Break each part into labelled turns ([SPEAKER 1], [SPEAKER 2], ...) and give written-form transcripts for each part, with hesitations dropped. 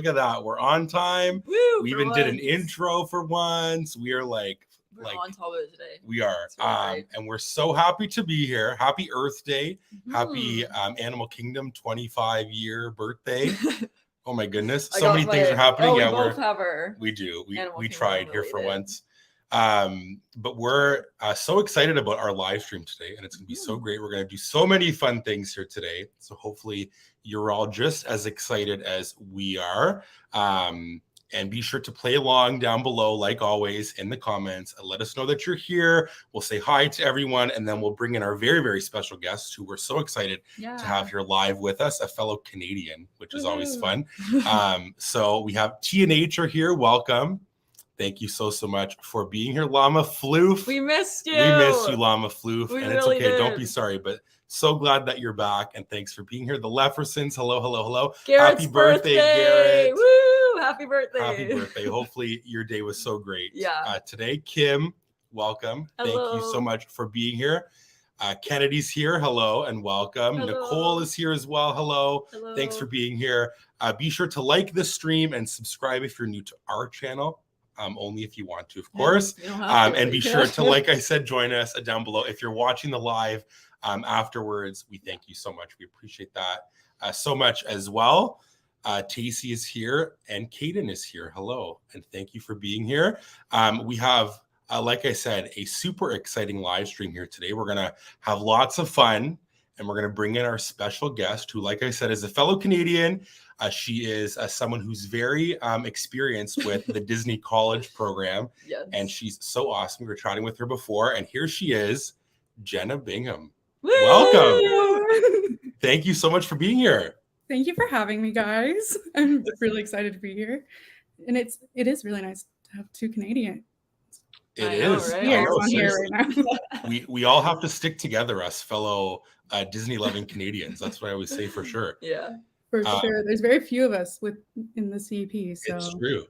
[SPEAKER 1] Look at that. We're on time.
[SPEAKER 2] Woo,
[SPEAKER 1] we even did an intro for once. We are
[SPEAKER 2] we're on top of it today.
[SPEAKER 1] We are.
[SPEAKER 2] Really
[SPEAKER 1] and we're so happy to be here. Happy Earth Day. Happy Animal Kingdom 25-year birthday. Oh my goodness. So many things are happening.
[SPEAKER 2] We both have our
[SPEAKER 1] we do. We
[SPEAKER 2] Kingdom
[SPEAKER 1] tried here for once. But we're so excited about our live stream today, and it's going to be so great. We're going to do so many fun things here today. So hopefully you're all just as excited as we are. And be sure to play along down below, like always, in the comments. And let us know that you're here. We'll say hi to everyone, and then we'll bring in our very, very special guests who we're so excited to have here live with us, a fellow Canadian, which is always fun. So we have T and H are here. Welcome. Thank you so much for being here, Llama Floof.
[SPEAKER 2] We missed you.
[SPEAKER 1] We miss you, Llama Floof.
[SPEAKER 2] We
[SPEAKER 1] and
[SPEAKER 2] really
[SPEAKER 1] it's okay.
[SPEAKER 2] did.
[SPEAKER 1] Don't be sorry, but so glad that you're back. And thanks for being here. The Lefersons, hello, hello, hello.
[SPEAKER 2] Garrett's
[SPEAKER 1] Happy birthday, Garrett.
[SPEAKER 2] Woo! Happy birthday.
[SPEAKER 1] Happy birthday. Hopefully your day was so great.
[SPEAKER 2] Yeah.
[SPEAKER 1] Today, Kim, welcome.
[SPEAKER 2] Hello.
[SPEAKER 1] Thank you so much for being here. Kennedy's here. Hello and welcome.
[SPEAKER 2] Hello.
[SPEAKER 1] Nicole is here as well. Hello.
[SPEAKER 2] Hello.
[SPEAKER 1] Thanks for being here. Be sure to like this stream and subscribe if you're new to our channel. Only if you want to, of course. And be sure to, like I said, join us down below. If you're watching the live afterwards, we thank you so much. We appreciate that so much as well. Tacey is here and Kaden is here. Hello, and thank you for being here. We have, like I said, a super exciting live stream here today. We're going to have lots of fun, and we're going to bring in our special guest who, like I said, is a fellow Canadian. She is someone who's very experienced with the Disney College program, and she's so awesome. We were chatting with her before, and here she is, Jenna Bingham.
[SPEAKER 2] Woo!
[SPEAKER 1] Welcome. Thank you so much for being here.
[SPEAKER 3] Thank you for having me, guys. I'm really excited to be here, and it is really nice to have two Canadians.
[SPEAKER 1] It is.
[SPEAKER 2] Right?
[SPEAKER 1] We all have to stick together, us fellow Disney loving Canadians. That's what I always say for sure.
[SPEAKER 2] Yeah.
[SPEAKER 3] For sure. There's very few of us in the CEP. So
[SPEAKER 1] it's true.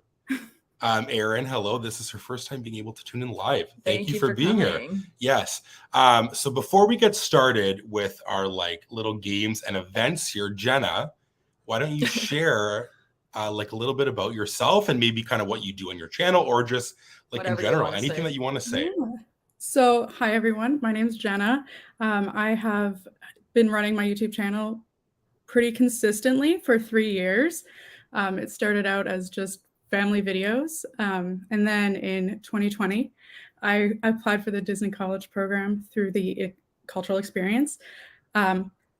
[SPEAKER 1] Erin, hello. This is her first time being able to tune in live. Thank you for being
[SPEAKER 2] coming
[SPEAKER 1] here. Yes. So before we get started with our little games and events here, Jenna, why don't you share a little bit about yourself and maybe kind of what you do on your channel, or just
[SPEAKER 2] Whatever
[SPEAKER 1] in general, anything that you want to say.
[SPEAKER 3] Yeah. So hi everyone, my name is Jenna. I have been running my YouTube channel pretty consistently for 3 years. It started out as just family videos. And then in 2020, I applied for the Disney College program through the cultural experience.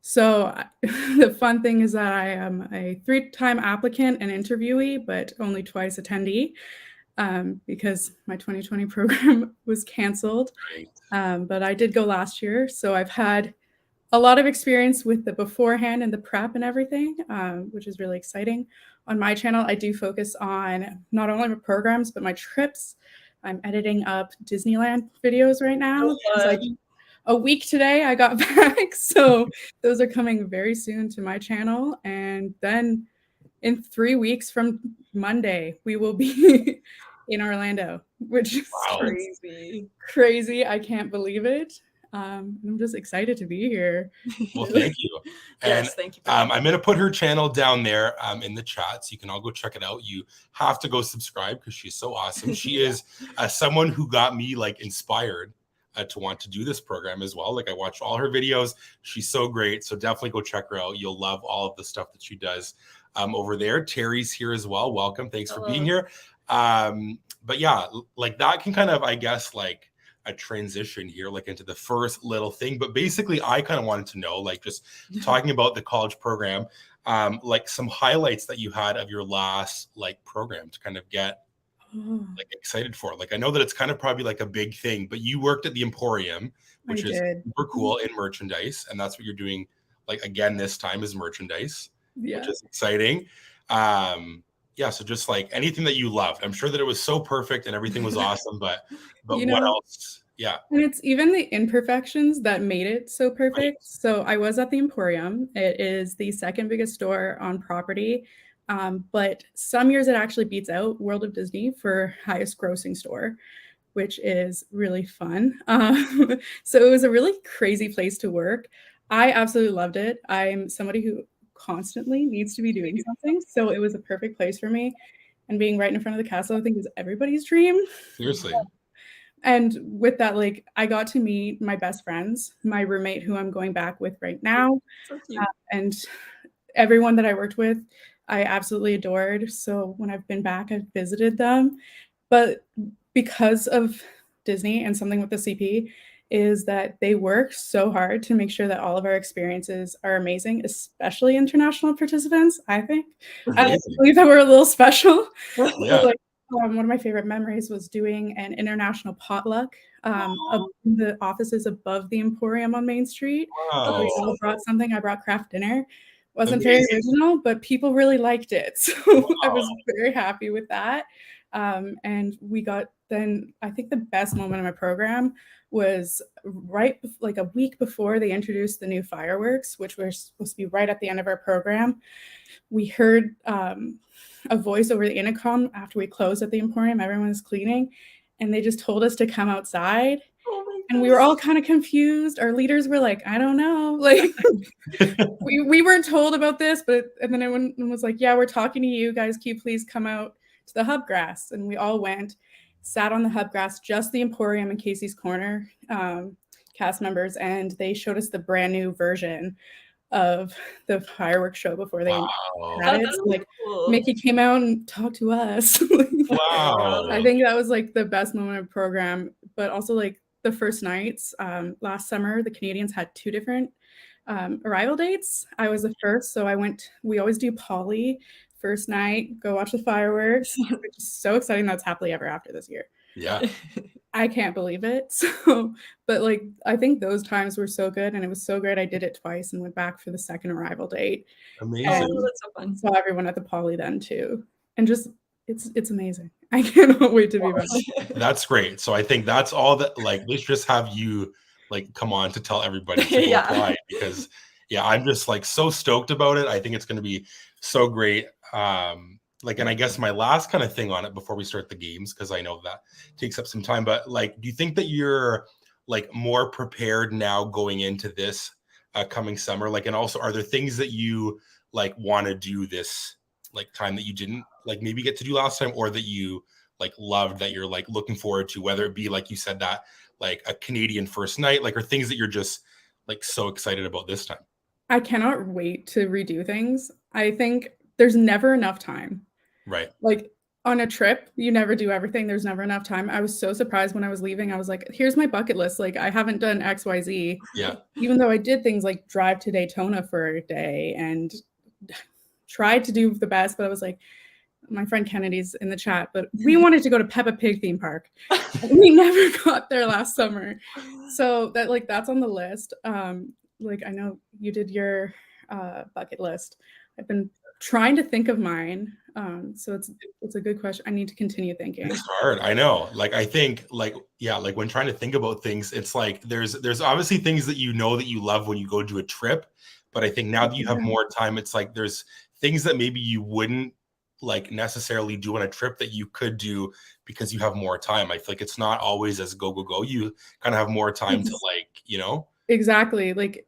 [SPEAKER 3] So the fun thing is that I am a 3-time applicant and interviewee, but only twice attendee, because my 2020 program was canceled.
[SPEAKER 1] Right.
[SPEAKER 3] But I did go last year. So I've had a lot of experience with the beforehand and the prep and everything, which is really exciting. On my channel, I do focus on not only my programs, but my trips. I'm editing up Disneyland videos right now. It's like a week today I got back. So those are coming very soon to my channel. And then in 3 weeks from Monday, we will be in Orlando, which is crazy. I can't believe it. I'm just excited to be here.
[SPEAKER 1] Well, thank you. And
[SPEAKER 2] yes, thank you.
[SPEAKER 1] I'm going to put her channel down there in the chat, so you can all go check it out. You have to go subscribe because she's so awesome. She is someone who got me inspired to want to do this program as well. I watched all her videos. She's so great. So definitely go check her out. You'll love all of the stuff that she does over there. Terry's here as well. Welcome. Thanks for being here. But yeah, that can kind of, I guess, a transition here into the first little thing. But basically I kind of wanted to know, just talking about the college program, some highlights that you had of your last program to kind of get excited for. I know that it's kind of probably a big thing, but you worked at the Emporium, which is super cool, in merchandise, and that's what you're doing again this time is merchandise, which is exciting. Yeah, so just anything that you loved. I'm sure that it was so perfect and everything was awesome, but what else? Yeah.
[SPEAKER 3] And it's even the imperfections that made it so perfect. Right. So I was at the Emporium. It is the second biggest store on property. But some years it actually beats out World of Disney for highest grossing store, which is really fun. So it was a really crazy place to work. I absolutely loved it. I'm somebody who constantly needs to be doing something. So it was a perfect place for me. And being right in front of the castle, I think, is everybody's dream.
[SPEAKER 1] Seriously.
[SPEAKER 3] And with that, like, I got to meet my best friends, my roommate, who I'm going back with right now,
[SPEAKER 2] So cute.
[SPEAKER 3] and everyone that I worked with, I absolutely adored. So when I've been back, I've visited them. But because of Disney and something with the CP is that they work so hard to make sure that all of our experiences are amazing, especially international participants, I think. I believe that we're a little special.
[SPEAKER 1] Yeah.
[SPEAKER 3] Like, one of my favorite memories was doing an international potluck of the offices above the Emporium on Main Street.
[SPEAKER 1] Wow.
[SPEAKER 3] We all brought something. I brought craft dinner. Wasn't very original, but people really liked it. So I was very happy with that. And we got then, I think the best moment of my program was like a week before they introduced the new fireworks, which were supposed to be right at the end of our program. We heard a voice over the intercom after we closed at the Emporium. Everyone was cleaning, and they just told us to come outside. And we were all kind of confused. Our leaders were like, I don't know. Like, we weren't told about this, and then everyone was like, yeah, we're talking to you guys. Can you please come out to the hub grass? And we all went, sat on the hub grass, just the Emporium and Casey's Corner cast members, and they showed us the brand new version of the fireworks show before they had it. So, like, cool. Mickey came out and talked to us.
[SPEAKER 1] Wow.
[SPEAKER 3] I think that was like the best moment of the program, but also like the first nights. Last summer, the Canadians had 2 different arrival dates. I was the first, so we always do Poly first night, go watch the fireworks, which is so exciting. That's happily ever after this year.
[SPEAKER 1] Yeah.
[SPEAKER 3] I can't believe it. So, but like, I think those times were so good, and it was so great. I did it twice and went back for the second arrival date.
[SPEAKER 1] Amazing.
[SPEAKER 2] That's so fun.
[SPEAKER 3] Saw everyone at the Poly then too. And just, it's amazing. I cannot wait to be back.
[SPEAKER 1] That's great. So I think that's all that, like, let's just have you like come on to tell everybody to go apply, because I'm just like so stoked about it. I think it's going to be so great. Like, and I guess my last kind of thing on it before we start the games, because I know that takes up some time, but like, do you think that you're like more prepared now going into this coming summer? Like, and also, are there things that you like want to do this like time that you didn't like maybe get to do last time, or that you like loved that you're like looking forward to, whether it be like you said that like a Canadian first night, like, or things that you're just like so excited about this time?
[SPEAKER 3] I cannot wait to redo things. I think there's never enough time.
[SPEAKER 1] Right.
[SPEAKER 3] Like, on a trip, you never do everything. There's never enough time. I was so surprised when I was leaving. I was like, here's my bucket list. Like, I haven't done XYZ.
[SPEAKER 1] Yeah.
[SPEAKER 3] Even though I did things like drive to Daytona for a day and tried to do the best, but I was like, my friend Kennedy's in the chat, but we wanted to go to Peppa Pig theme park. We never got there last summer. So that's on the list. Like, I know you did your bucket list. I've been trying to think of mine. So it's a good question. I need to continue thinking.
[SPEAKER 1] It's hard. I know. Like, I think like when trying to think about things, it's like there's obviously things that you know that you love when you go do a trip, but I think now that you have more time, it's like there's things that maybe you wouldn't like necessarily do on a trip that you could do because you have more time. I feel like it's not always as go. You kind of have more time to like, you know.
[SPEAKER 3] Exactly. Like,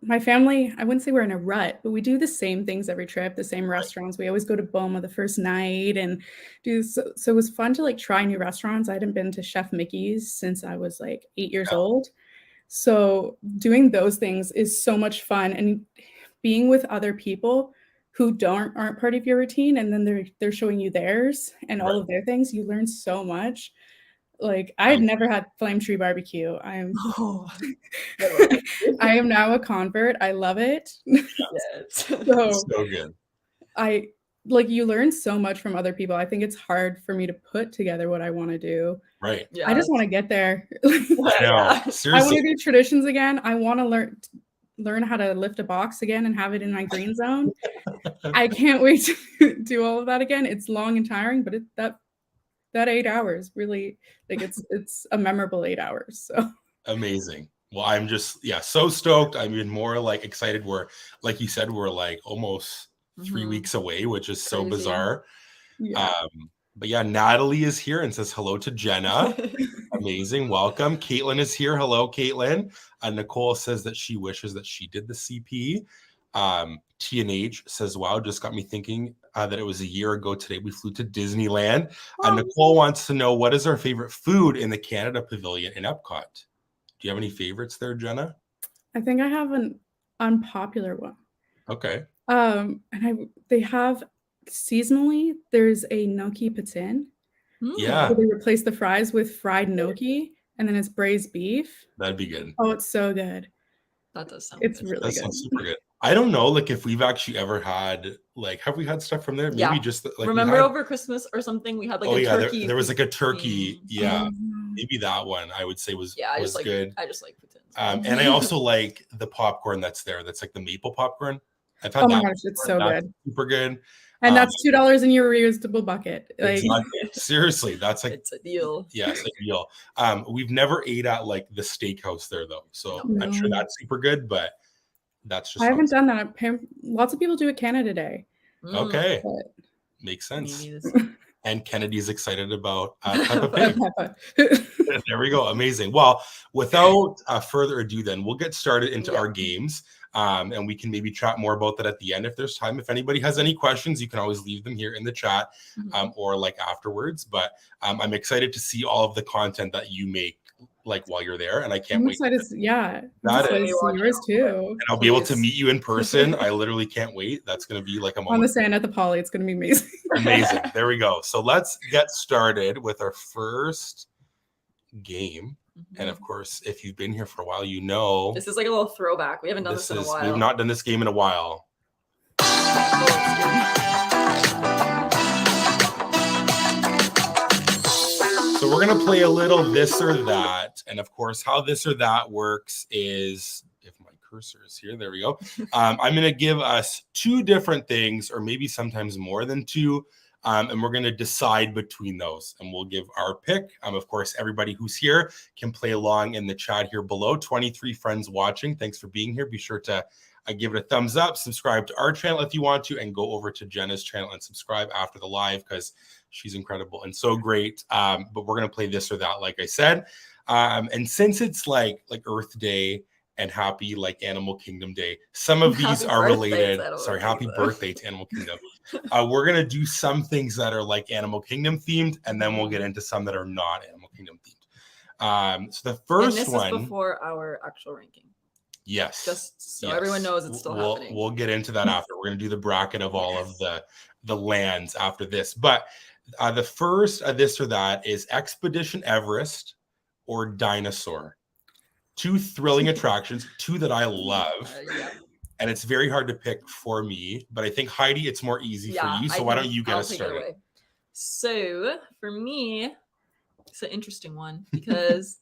[SPEAKER 3] my family, I wouldn't say we're in a rut, but we do the same things every trip, the same restaurants. We always go to Boma the first night and do so it was fun to like try new restaurants. I hadn't been to Chef Mickey's since I was like 8 years old. So doing those things is so much fun, and being with other people who aren't part of your routine, and then they're showing you theirs and all of their things, you learn so much. Like, I had never had Flame Tree Barbecue. I am now a convert. I love it.
[SPEAKER 1] So good.
[SPEAKER 3] You learn so much from other people. I think it's hard for me to put together what I want to do.
[SPEAKER 1] Right.
[SPEAKER 3] Yeah. I just want to get there.
[SPEAKER 1] I know. Seriously.
[SPEAKER 3] I want to do traditions again. I want to learn how to lift a box again and have it in my green zone. I can't wait to do all of that again. It's long and tiring, but that 8 hours really, like, it's a memorable 8 hours. So
[SPEAKER 1] amazing. Well, I'm just so stoked. I'm even more like excited. We're, like you said, we're like almost 3 weeks away, which is so bizarre.
[SPEAKER 3] Yeah.
[SPEAKER 1] But yeah, Natalie is here and says hello to Jenna. Amazing. Welcome. Caitlin is here. Hello, Caitlin. Nicole says that she wishes that she did the CP. TNH says, wow, just got me thinking that it was a year ago today we flew to Disneyland. Nicole wants to know, what is our favorite food in the Canada Pavilion in Epcot? Do you have any favorites there, Jenna?
[SPEAKER 3] I think I have an unpopular one.
[SPEAKER 1] Okay.
[SPEAKER 3] They have seasonally, there's a gnocchi patin.
[SPEAKER 1] Yeah.
[SPEAKER 3] So they replace the fries with fried gnocchi, and then it's braised beef.
[SPEAKER 1] That'd be good.
[SPEAKER 3] Oh, it's so good.
[SPEAKER 2] That does sound
[SPEAKER 3] It's
[SPEAKER 2] good.
[SPEAKER 3] really
[SPEAKER 1] That
[SPEAKER 3] good.
[SPEAKER 1] sounds super good. I don't know, like, if we've actually ever had, like, have we had stuff from there? Maybe
[SPEAKER 2] Yeah.
[SPEAKER 1] just like,
[SPEAKER 2] remember over Christmas or something we had like a turkey.
[SPEAKER 1] There was like a turkey. Yeah.
[SPEAKER 3] Mm.
[SPEAKER 1] Maybe that one I would say was
[SPEAKER 2] I
[SPEAKER 1] was
[SPEAKER 2] just
[SPEAKER 1] good.
[SPEAKER 2] I just like potatoes.
[SPEAKER 1] And I also like the popcorn that's there. That's like the maple popcorn. I've had
[SPEAKER 3] Oh my
[SPEAKER 1] that.
[SPEAKER 3] gosh, it's so
[SPEAKER 1] That's
[SPEAKER 3] good.
[SPEAKER 1] super good.
[SPEAKER 3] And that's $2 in your reusable bucket. Like,
[SPEAKER 1] Exactly. Seriously, that's like,
[SPEAKER 2] it's a deal.
[SPEAKER 1] yes, a deal. We've never ate at like the steakhouse there though, so
[SPEAKER 3] No.
[SPEAKER 1] I'm sure that's super good. But that's just
[SPEAKER 3] I haven't done that. Lots of people do it Canada Day.
[SPEAKER 1] Okay.
[SPEAKER 3] But
[SPEAKER 1] Makes sense.
[SPEAKER 2] Maybe
[SPEAKER 1] And Kennedy's excited about Peppa Pig.
[SPEAKER 3] Peppa.
[SPEAKER 1] There we go. Amazing. Well, without further ado, then we'll get started into our games. And we can maybe chat more about that at the end if there's time. If anybody has any questions, you can always leave them here in the chat or like afterwards. But I'm excited to see all of the content that you make like while you're there, and I can't wait.
[SPEAKER 3] I'm excited yours too.
[SPEAKER 1] And I'll be able to meet you in person. I literally can't wait. That's going to be like a moment.
[SPEAKER 3] On the sand at the Poly. It's going to be amazing.
[SPEAKER 1] Amazing. There we go. So let's get started with our first game. And of course, if you've been here for a while, you know
[SPEAKER 2] this is like a little throwback. We haven't done this in a while.
[SPEAKER 1] We've not done this game in a while. So we're going to play a little this or that. And of course, how this or that works is, if my cursor is here, there we go. I'm going to give us two different things, or maybe sometimes more than two. And we're going to decide between those, and we'll give our pick. Of course, everybody who's here can play along in the chat here below. 23 friends watching. Thanks for being here. Be sure to give it a thumbs up, subscribe to our channel if you want to, and go over to Jenna's channel and subscribe after the live because she's incredible and so great. But we're going to play this or that, like I said. And since it's like Earth Day and happy like Animal Kingdom Day, some of these are related. Sorry, happy birthday to Animal Kingdom. We're going to do some things that are like Animal Kingdom themed, and then we'll get into some that are not Animal Kingdom themed. So the first one.
[SPEAKER 2] This is before our actual ranking.
[SPEAKER 1] Yes.
[SPEAKER 2] Just so everyone knows it's still happening.
[SPEAKER 1] We'll get into that after. We're going to do the bracket of all of the lands after this. But the first this or that is Expedition Everest or Dinosaur. Two thrilling attractions, two that I love. And it's very hard to pick for me. But I think, Heidi, it's more easy for you. So why don't you get us started?
[SPEAKER 2] So for me, it's an interesting one because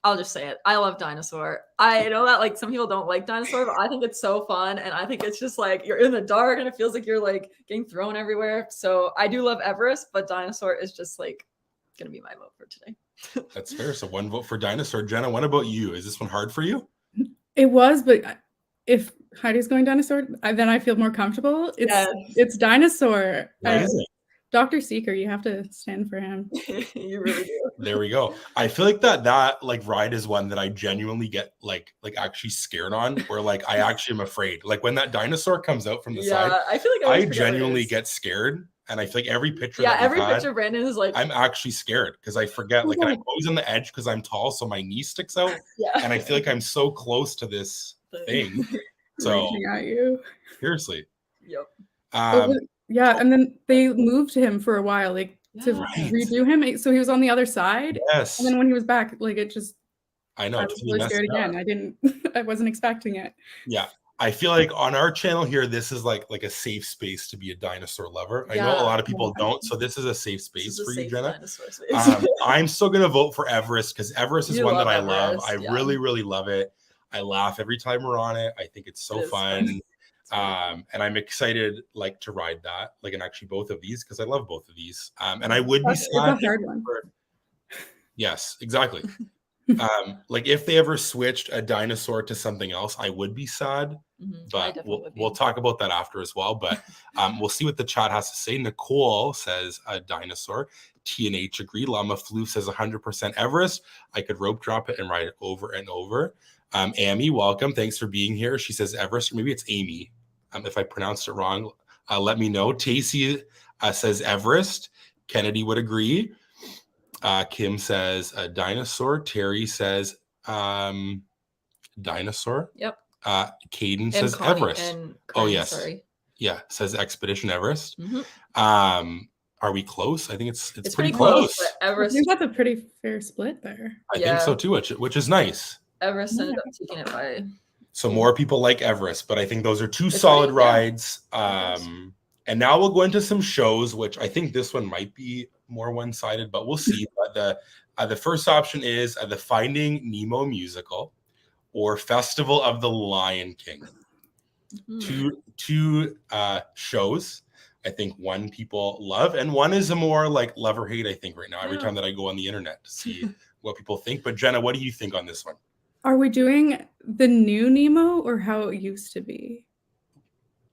[SPEAKER 2] I'll just say it. I love Dinosaur. I know that like some people don't like Dinosaur, but I think it's so fun. And I think it's just like you're in the dark and it feels like you're like getting thrown everywhere. So I do love Everest, but Dinosaur is just like going to be my vote for today.
[SPEAKER 1] That's fair. So one vote for Dinosaur. Jenna, what about you? Is this one hard for you?
[SPEAKER 3] It was, but if Heidi's going Dinosaur, then I feel more comfortable. It's Dinosaur. Dr. Seeker, you have to stand for him.
[SPEAKER 2] You really do.
[SPEAKER 1] There we go. I feel like that like ride is one that I genuinely get like actually scared on, where like I actually am afraid. Like when that dinosaur comes out from the side,
[SPEAKER 2] I feel like
[SPEAKER 1] I genuinely get scared. And I feel like every picture,
[SPEAKER 2] picture Brandon is like,
[SPEAKER 1] I'm actually scared because I forget, like, and I'm always on the edge because I'm tall, so my knee sticks out. And I feel like I'm so close to this thing. So
[SPEAKER 3] reaching at you.
[SPEAKER 1] Seriously.
[SPEAKER 2] Yep.
[SPEAKER 3] And then they moved him for a while, like to redo him. So he was on the other side.
[SPEAKER 1] Yes.
[SPEAKER 3] And then when he was back, like it just,
[SPEAKER 1] I know.
[SPEAKER 3] I was really scared again. I wasn't expecting it.
[SPEAKER 1] Yeah. I feel like on our channel here, this is like a safe space to be a dinosaur lover. I know a lot of people don't, so this is a safe space for you, Jenna. I'm still going to vote for Everest because Everest is one that I love. I really, really love it. I laugh every time we're on it. I think it's so fun. And I'm excited like to ride that, like, and actually both of these because I love both of these. And I would be sad.
[SPEAKER 3] It's a hard one.
[SPEAKER 1] Yes, exactly. Like if they ever switched a dinosaur to something else, I would be sad. But we'll talk about that after as well. But we'll see what the chat has to say. Nicole says a dinosaur. TNH agree. Llama Floof says 100% Everest. I could rope drop it and ride it over and over. Amy, welcome. Thanks for being here. She says Everest, or maybe it's Amy. If I pronounced it wrong, let me know. Tacey says Everest. Kennedy would agree. Kim says dinosaur. Terry says dinosaur.
[SPEAKER 2] Yep.
[SPEAKER 1] Caden
[SPEAKER 2] And
[SPEAKER 1] says
[SPEAKER 2] Connie,
[SPEAKER 1] Everest.
[SPEAKER 2] and
[SPEAKER 1] Oh,
[SPEAKER 2] Connie,
[SPEAKER 1] yes.
[SPEAKER 2] Sorry.
[SPEAKER 1] Yeah, says Expedition Everest.
[SPEAKER 2] Mhm.
[SPEAKER 1] Are we close? I think it's
[SPEAKER 2] pretty
[SPEAKER 1] close.
[SPEAKER 2] But
[SPEAKER 3] I
[SPEAKER 2] Everest,
[SPEAKER 3] think that's a pretty fair split there.
[SPEAKER 1] I think so too, which is nice.
[SPEAKER 2] Everest ended up taking it by.
[SPEAKER 1] So more people like Everest, but I think those are two
[SPEAKER 2] It's
[SPEAKER 1] solid
[SPEAKER 2] right, yeah.
[SPEAKER 1] rides. And now we'll go into some shows, which I think this one might be more one-sided, but we'll see. But the first option is the Finding Nemo musical or Festival of the Lion King. Two shows. I think one people love, and one is a more like love or hate, I think, right now, every time that I go on the internet to see what people think. But Jenna, what do you think on this one?
[SPEAKER 3] Are we doing the new Nemo or how it used to be?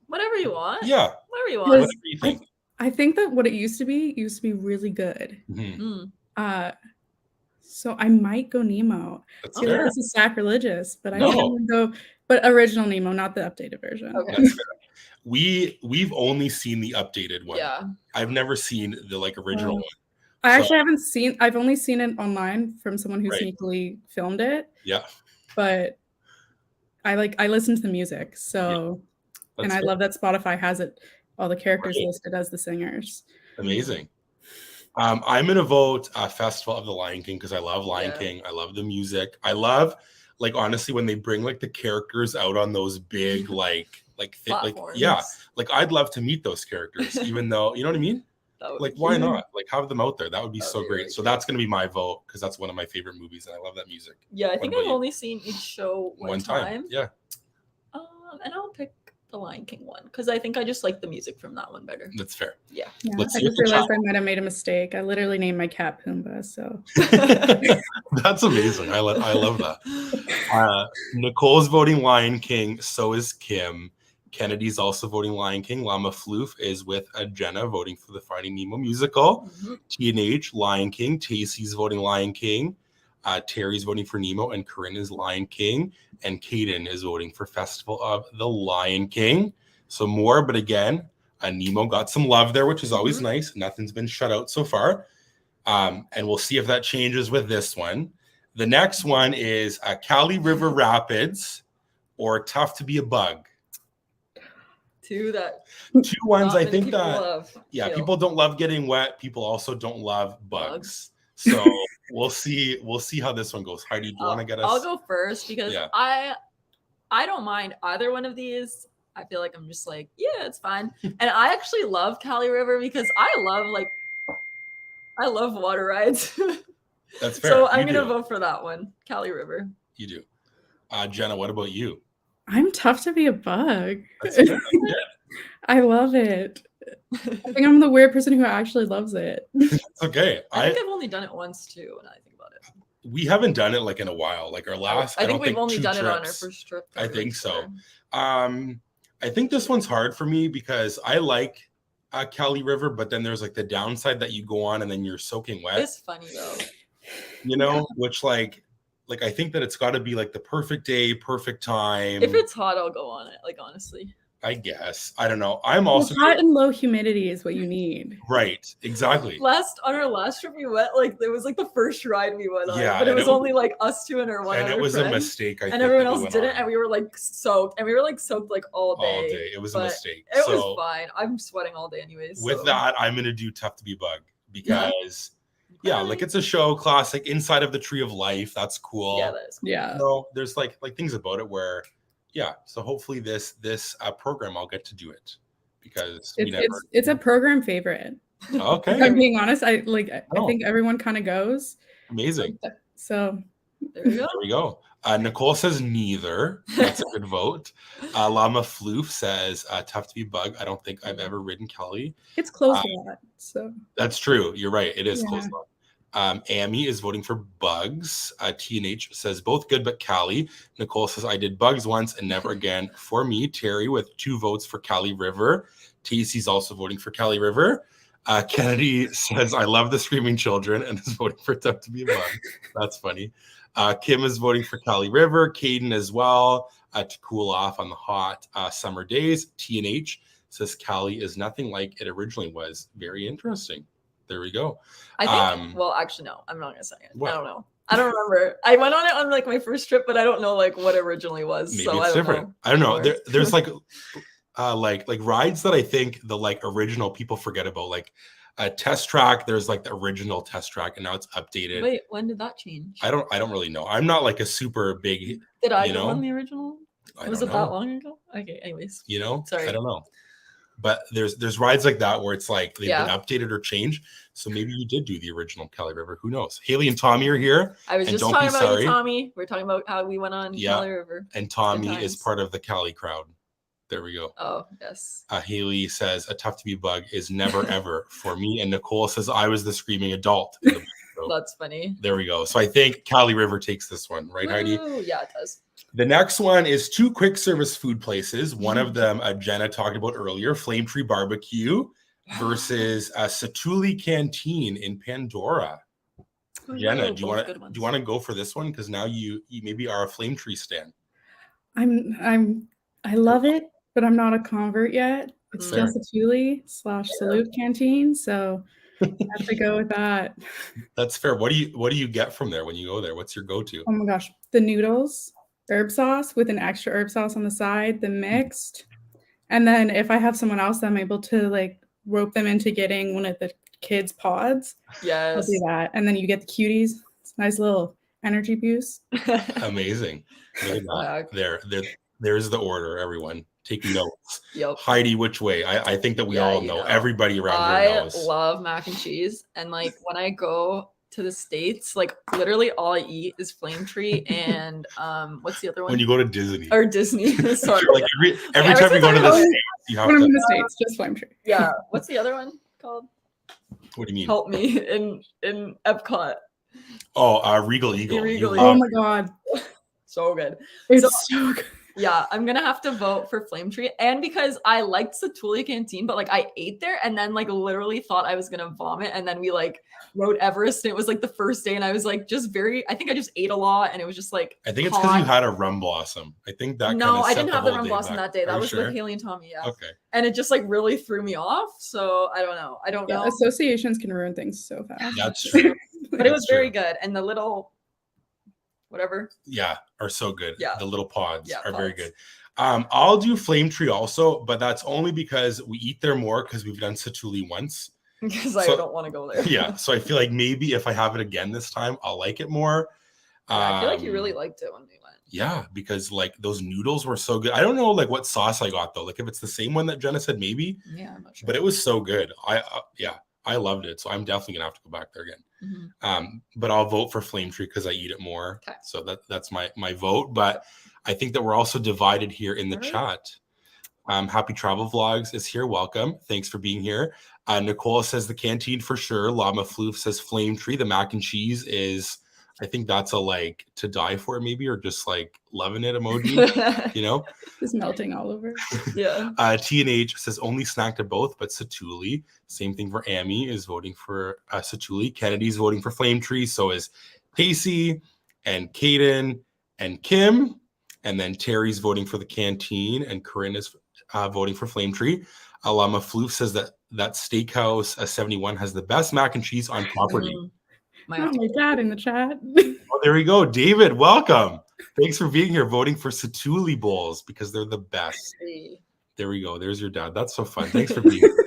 [SPEAKER 2] Whatever you want.
[SPEAKER 1] Yeah.
[SPEAKER 2] Whatever you want.
[SPEAKER 1] Whatever you think.
[SPEAKER 3] I think that what it used to be really good. So I might go Nemo.
[SPEAKER 1] That's
[SPEAKER 3] feel like
[SPEAKER 1] fair.
[SPEAKER 3] this is sacrilegious, but
[SPEAKER 1] No.
[SPEAKER 3] I can go, but original Nemo, not the updated version.
[SPEAKER 2] Okay.
[SPEAKER 1] That's fair. We've only seen the updated one.
[SPEAKER 2] Yeah.
[SPEAKER 1] I've never seen the like original one.
[SPEAKER 3] I actually haven't seen. I've only seen it online from someone who
[SPEAKER 1] Right.
[SPEAKER 3] sneakily filmed it.
[SPEAKER 1] Yeah.
[SPEAKER 3] But I listen to the music, so and I love that Spotify has it, all the characters listed as the singers.
[SPEAKER 1] Amazing. I'm gonna vote Festival of the Lion King because I love Lion King. I love the music. I love, like, honestly, when they bring like the characters out on those big like I'd love to meet those characters, even though, you know what I mean? Like, why not? Like, have them out there. That would be so great.
[SPEAKER 2] Really
[SPEAKER 1] so that's gonna be my vote because that's one of my favorite movies, and I love that music.
[SPEAKER 2] Yeah, I think I've only seen each show one time.
[SPEAKER 1] Yeah.
[SPEAKER 2] And I'll pick the Lion King one because I think I just like the music from that one better.
[SPEAKER 1] That's fair.
[SPEAKER 2] Yeah.
[SPEAKER 1] Let's
[SPEAKER 3] I
[SPEAKER 1] see
[SPEAKER 3] just realized I might have made a mistake. I literally named my cat Pumbaa, so
[SPEAKER 1] that's amazing. I love that. Nicole's voting Lion King. So is Kim. Kennedy's also voting Lion King. Llama Floof is with Jenna voting for the Finding Nemo musical. TNH, Lion King. Tacey's voting Lion King. Terry's voting for Nemo, and Corinne is Lion King, and Caden is voting for Festival of the Lion King. So more, but again, Nemo got some love there, which is always nice. Nothing's been shut out so far. And we'll see if that changes with this one. The next one is Kali River Rapids or Tough to Be a Bug.
[SPEAKER 2] Two
[SPEAKER 1] ones I think that
[SPEAKER 2] love.
[SPEAKER 1] People don't love getting wet. People also don't love bugs. So we'll see how this one goes. Heidi, do you want to get us?
[SPEAKER 2] I'll go first because I don't mind either one of these. I feel like I'm just like, yeah, it's fine. And I actually love Kali River because I love water rides.
[SPEAKER 1] That's fair.
[SPEAKER 2] So I'm gonna vote for that one, Kali River.
[SPEAKER 1] You do. Jenna, what about you?
[SPEAKER 3] I'm tough to be a bug.
[SPEAKER 1] That's fair.
[SPEAKER 3] I love it. I think I'm the weird person who actually loves it.
[SPEAKER 1] It's okay.
[SPEAKER 2] I think I've only done it once too, when I think about it.
[SPEAKER 1] We haven't done it like in a while. Like our last,
[SPEAKER 2] I think we've only done it on our first trip.
[SPEAKER 1] I think so. I think this one's hard for me because I like Kali River, but then there's like the downside that you go on and then you're soaking wet.
[SPEAKER 2] It's funny though.
[SPEAKER 1] You know, which like I think that it's got to be like the perfect day, perfect time.
[SPEAKER 2] If it's hot, I'll go on it. Like, honestly.
[SPEAKER 1] I guess. I don't know. I'm also
[SPEAKER 3] hot and low humidity is what you need.
[SPEAKER 1] Right. Exactly.
[SPEAKER 2] On our last trip we went, like it was like the first ride we went on.
[SPEAKER 1] Yeah,
[SPEAKER 2] but it was only like us two and our one.
[SPEAKER 1] And it was
[SPEAKER 2] friend,
[SPEAKER 1] a mistake. I think
[SPEAKER 2] everyone else didn't, and we were like soaked. And we were like soaked like all day.
[SPEAKER 1] All day. It was a mistake.
[SPEAKER 2] It was fine. I'm sweating all day anyways.
[SPEAKER 1] With that, I'm gonna do Tough to Be Bug because like it's a show classic inside of the Tree of Life. That's cool.
[SPEAKER 2] Yeah, that is cool.
[SPEAKER 3] Yeah.
[SPEAKER 1] So there's like things about it where so hopefully this program I'll get to do it because
[SPEAKER 3] it's a program favorite.
[SPEAKER 1] Okay.
[SPEAKER 3] If I'm being honest, I think everyone kind of goes.
[SPEAKER 1] Amazing.
[SPEAKER 3] So
[SPEAKER 2] there we go.
[SPEAKER 1] There we go. Nicole says neither. That's a good vote. Llama Floof says Tough to Be Bug. I don't think I've ever ridden Kali.
[SPEAKER 3] It's close a lot. So
[SPEAKER 1] that's true. You're right. It is close a lot. Amy is voting for Bugs. TNH says both good, but Kali. Nicole says I did Bugs once and never again. For me, Terry with 2 votes for Kali River. Tacey's also voting for Kali River. Kennedy says, I love the screaming children and is voting for Tough to be a Bug. That's funny. Kim is voting for Cali River. Caden as well to cool off on the hot summer days. TNH says Cali is nothing like it originally was. Very interesting. There we go.
[SPEAKER 2] I think, well, actually, no, I'm not going to say it.
[SPEAKER 1] What?
[SPEAKER 2] I don't know. I don't remember. I went on it on like my first trip, but I don't know like what it originally was.
[SPEAKER 1] Maybe
[SPEAKER 2] so
[SPEAKER 1] it's
[SPEAKER 2] I don't
[SPEAKER 1] different.
[SPEAKER 2] know
[SPEAKER 1] I don't know.
[SPEAKER 2] anymore.
[SPEAKER 1] There's like rides that I think the like original people forget about, like a test track. There's like the original test track, and now it's updated.
[SPEAKER 2] Wait, when did that change?
[SPEAKER 1] I don't really know. I'm not like a super big.
[SPEAKER 2] Did I
[SPEAKER 1] you
[SPEAKER 2] go
[SPEAKER 1] know?
[SPEAKER 2] on the original? Was it that long ago? Okay, anyways.
[SPEAKER 1] You know,
[SPEAKER 2] Sorry.
[SPEAKER 1] I don't know. But there's rides like that where it's like they've
[SPEAKER 2] Yeah.
[SPEAKER 1] been updated or changed. So maybe you did do the original Cali River. Who knows? Haley and Tommy are here.
[SPEAKER 2] I was
[SPEAKER 1] And
[SPEAKER 2] just
[SPEAKER 1] don't
[SPEAKER 2] talking
[SPEAKER 1] be
[SPEAKER 2] about
[SPEAKER 1] sorry.
[SPEAKER 2] you, Tommy. We're talking about how we went on
[SPEAKER 1] Yeah.
[SPEAKER 2] Cali River.
[SPEAKER 1] And Tommy is
[SPEAKER 2] times.
[SPEAKER 1] part of the Cali crowd. There we go.
[SPEAKER 2] Oh, yes.
[SPEAKER 1] Haley says a Tough to be Bug is never ever for me. And Nicole says I was the screaming adult. In the so
[SPEAKER 2] That's funny.
[SPEAKER 1] there we go. So I think Cali River takes this one, right, Heidi?
[SPEAKER 2] Woo! Yeah, it does.
[SPEAKER 1] The next one is 2 quick service food places. One of them, Jenna talked about earlier, Flame Tree Barbecue versus Satuli Canteen in Pandora. Jenna, do you want to go for this one? Because now you maybe are a Flame Tree stan.
[SPEAKER 3] I love it, but I'm not a convert yet. It's still
[SPEAKER 1] Fair.
[SPEAKER 3] Satuli/Salute Canteen, so I have to go with that.
[SPEAKER 1] That's fair. What do you get from there when you go there? What's your go-to?
[SPEAKER 3] Oh my gosh, the noodles, herb sauce with an extra herb sauce on the side, the mixed, and then if I have someone else, I'm able to like rope them into getting one of the kids' pods. I'll
[SPEAKER 2] Yes.
[SPEAKER 3] do that, and then you get the cuties. It's a nice little energy boost.
[SPEAKER 1] Amazing. Look at that. There's the order, everyone. Take notes.
[SPEAKER 2] Yep.
[SPEAKER 1] Heidi, which way? I think that we
[SPEAKER 2] Yeah,
[SPEAKER 1] all
[SPEAKER 2] you
[SPEAKER 1] know.
[SPEAKER 2] know.
[SPEAKER 1] Everybody around
[SPEAKER 2] I
[SPEAKER 1] here knows.
[SPEAKER 2] love mac and cheese. And like when I go to the States, like literally all I eat is Flame Tree and what's the other one?
[SPEAKER 1] When you go to Disney.
[SPEAKER 2] Or Disney. Sorry.
[SPEAKER 1] Like every
[SPEAKER 2] Ever
[SPEAKER 1] time you
[SPEAKER 2] since
[SPEAKER 1] go to
[SPEAKER 2] I
[SPEAKER 1] the
[SPEAKER 2] was-
[SPEAKER 1] States, you have
[SPEAKER 3] When I'm in
[SPEAKER 1] to.
[SPEAKER 3] the States, just Flame Tree.
[SPEAKER 2] Yeah. What's the other one called?
[SPEAKER 1] What do you mean?
[SPEAKER 2] Help me in Epcot.
[SPEAKER 1] Oh, Regal Eagle.
[SPEAKER 2] Regal
[SPEAKER 1] You
[SPEAKER 2] Eagle.
[SPEAKER 3] Oh
[SPEAKER 1] love
[SPEAKER 3] my god,
[SPEAKER 2] So good.
[SPEAKER 3] it's so good.
[SPEAKER 2] Yeah, I'm gonna have to vote for Flame Tree, and because I liked Satuli Canteen, but like I ate there and then like literally thought I was gonna vomit, and then we like rode Everest, and it was like the first day, and I was like just I think I just ate a lot, and it was just like
[SPEAKER 1] I think it's because you
[SPEAKER 2] hot.
[SPEAKER 1] had a rum blossom. I think that.
[SPEAKER 2] No,
[SPEAKER 1] kinda
[SPEAKER 2] I
[SPEAKER 1] set
[SPEAKER 2] didn't have the
[SPEAKER 1] whole
[SPEAKER 2] rum
[SPEAKER 1] day
[SPEAKER 2] blossom
[SPEAKER 1] back.
[SPEAKER 2] that day.
[SPEAKER 1] Are
[SPEAKER 2] That
[SPEAKER 1] you
[SPEAKER 2] was
[SPEAKER 1] sure?
[SPEAKER 2] with Haley and Tommy, yeah.
[SPEAKER 1] Okay.
[SPEAKER 2] And it just like really threw me off. So I don't know. I don't
[SPEAKER 3] Yeah,
[SPEAKER 2] know.
[SPEAKER 3] associations can ruin things so fast.
[SPEAKER 1] That's true.
[SPEAKER 2] But it was
[SPEAKER 1] That's
[SPEAKER 2] very
[SPEAKER 1] true.
[SPEAKER 2] good. And the little whatever.
[SPEAKER 1] Yeah, are so good.
[SPEAKER 2] Yeah.
[SPEAKER 1] The little pods
[SPEAKER 2] Yeah,
[SPEAKER 1] are very
[SPEAKER 2] pods.
[SPEAKER 1] good. I'll do Flame Tree also, but that's only because we eat there more because we've done Satuli once.
[SPEAKER 2] Because I
[SPEAKER 1] So-
[SPEAKER 2] don't want to go there.
[SPEAKER 1] Yeah, so I feel like maybe if I have it again this time, I'll like it more.
[SPEAKER 2] Yeah, I feel like you really liked it when we went.
[SPEAKER 1] Yeah, because like those noodles were so good. I don't know like what sauce I got though. Like if it's the same one that Jenna said, maybe,
[SPEAKER 2] Yeah, I'm not sure.
[SPEAKER 1] but it was so good. I loved it. So I'm definitely gonna have to go back there again.
[SPEAKER 2] Mhm.
[SPEAKER 1] But I'll vote for Flame Tree because I eat it more.
[SPEAKER 2] Okay.
[SPEAKER 1] So that's my vote. But I think that we're also divided here in the
[SPEAKER 2] All right.
[SPEAKER 1] chat. Happy Travel Vlogs is here. Welcome. Thanks for being here. Nicole says the canteen for sure. Llama Floof says Flame Tree. The mac and cheese is, I think that's a like to die for maybe, or just like loving it emoji, you know?
[SPEAKER 3] Just melting all over.
[SPEAKER 2] Yeah.
[SPEAKER 1] TNH says only snacked at both, but Satuli. Same thing for Amy is voting for Satuli. Kennedy's voting for Flame Tree. So is Pacey and Kaden and Kim. And then Terry's voting for the canteen, and Corinne is voting for Flame Tree. Alama Floof says that Steakhouse 71 has the best mac and cheese on property.
[SPEAKER 2] Might
[SPEAKER 3] Oh
[SPEAKER 2] have to
[SPEAKER 3] my god, in the chat.
[SPEAKER 1] Oh, there we go. David, welcome. Thanks for being here, voting for Satuli bowls because they're the best.
[SPEAKER 2] see.
[SPEAKER 1] There we go. There's your dad. That's so fun. Thanks for being here.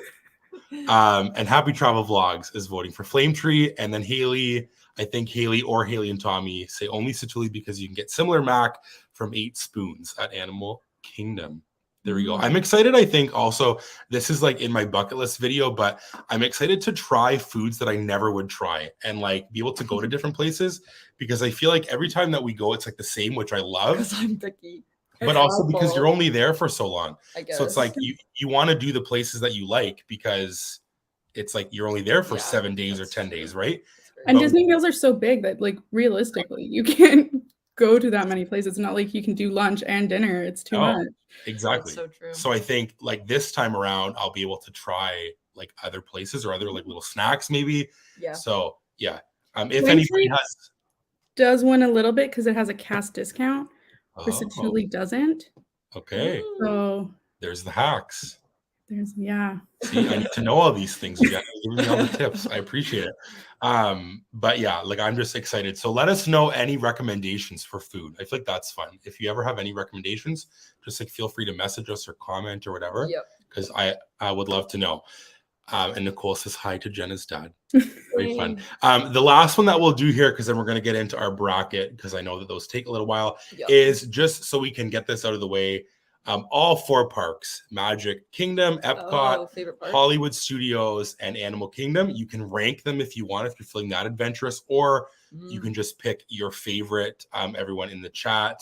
[SPEAKER 1] And Happy Travel Vlogs is voting for Flame Tree. And then Haley, I think Haley and Tommy say only Satuli because you can get similar mac from 8 Spoons at Animal Kingdom. There we go. I'm excited. I think also this is like in my bucket list video, but I'm excited to try foods that I never would try and like be able to go to different places because I feel like every time that we go, it's like the same, which I love,
[SPEAKER 2] Because I'm picky.
[SPEAKER 1] but also because you're only there for so long.
[SPEAKER 2] I guess.
[SPEAKER 1] So it's like you want to do the places that you like because it's like you're only there for
[SPEAKER 2] Yeah,
[SPEAKER 1] 7 days or
[SPEAKER 2] that's
[SPEAKER 1] 10
[SPEAKER 2] true.
[SPEAKER 1] days, right?
[SPEAKER 3] And
[SPEAKER 1] But-
[SPEAKER 3] Disney meals are so big that, like, realistically, you can't go to that many places. It's not like you can do lunch and dinner. It's too
[SPEAKER 1] Oh.
[SPEAKER 3] much.
[SPEAKER 1] Exactly.
[SPEAKER 2] That's so true.
[SPEAKER 1] So I think like this time around, I'll be able to try like other places or other like little snacks maybe.
[SPEAKER 2] Yeah.
[SPEAKER 1] So yeah, if
[SPEAKER 3] Wednesday
[SPEAKER 1] anybody has,
[SPEAKER 3] does one a little bit because it has a cast discount, where
[SPEAKER 1] oh,
[SPEAKER 3] Satuli doesn't.
[SPEAKER 1] okay,
[SPEAKER 3] So
[SPEAKER 1] there's the hacks.
[SPEAKER 3] there's, yeah.
[SPEAKER 1] See, I need to know all these things. Jenna, giving me all the tips. I appreciate it. But yeah, like I'm just excited. So let us know any recommendations for food. I feel like that's fun. If you ever have any recommendations, just like feel free to message us or comment or whatever.
[SPEAKER 2] Yep.
[SPEAKER 1] Because I would love to know. And Nicole says hi to Jenna's dad. Very fun. The last one that we'll do here, because then we're going to get into our bracket, because I know that those take a little while,
[SPEAKER 2] Yep.
[SPEAKER 1] is just so we can get this out of the way. All 4 parks, Magic Kingdom, Epcot,
[SPEAKER 2] favorite park.
[SPEAKER 1] Hollywood Studios, and Animal Kingdom. You can rank them if you want, if you're feeling that adventurous, or you can just pick your favorite, everyone in the chat,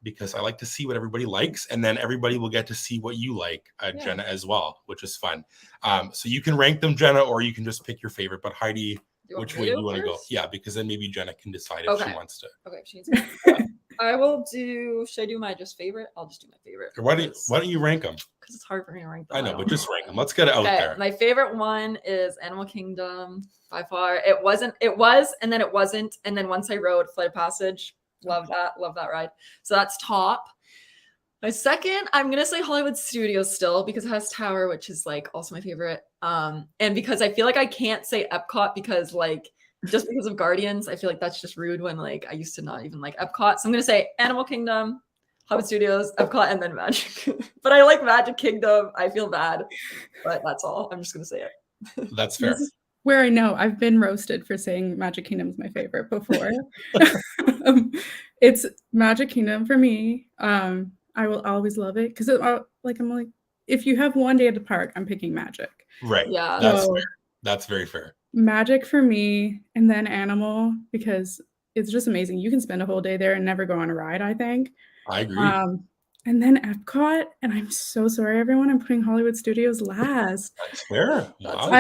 [SPEAKER 1] because I like to see what everybody likes, and then everybody will get to see what you like, Jenna, as well, which is fun. So you can rank them, Jenna, or you can just pick your favorite. But Heidi, which way do you want to go? Yeah, because then maybe Jenna can decide if she wants to.
[SPEAKER 2] Okay, she needs to. I will do. Should I do my just favorite? I'll just do my favorite.
[SPEAKER 1] Or why don't you rank them?
[SPEAKER 2] Because it's hard for me to rank them.
[SPEAKER 1] I know, but just rank them. Let's get it out there.
[SPEAKER 2] My favorite one is Animal Kingdom by far. It was, and then it wasn't, and then once I rode Flight of Passage, love that ride. So that's top. My second, I'm gonna say Hollywood Studios still, because it has Tower, which is like also my favorite. And because I feel like I can't say Epcot because like just because of Guardians, I feel like that's just rude when like I used to not even like Epcot. So I'm gonna say Animal Kingdom, Hollywood Studios, Epcot, and then Magic. But I like Magic Kingdom. I feel bad, but that's all. I'm just gonna say it.
[SPEAKER 1] That's fair.
[SPEAKER 3] This is where I know I've been roasted for saying Magic Kingdom is my favorite before. It's Magic Kingdom for me. I will always love it because I'm like, if you have one day at the park, I'm picking Magic.
[SPEAKER 1] Right.
[SPEAKER 2] Yeah.
[SPEAKER 1] That's
[SPEAKER 3] So,
[SPEAKER 1] fair. That's very fair.
[SPEAKER 3] Magic for me, and then Animal, because it's just amazing. You can spend a whole day there and never go on a ride, I think.
[SPEAKER 1] I agree.
[SPEAKER 3] And then Epcot, and I'm so sorry, everyone. I'm putting Hollywood Studios last.
[SPEAKER 1] That's fair. Wow.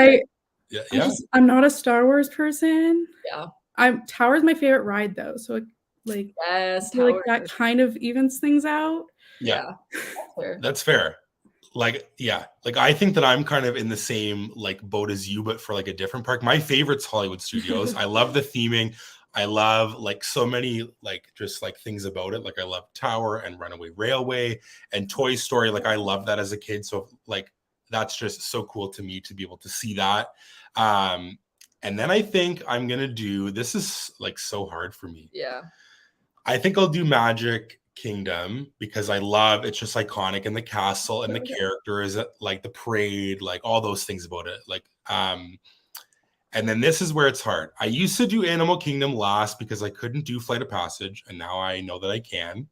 [SPEAKER 3] I'm not a Star Wars person.
[SPEAKER 2] Yeah.
[SPEAKER 3] Tower's my favorite ride though, so like
[SPEAKER 2] yes,
[SPEAKER 3] I feel like that kind of evens things out.
[SPEAKER 1] Yeah.
[SPEAKER 2] Fair.
[SPEAKER 1] That's fair. Like, yeah, like I think that I'm kind of in the same like boat as you, but for like a different park. My favorite's Hollywood Studios. I love the theming. I love like so many like just like things about it. Like I love Tower and Runaway Railway and Toy Story. Like I love that as a kid. So like that's just so cool to me to be able to see that. And then I think I'm gonna do, this is like so hard for me.
[SPEAKER 2] Yeah.
[SPEAKER 1] I think I'll do Magic Kingdom because I love, it's just iconic, and the castle and the characters, like the parade, like all those things about it. Like, and then this is where it's hard. I used to do Animal Kingdom last because I couldn't do Flight of Passage, and now I know that I can.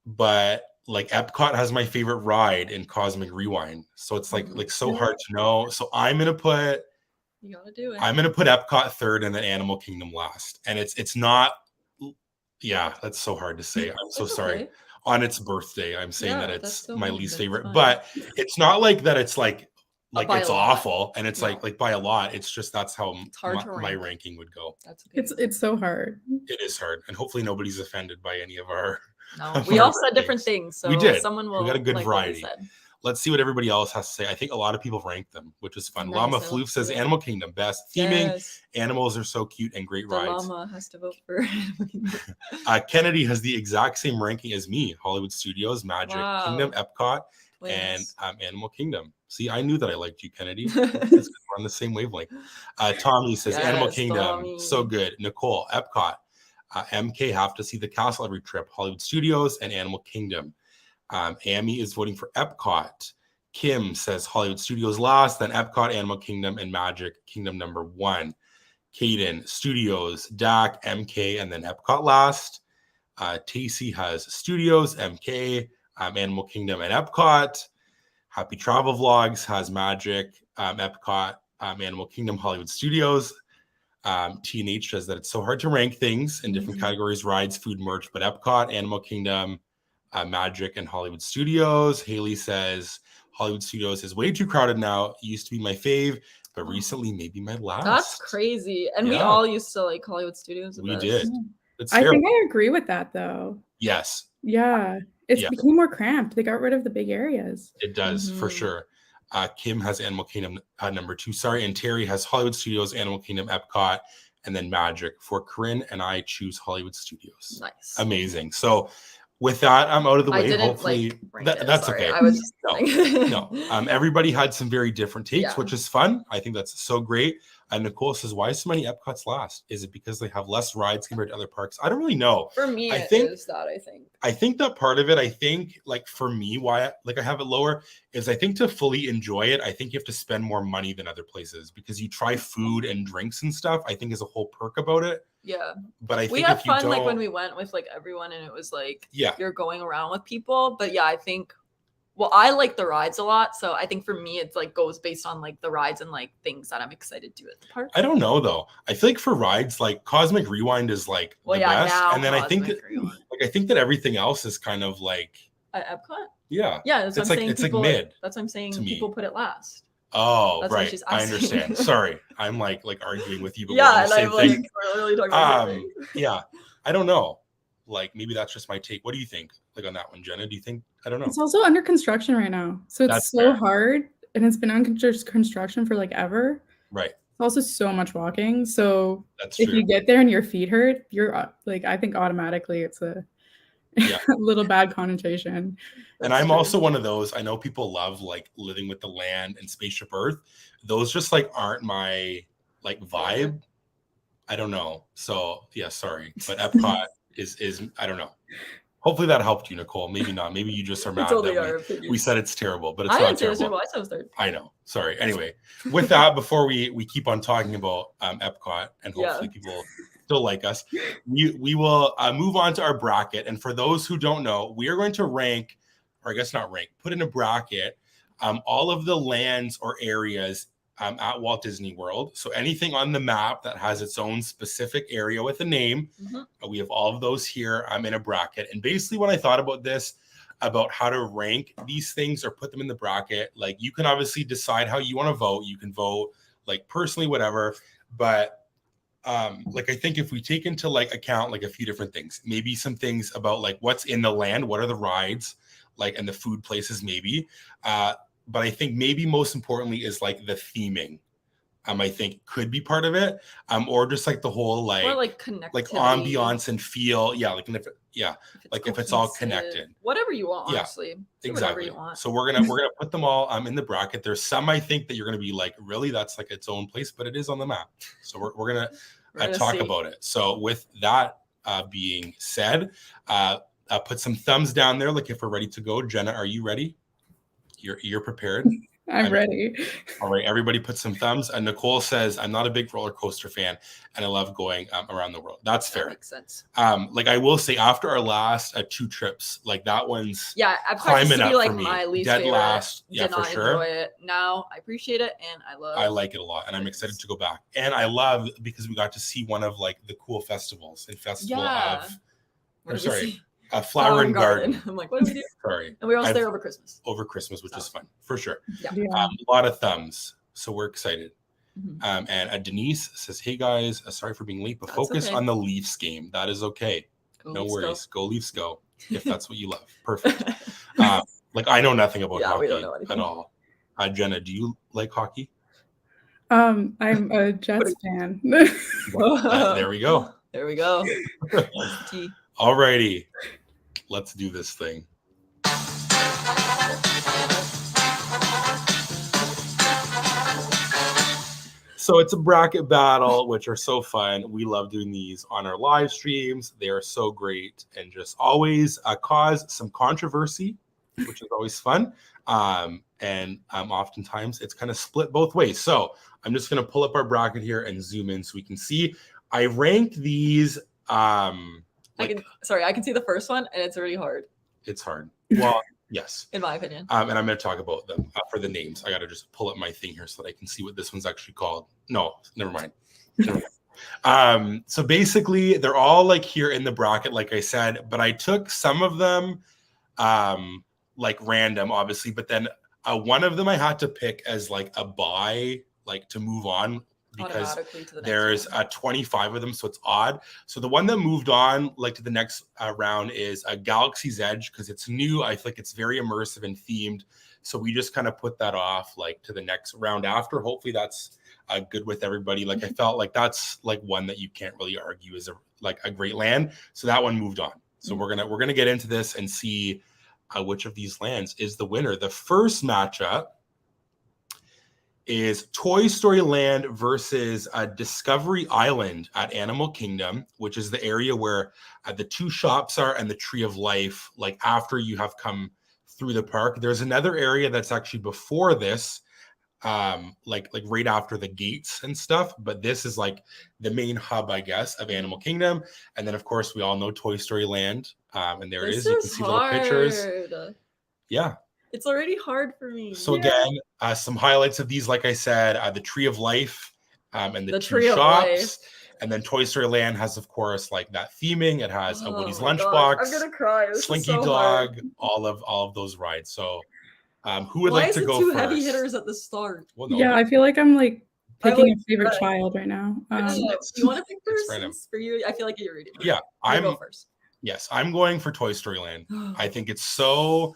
[SPEAKER 1] But like Epcot has my favorite ride in Cosmic Rewind, so it's like so hard to know. So I'm gonna put,
[SPEAKER 2] you gotta do it.
[SPEAKER 1] I'm gonna put Epcot third and then Animal Kingdom last, and it's not. Yeah, that's so hard to say. I'm so sorry.
[SPEAKER 2] Okay.
[SPEAKER 1] On its birthday, I'm saying that it's my least favorite,
[SPEAKER 2] fine.
[SPEAKER 1] but it's not like that. It's like it's awful, and it's like by a lot. It's just that's how my ranking would go.
[SPEAKER 2] That's okay.
[SPEAKER 3] It's so hard.
[SPEAKER 1] It is hard, and hopefully nobody's offended by any of our.
[SPEAKER 2] No, we all said different things, so
[SPEAKER 1] we did.
[SPEAKER 2] Someone will.
[SPEAKER 1] We got a good
[SPEAKER 2] like
[SPEAKER 1] variety. Let's see what everybody else has to say. I think a lot of people ranked them, which is fun.
[SPEAKER 2] Nice.
[SPEAKER 1] Llama Floof says Animal Kingdom best theming. Yes. Animals are so cute and great rides.
[SPEAKER 2] Llama has to vote for
[SPEAKER 1] Kennedy has the exact same ranking as me. Hollywood Studios, Magic Kingdom, Epcot, and Animal Kingdom. See, I knew that I liked you, Kennedy. We're on the same wavelength. Tommy says Animal Kingdom, Tommy. So good. Nicole, Epcot. MK have to see the castle every trip. Hollywood Studios and Animal Kingdom. Amy is voting for Epcot. Kim says Hollywood Studios last, then Epcot, Animal Kingdom, and Magic Kingdom number 1. Caden, Studios, Dak, MK, and then Epcot last. Tacey has Studios, MK, Animal Kingdom, and Epcot. Happy Travel Vlogs has Magic, Epcot, Animal Kingdom, Hollywood Studios. TNH says that it's so hard to rank things in different categories, rides, food, merch, but Epcot, Animal Kingdom, Magic, and Hollywood Studios. Haley says Hollywood Studios is way too crowded now. It used to be my fave, but recently maybe my last.
[SPEAKER 2] That's crazy. And we all used to like Hollywood Studios.
[SPEAKER 1] We did.
[SPEAKER 3] I think I agree with that though.
[SPEAKER 1] Yes.
[SPEAKER 3] Yeah. It's became more cramped. They got rid of the big areas.
[SPEAKER 1] It does for sure. Kim has Animal Kingdom number 2. Sorry, and Terry has Hollywood Studios, Animal Kingdom, Epcot, and then Magic. For Corinne and I choose Hollywood Studios.
[SPEAKER 2] Nice.
[SPEAKER 1] Amazing. So with that, I'm out of the way.
[SPEAKER 2] I didn't
[SPEAKER 1] Hopefully that's
[SPEAKER 2] sorry.
[SPEAKER 1] okay.
[SPEAKER 2] I was just
[SPEAKER 1] no. Everybody had some very different takes,
[SPEAKER 2] Yeah.
[SPEAKER 1] which is fun. I think that's so great. And Nicole says, why so many Epcots last? Is it because they have less rides compared to other parks? I don't really know.
[SPEAKER 2] For me,
[SPEAKER 1] I think that part of it, I think, like for me, why I have it lower is I think to fully enjoy it, I think you have to spend more money than other places because you try food and drinks and stuff, I think is a whole perk about it.
[SPEAKER 2] Yeah.
[SPEAKER 1] But I think
[SPEAKER 2] we had
[SPEAKER 1] if you
[SPEAKER 2] fun
[SPEAKER 1] don't,
[SPEAKER 2] like when we went with like everyone and it was like
[SPEAKER 1] yeah,
[SPEAKER 2] you're going around with people. But yeah, I think I like the rides a lot. So I think for me it's like goes based on like the rides and like things that I'm excited to at the park.
[SPEAKER 1] I don't know though. I feel like for rides, like Cosmic Rewind is like the best. And then I think that everything else is kind of like
[SPEAKER 2] at Epcot.
[SPEAKER 1] Yeah.
[SPEAKER 2] Yeah, that's what I'm saying.
[SPEAKER 1] It's like mid.
[SPEAKER 2] That's what I'm saying. People put it last.
[SPEAKER 1] Oh,
[SPEAKER 2] that's
[SPEAKER 1] right. I understand. Sorry. I'm like arguing with you, but
[SPEAKER 2] yeah, and
[SPEAKER 1] I'm
[SPEAKER 2] like we're literally talking about the same thing.
[SPEAKER 1] Yeah. I don't know. Like maybe that's just my take. What do you think? Like on that one, Jenna? Do you think? I don't know.
[SPEAKER 3] It's also under construction right now, so it's hard, and it's been under construction for like ever.
[SPEAKER 1] Right.
[SPEAKER 3] It's also so much walking. So
[SPEAKER 1] that's
[SPEAKER 3] if you get there and your feet hurt, you're like, I think automatically it's a little bad connotation.
[SPEAKER 1] And I'm also one of those. I know people love like Living with the Land and Spaceship Earth. Those just like aren't my like vibe. I don't know. So yeah, sorry, but Epcot is I don't know. Hopefully that helped you, Nicole. Maybe not. Maybe you just are mad that we said it's terrible, but it's not terrible.
[SPEAKER 2] I said it was third.
[SPEAKER 1] I know. Sorry. Anyway, with that, before we keep on talking about Epcot and hopefully people still like us, we will move on to our bracket. And for those who don't know, we are going to rank, or I guess not rank, put in a bracket all of the lands or areas at Walt Disney World. So anything on the map that has its own specific area with a name, we have all of those here in a bracket. And basically when I thought about this, about how to rank these things or put them in the bracket, like you can obviously decide how you want to vote. You can vote like personally, whatever. But like I think if we take into like account like a few different things, maybe some things about like what's in the land, what are the rides, like and the food places maybe. But I think maybe most importantly is like the theming. I think could be part of it. Or just like the whole like ambiance and feel. Yeah, like if it's all connected.
[SPEAKER 2] Whatever you want, honestly.
[SPEAKER 1] Yeah, exactly. You want. So we're gonna put them all in the bracket. There's some I think that you're gonna be like, really, that's like its own place, but it is on the map. So we're gonna talk about it. So with that being said, put some thumbs down there, like if we're ready to go. Jenna, are you ready? You're prepared?
[SPEAKER 3] I'm ready.
[SPEAKER 1] All right, everybody put some thumbs. And Nicole says, I'm not a big roller coaster fan, and I love going around the world. That's fair.
[SPEAKER 2] That makes sense.
[SPEAKER 1] Like I will say, after our last 2 trips, like that one's
[SPEAKER 2] I've
[SPEAKER 1] climbing up
[SPEAKER 2] like
[SPEAKER 1] for me.
[SPEAKER 2] My least
[SPEAKER 1] Dead
[SPEAKER 2] favorite.
[SPEAKER 1] last. Yeah,
[SPEAKER 2] Did
[SPEAKER 1] for
[SPEAKER 2] not
[SPEAKER 1] sure.
[SPEAKER 2] Enjoy it. Now I appreciate it, and I
[SPEAKER 1] like it a lot, and I'm excited to go back. And I love because we got to see one of like the cool festivals and festival of Flower and Garden.
[SPEAKER 2] I'm like, what do we do?
[SPEAKER 1] Sorry.
[SPEAKER 2] And we were also there over Christmas.
[SPEAKER 1] Over Christmas, which is fun for sure.
[SPEAKER 2] Yeah.
[SPEAKER 1] A lot of thumbs, so we're excited. And Denise says, "Hey guys, sorry for being late, but focus on the Leafs game. That is okay. No worries. Go Leafs, go. If that's what you love, perfect. Like I know nothing about hockey at all. Jenna, do you like hockey?
[SPEAKER 3] I'm a Jets fan.
[SPEAKER 1] There we go.
[SPEAKER 2] There we go.
[SPEAKER 1] All righty, let's do this thing. So it's a bracket battle, which are so fun. We love doing these on our live streams. They are so great and just always cause some controversy, which is always fun. And oftentimes it's kind of split both ways. So I'm just going to pull up our bracket here and zoom in so we can see. I ranked these. I
[SPEAKER 2] can see the first one, and it's really hard.
[SPEAKER 1] It's hard. Well, yes.
[SPEAKER 2] In my opinion.
[SPEAKER 1] And I'm going to talk about them for the names. I got to just pull up my thing here so that I can see what this one's actually called. No, never mind. So basically, they're all like here in the bracket, like I said, but I took some of them like random, obviously, but then one of them I had to pick as like a buy, like to move on. Because there's 25 of them, so it's odd. So the one that moved on like to the next round is a Galaxy's Edge because it's new. I feel like it's very immersive and themed. So we just kind of put that off like to the next round after. Hopefully that's good with everybody. Like I felt like that's like one that you can't really argue is a great land. So that one moved on. So we're gonna get into this and see which of these lands is the winner. The first matchup is Toy Story Land versus Discovery Island at Animal Kingdom, which is the area where the two shops are and the Tree of Life. Like after you have come through the park, there's another area that's actually before this, like right after the gates and stuff. But this is like the main hub, I guess, of Animal Kingdom. And then, of course, we all know Toy Story Land. And there
[SPEAKER 2] This
[SPEAKER 1] it is. You can see little pictures. Yeah.
[SPEAKER 2] It's already hard for me.
[SPEAKER 1] So again, some highlights of these, like I said, the Tree of Life and the two
[SPEAKER 2] Tree of Life.
[SPEAKER 1] shops. And then Toy Story Land has, of course, like that theming. It has a Woody's
[SPEAKER 2] my
[SPEAKER 1] Lunchbox,
[SPEAKER 2] gosh, I'm gonna cry. This is
[SPEAKER 1] Slinky
[SPEAKER 2] so
[SPEAKER 1] Dog,
[SPEAKER 2] hard.
[SPEAKER 1] all of those rides. So who would
[SPEAKER 2] Why
[SPEAKER 1] like
[SPEAKER 2] is
[SPEAKER 1] to
[SPEAKER 2] it
[SPEAKER 1] go
[SPEAKER 2] two
[SPEAKER 1] first?
[SPEAKER 2] heavy hitters at the start?
[SPEAKER 1] Well, no,
[SPEAKER 3] Yeah, I feel like I'm like picking
[SPEAKER 2] like
[SPEAKER 3] a favorite
[SPEAKER 2] that.
[SPEAKER 3] child right now.
[SPEAKER 2] Do you want to pick first?
[SPEAKER 1] random.
[SPEAKER 2] Since for you, I feel like you're already.
[SPEAKER 1] Yeah,
[SPEAKER 2] You go first.
[SPEAKER 1] Yes, I'm going for Toy Story Land. I think it's so,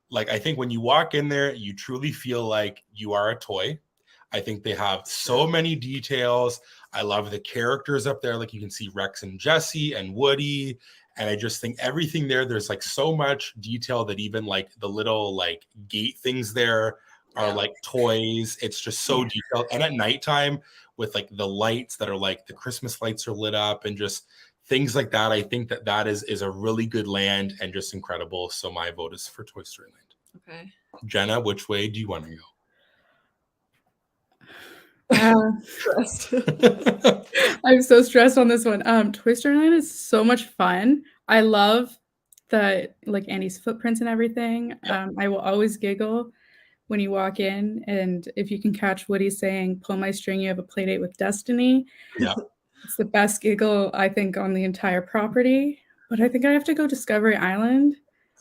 [SPEAKER 1] like, I think when you walk in there, you truly feel like you are a toy. I think they have so many details. I love the characters up there. Like you can see Rex and Jessie and Woody. And I just think everything there's like so much detail that even like the little like gate things there are like toys. It's just so detailed. And at nighttime with like the lights that are like the Christmas lights are lit up and just things like that. I think that is a really good land and just incredible. So my vote is for Toy Story Land.
[SPEAKER 2] Okay.
[SPEAKER 1] Jenna, which way do you want to go?
[SPEAKER 2] Stressed.
[SPEAKER 3] I'm so stressed on this one. Toy Story Land is so much fun. I love the like Andy's footprints and everything. I will always giggle when you walk in, and if you can catch Woody saying, "Pull my string, you have a play date with Destiny."
[SPEAKER 1] Yeah.
[SPEAKER 3] It's the best giggle I think on the entire property. But I think I have to go Discovery Island.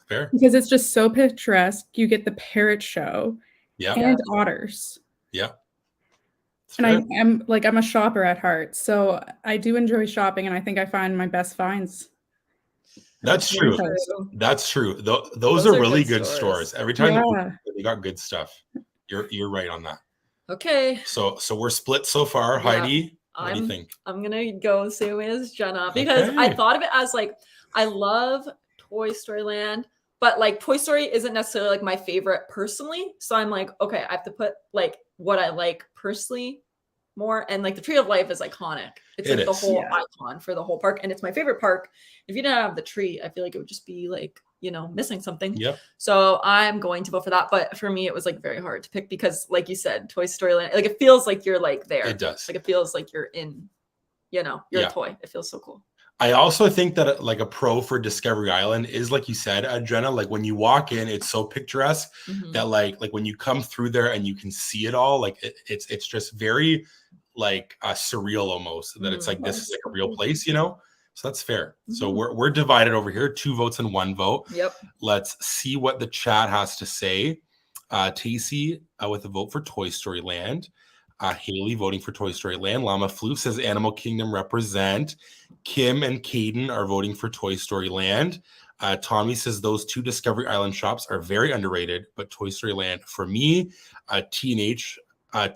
[SPEAKER 1] Fair.
[SPEAKER 3] Because it's just so picturesque. You get the parrot show and otters.
[SPEAKER 1] Yeah.
[SPEAKER 3] And I'm a shopper at heart, so I do enjoy shopping, and I think I find my best finds.
[SPEAKER 1] That's true. That's true. Those are really good stores. Every time they got good stuff. You're right on that.
[SPEAKER 2] Okay.
[SPEAKER 1] So we're split so far. Heidi, what do you think?
[SPEAKER 2] I'm gonna go the same way as Jenna because I thought of it as like I love Toy Story Land, but like Toy Story isn't necessarily like my favorite personally. So I'm like, okay, I have to put like what I like personally more. And like the Tree of Life is iconic. It's like the whole icon for the whole park. And it's my favorite park. If you didn't have the tree, I feel like it would just be like, you know, missing something.
[SPEAKER 1] Yep.
[SPEAKER 2] So I'm going to vote for that. But for me, it was like very hard to pick because like you said, Toy Story Land, like it feels like you're like there.
[SPEAKER 1] It does.
[SPEAKER 2] Like it feels like you're in, you know, you're a toy. It feels so cool.
[SPEAKER 1] I also think that like a pro for Discovery Island is like you said, Jenna, like when you walk in, it's so picturesque that like when you come through there and you can see it all, like it's just very like surreal almost that it's like this is like a real place, you know? So that's fair. So we're divided over here, 2 votes and 1 vote.
[SPEAKER 2] Yep.
[SPEAKER 1] Let's see what the chat has to say. Tacey with a vote for Toy Story Land. Haley voting for Toy Story Land. Llama Floof says Animal Kingdom represent. Kim and Caden are voting for Toy Story Land. Tommy says those 2 Discovery Island shops are very underrated, but Toy Story Land for me. T&H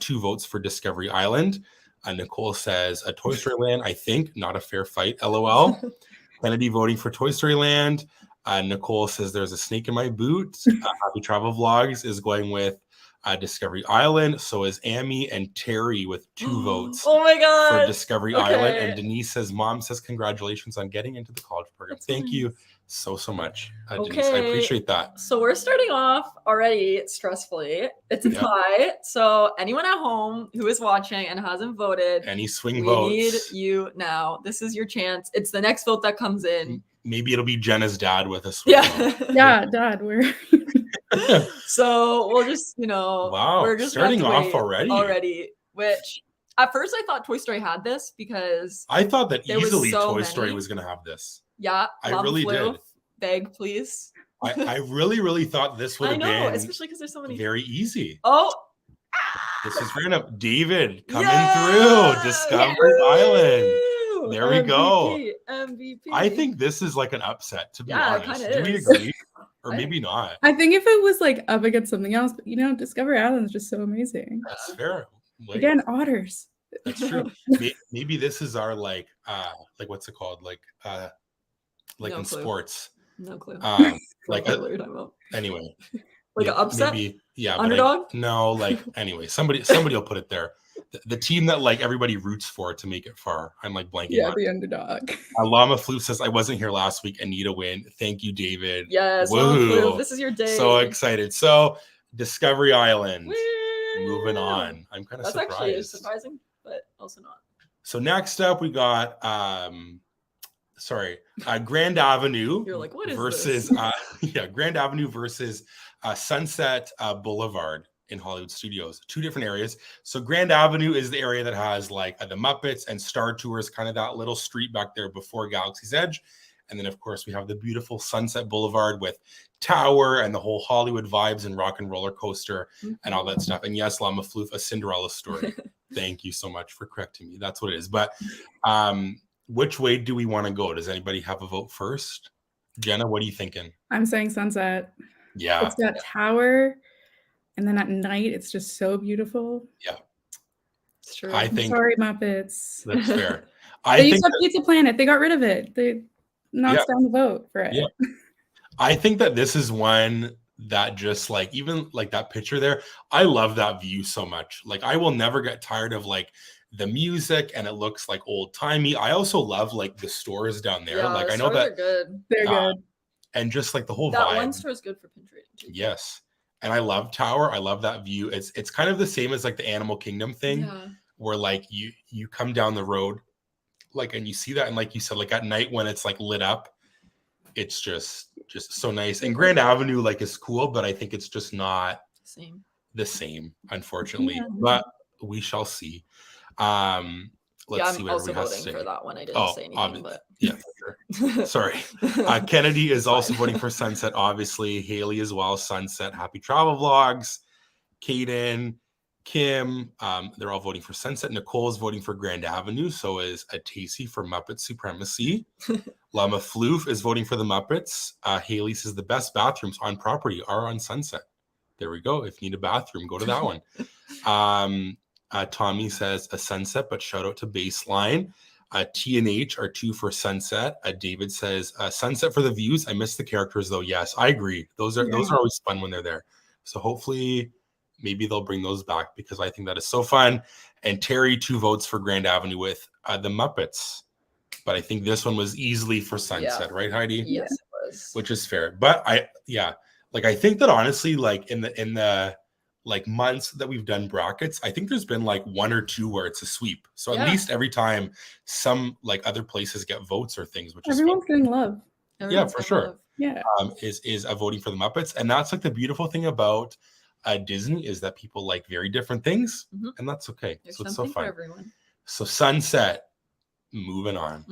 [SPEAKER 1] 2 votes for Discovery Island. Nicole says a Toy Story Land, I think, not a fair fight, LOL. Kennedy voting for Toy Story Land. Nicole says there's a snake in my boot. Happy Travel Vlogs is going with Discovery Island. So is Amy and Terry with 2 votes.
[SPEAKER 2] Oh my god!
[SPEAKER 1] For Discovery Island. And Denise says, Mom says congratulations on getting into the college program. Thank you so much, Denise. I appreciate that.
[SPEAKER 2] So we're starting off already stressfully. It's a tie. So anyone at home who is watching and hasn't voted,
[SPEAKER 1] any swing votes,
[SPEAKER 2] we need you now. This is your chance. It's the next vote that comes in.
[SPEAKER 1] Maybe it'll be Jenna's dad with us.
[SPEAKER 3] Yeah, Dad, we're
[SPEAKER 2] so we'll just, you know, we're just
[SPEAKER 1] starting off already.
[SPEAKER 2] Which at first I thought Toy Story had this because
[SPEAKER 1] I thought that easily Toy Story was going to have this.
[SPEAKER 2] Yeah,
[SPEAKER 1] I really did.
[SPEAKER 2] Beg, please.
[SPEAKER 1] I really thought this would have been,
[SPEAKER 2] especially because there's so many.
[SPEAKER 1] Very easy.
[SPEAKER 2] Oh,
[SPEAKER 1] this is random. David coming through Discovery Island. There we go.
[SPEAKER 2] MVP.
[SPEAKER 1] I think this is like an upset, to be honest.
[SPEAKER 2] It
[SPEAKER 1] Do we
[SPEAKER 2] is.
[SPEAKER 1] agree? or maybe not.
[SPEAKER 3] I think if it was like up against something else, but Discovery Island is just so amazing.
[SPEAKER 1] That's fair. Like,
[SPEAKER 3] Again, otters.
[SPEAKER 1] that's true. Maybe this is our like what's it called? Like
[SPEAKER 2] No
[SPEAKER 1] in
[SPEAKER 2] clue.
[SPEAKER 1] sports.
[SPEAKER 2] No clue.
[SPEAKER 1] Like
[SPEAKER 2] what you're talking about.
[SPEAKER 1] Anyway.
[SPEAKER 2] Like an upset?
[SPEAKER 1] Maybe, yeah.
[SPEAKER 2] Underdog?
[SPEAKER 1] No, like anyway, somebody will put it there. The team that like everybody roots for to make it far. I'm like blanking.
[SPEAKER 3] Yeah, the underdog.
[SPEAKER 1] Llama Floof says, I wasn't here last week and need a win. Thank you, David.
[SPEAKER 2] Yes,
[SPEAKER 1] Woohoo.
[SPEAKER 2] this is your day.
[SPEAKER 1] So excited. So Discovery Island.
[SPEAKER 2] Woo!
[SPEAKER 1] Moving on. I'm kind of surprised.
[SPEAKER 2] That's actually surprising, but also not.
[SPEAKER 1] So next up we got Grand Avenue.
[SPEAKER 2] You're like, what is
[SPEAKER 1] versus
[SPEAKER 2] this?
[SPEAKER 1] Grand Avenue versus Sunset Boulevard in Hollywood Studios. Two different areas. So Grand Avenue is the area that has like the Muppets and Star Tours, kind of that little street back there before Galaxy's Edge. And then of course we have the beautiful Sunset Boulevard with Tower and the whole Hollywood vibes and rock and roller coaster and all that stuff. And yes, Llama Floof, a Cinderella story. Thank you so much for correcting me. That's what it is. But which way do we want to go? Does anybody have a vote first? Jenna, what are you thinking?
[SPEAKER 3] I'm saying Sunset.
[SPEAKER 1] Yeah.
[SPEAKER 3] It's got Tower, and then at night it's just so beautiful.
[SPEAKER 1] Yeah.
[SPEAKER 2] It's true.
[SPEAKER 3] Sorry, Muppets.
[SPEAKER 1] That's fair.
[SPEAKER 3] They used to have Pizza Planet. They got rid of it. They knocked down the vote for it.
[SPEAKER 1] Yeah. I think that this is one that just like, even like that picture there, I love that view so much. Like I will never get tired of like the music, and it looks like old timey. I also love like the stores down there.
[SPEAKER 2] Yeah,
[SPEAKER 1] like
[SPEAKER 2] the
[SPEAKER 1] I know that
[SPEAKER 3] they're good.
[SPEAKER 1] And just like the whole
[SPEAKER 2] that
[SPEAKER 1] vibe.
[SPEAKER 2] one store is good for pin trading too.
[SPEAKER 1] Yes. And I love Tower. I love that view. It's kind of the same as like the Animal Kingdom thing, where like you come down the road, like, and you see that, and like you said, like at night when it's like lit up, it's just so nice. And Grand Avenue like is cool, but I think it's just not the same, unfortunately.
[SPEAKER 3] Yeah.
[SPEAKER 1] But we shall see. Let's see
[SPEAKER 2] I'm
[SPEAKER 1] what
[SPEAKER 2] also
[SPEAKER 1] everybody has to
[SPEAKER 2] voting
[SPEAKER 1] say.
[SPEAKER 2] for that one. I didn't say anything, but
[SPEAKER 1] yeah, for sure. Sorry. Kennedy is also voting for Sunset, obviously. Haley as well, Sunset. Happy Travel Vlogs. Kaden, Kim, they're all voting for Sunset. Nicole is voting for Grand Avenue. So is Tacy for Muppet Supremacy. Llama Floof is voting for the Muppets. Haley says the best bathrooms on property are on Sunset. There we go. If you need a bathroom, go to that one. Tommy says a Sunset, but shout out to Baseline. T and H are 2 for Sunset. David says Sunset for the views. I miss the characters though. Yes, I agree. Those are always fun when they're there. So hopefully maybe they'll bring those back, because I think that is so fun. And Terry, 2 votes for Grand Avenue with the Muppets. But I think this one was easily for Sunset, right, Heidi?
[SPEAKER 2] Yes, it was.
[SPEAKER 1] Which is fair. But I think that honestly, like in the like months that we've done brackets, I think there's been like 1 or 2 where it's a sweep. So at least every time some like other places get votes or things, which
[SPEAKER 3] everyone's getting love.
[SPEAKER 1] For sure.
[SPEAKER 3] Love. Yeah.
[SPEAKER 1] Is voting for the Muppets. And that's like the beautiful thing about Disney, is that people like very different things, and that's okay.
[SPEAKER 2] There's
[SPEAKER 1] so it's so fun.
[SPEAKER 2] for everyone.
[SPEAKER 1] So Sunset, moving on.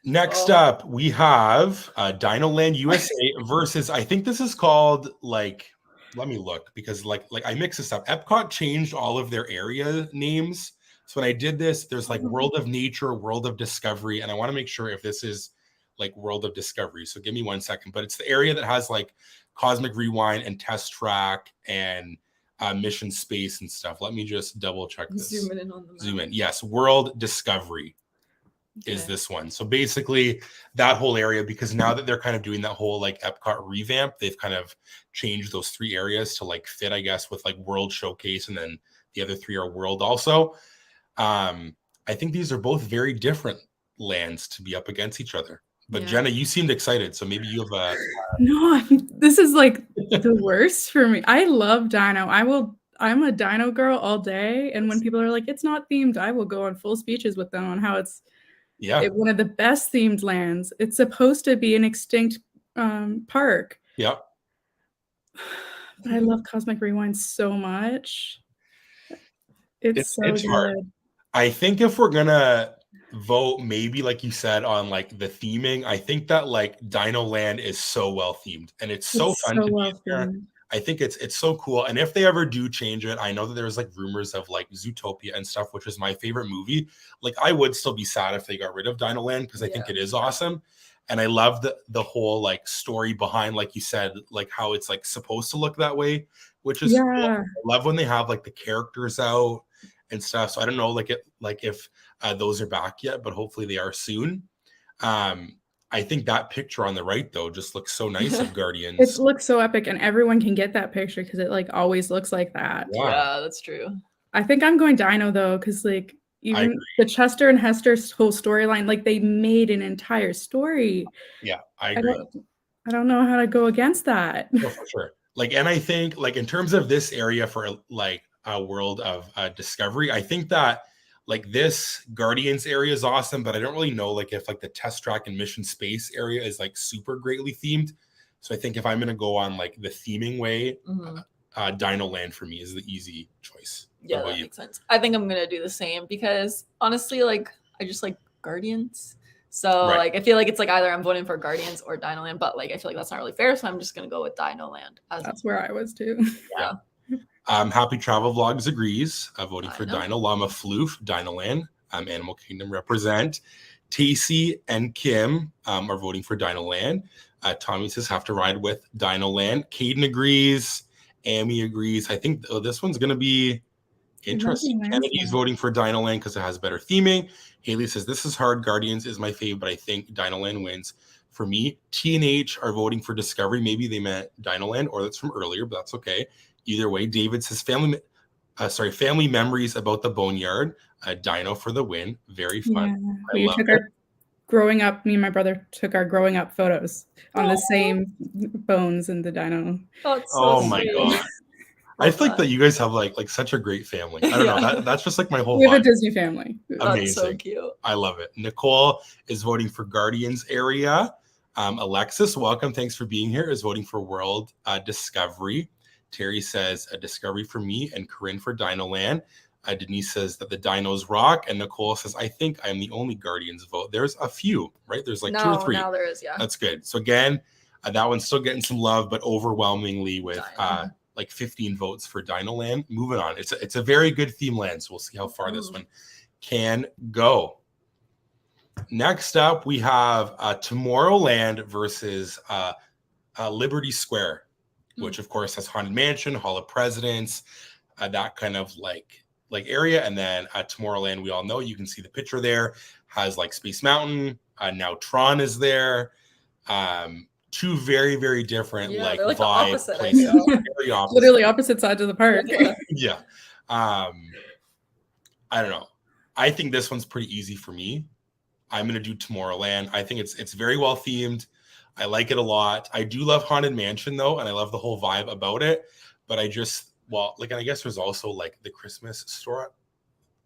[SPEAKER 1] Next up, we have Dino Land USA versus, I think this is called like, let me look, because like I mix this up. Epcot changed all of their area names. So when I did this, there's like World of Nature, World of Discovery, and I want to make sure if this is like World of Discovery. So give me 1 second. But it's the area that has like Cosmic Rewind and Test Track and Mission Space and stuff. Let me just double check this.
[SPEAKER 2] Zoom in on the map.
[SPEAKER 1] Zoom in. Yes, World Discovery is this one. So basically that whole area, because now that they're kind of doing that whole like Epcot revamp, they've kind of changed those 3 areas to like fit, I guess, with like World Showcase, and then the other 3 are World also. I think these are both very different lands to be up against each other. But Jenna, you seemed excited, so maybe you have
[SPEAKER 3] No, this is like the worst for me. I love Dino. I'm a Dino girl all day, and when people are like, it's not themed, I will go on full speeches with them on how it's one of the best themed lands. It's supposed to be an extinct park.
[SPEAKER 1] Yeah.
[SPEAKER 3] But I love Cosmic Rewind so much. It's so good.
[SPEAKER 1] Hard. I think if we're gonna vote, maybe like you said, on like the theming, I think that like Dino Land is so well themed, and it's so fun to be there. I think it's so cool. And if they ever do change it, I know that there's like rumors of like Zootopia and stuff, which is my favorite movie. Like I would still be sad if they got rid of Dino Land, because I think it is awesome. And I love the whole like story behind, like you said, like how it's like supposed to look that way, which is cool.
[SPEAKER 3] Yeah.
[SPEAKER 1] I love when they have like the characters out and stuff. So I don't know like if those are back yet, but hopefully they are soon. I think that picture on the right though just looks so nice of Guardians.
[SPEAKER 3] It looks so epic, and everyone can get that picture because it like always looks like that.
[SPEAKER 2] Yeah, that's true.
[SPEAKER 3] I think I'm going Dino though, because like even the Chester and Hester's whole storyline, like they made an entire story.
[SPEAKER 1] Yeah, I agree.
[SPEAKER 3] I don't know how to go against that.
[SPEAKER 1] Oh, for sure. Like, and I think like in terms of this area for like a world of Discovery, I think that like this Guardians area is awesome, but I don't really know like if like the test track and mission space area is like super greatly themed. So I think if I'm going to go on like the theming way, Dino Land for me is the easy choice.
[SPEAKER 2] Yeah, that makes sense. I think I'm going to do the same because honestly, like I just like Guardians. So like I feel like it's like either I'm voting for Guardians or Dino Land, but like I feel like that's not really fair. So I'm just going to go with Dino Land.
[SPEAKER 3] That's where I was too.
[SPEAKER 2] Yeah.
[SPEAKER 1] Happy Travel Vlogs agrees. Voting for Dino. Llama Floof, Dino Land. Animal Kingdom represent. Tacey and Kim are voting for Dino Land. Tommy says have to ride with Dino Land. Caden agrees. Amy agrees. I think this one's going to be interesting. Kennedy's voting for Dino Land because it has better theming. Haley says this is hard. Guardians is my fave, but I think Dino Land wins. For me, T&H are voting for Discovery. Maybe they meant Dino Land, or that's from earlier, but that's okay. Either way, David says family memories about the boneyard. Dino for the win. Very fun.
[SPEAKER 3] Yeah. Growing up, me and my brother took our growing up photos on the same bones in the dino.
[SPEAKER 1] Oh my god. I feel like that you guys have like such a great family. I don't know. That's just like my whole.
[SPEAKER 3] We have a Disney family.
[SPEAKER 1] Amazing.
[SPEAKER 2] That's so cute.
[SPEAKER 1] I love it. Nicole is voting for Guardians area. Alexis, welcome. Thanks for being here. Is voting for World Discovery. Terry says a Discovery for me, and Corinne for Dino Land. Denise says that the dinos rock, and Nicole says I think I'm the only Guardians vote. There's a few, right? There's like 2 or 3.
[SPEAKER 2] Now there is, yeah.
[SPEAKER 1] That's good. So again, that one's still getting some love, but overwhelmingly with like 15 votes for Dino Land. Moving on. It's a very good theme land, so we'll see how far this one can go. Next up, we have Tomorrowland versus Liberty Square, which of course has Haunted Mansion, Hall of Presidents, that kind of like area. And then Tomorrowland, we all know, you can see the picture there, has like Space Mountain. Now Tron is there. 2 very, very different like vibe places. Very opposite.
[SPEAKER 3] Literally opposite sides of the park.
[SPEAKER 1] Yeah. I don't know. I think this one's pretty easy for me. I'm gonna do Tomorrowland. I think it's very well themed. I like it a lot. I do love Haunted Mansion though, and I love the whole vibe about it. But I guess there's also like the Christmas store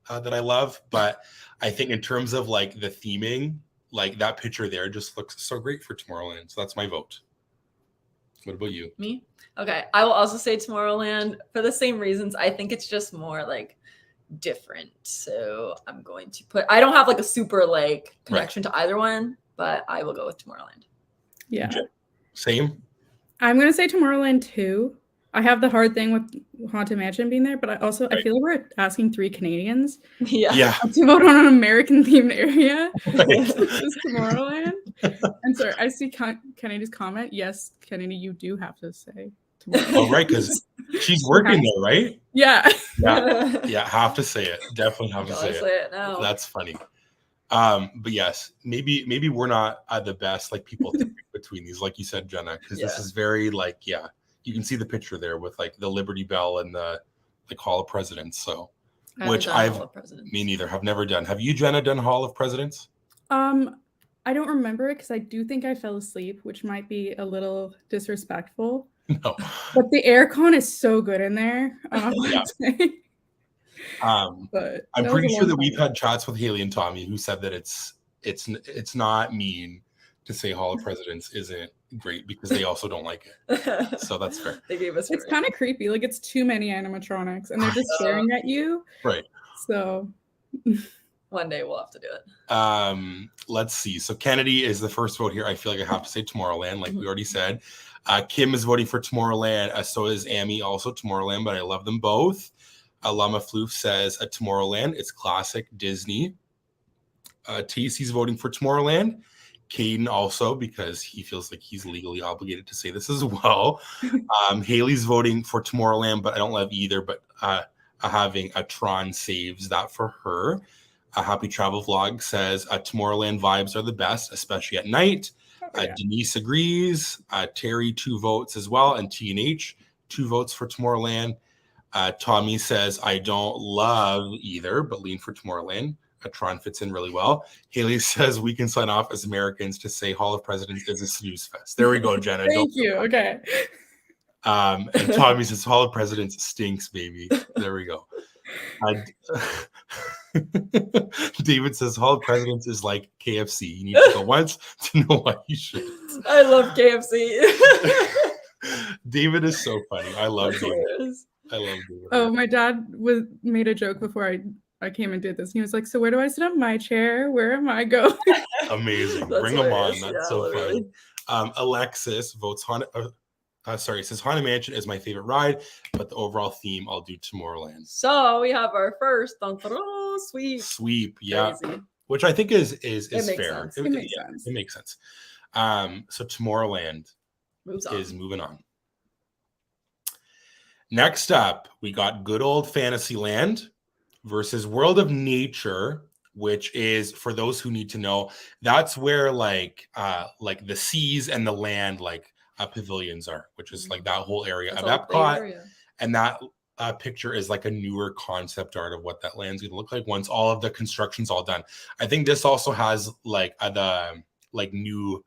[SPEAKER 1] that I love. But I think in terms of like the theming, like that picture there just looks so great for Tomorrowland. So that's my vote. What about you?
[SPEAKER 2] Me? Okay. I will also say Tomorrowland for the same reasons. I think it's just more like different. So I'm going to I don't have like a super like connection to either one, but I will go with Tomorrowland.
[SPEAKER 3] Yeah.
[SPEAKER 1] Same.
[SPEAKER 3] I'm going to say Tomorrowland too. I have the hard thing with Haunted Mansion being there, but I feel like we're asking 3 Canadians
[SPEAKER 2] yeah.
[SPEAKER 3] to vote on an American themed area. This is Tomorrowland. And sorry, I see Kennedy's comment. Yes, Kennedy, you do have to say Tomorrowland.
[SPEAKER 1] Oh, right, because she's working there, right?
[SPEAKER 3] Yeah.
[SPEAKER 1] Yeah, have to say it. Definitely have to say it.
[SPEAKER 2] No.
[SPEAKER 1] That's funny. But yes, maybe we're not the best like people to pick between these, like you said, Jenna, because this is very like you can see the picture there with like the Liberty Bell and the like Hall of Presidents. So, me neither. Have never done. Have you, Jenna, done Hall of Presidents?
[SPEAKER 3] I don't remember it because I do think I fell asleep, which might be a little disrespectful.
[SPEAKER 1] No,
[SPEAKER 3] but the aircon is so good in there.
[SPEAKER 1] But I'm pretty sure that we've had chats with Haley and Tommy who said that it's not mean to say Hall of Presidents isn't great because they also don't like it. So that's fair.
[SPEAKER 2] They gave us
[SPEAKER 3] it's kind of creepy. Like it's too many animatronics and they're just staring at you.
[SPEAKER 1] Right.
[SPEAKER 3] So
[SPEAKER 2] one day we'll have to do it.
[SPEAKER 1] Let's see. So Kennedy is the first vote here. I feel like I have to say Tomorrowland, like we already said. Kim is voting for Tomorrowland. So is Amy, also Tomorrowland, but I love them both. Llama Floof says Tomorrowland. It's classic Disney. Tacey's voting for Tomorrowland. Caden also, because he feels like he's legally obligated to say this as well. Haley's voting for Tomorrowland, but I don't love either, but having a Tron saves that for her. A Happy Travel Vlog says Tomorrowland vibes are the best, especially at night. Denise agrees. Terry, 2 votes as well. And TNH, 2 votes for Tomorrowland. Tommy says, I don't love either, but lean for Tomorrowland. Tron fits in really well. Haley says we can sign off as Americans to say Hall of Presidents is a snooze fest. There we go, Jenna.
[SPEAKER 3] Thank you. Okay.
[SPEAKER 1] And Tommy says Hall of Presidents stinks, baby. There we go. David says Hall of Presidents is like KFC. You need to go once to know why you should.
[SPEAKER 2] I love KFC.
[SPEAKER 1] David is so funny. I love David. I love David.
[SPEAKER 3] Oh, my dad made a joke before I came and did this. And he was like, so where do I sit on my chair? Where am I going?
[SPEAKER 1] Amazing. Bring them on. That's so funny. Alexis votes says Haunted Mansion is my favorite ride, but the overall theme I'll do Tomorrowland.
[SPEAKER 2] So we have our first sweep.
[SPEAKER 1] Yeah.
[SPEAKER 2] Crazy.
[SPEAKER 1] Which I think is fair.
[SPEAKER 2] Sense.
[SPEAKER 3] It makes sense.
[SPEAKER 1] It makes sense. So Tomorrowland is moving on. Next up, we got good old Fantasyland versus World of Nature, which is, for those who need to know, that's where like the seas and the land pavilions are, which is like that whole area of Epcot. And that picture is like a newer concept art of what that land's going to look like once all of the construction's all done. I think this also has like the new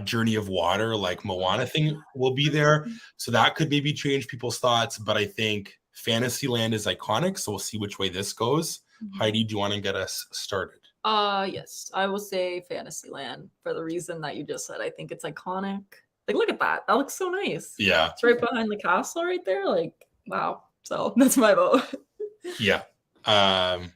[SPEAKER 1] Journey of Water, like Moana thing will be there. So that could maybe change people's thoughts. But I think Fantasyland is iconic. So we'll see which way this goes. Heidi, do you want to get us started?
[SPEAKER 2] Yes, I will say Fantasyland for the reason that you just said. I think it's iconic. Like, look at that. That looks so nice.
[SPEAKER 1] Yeah.
[SPEAKER 2] It's right behind the castle right there. Like, wow. So that's my vote.
[SPEAKER 1] Yeah.
[SPEAKER 2] I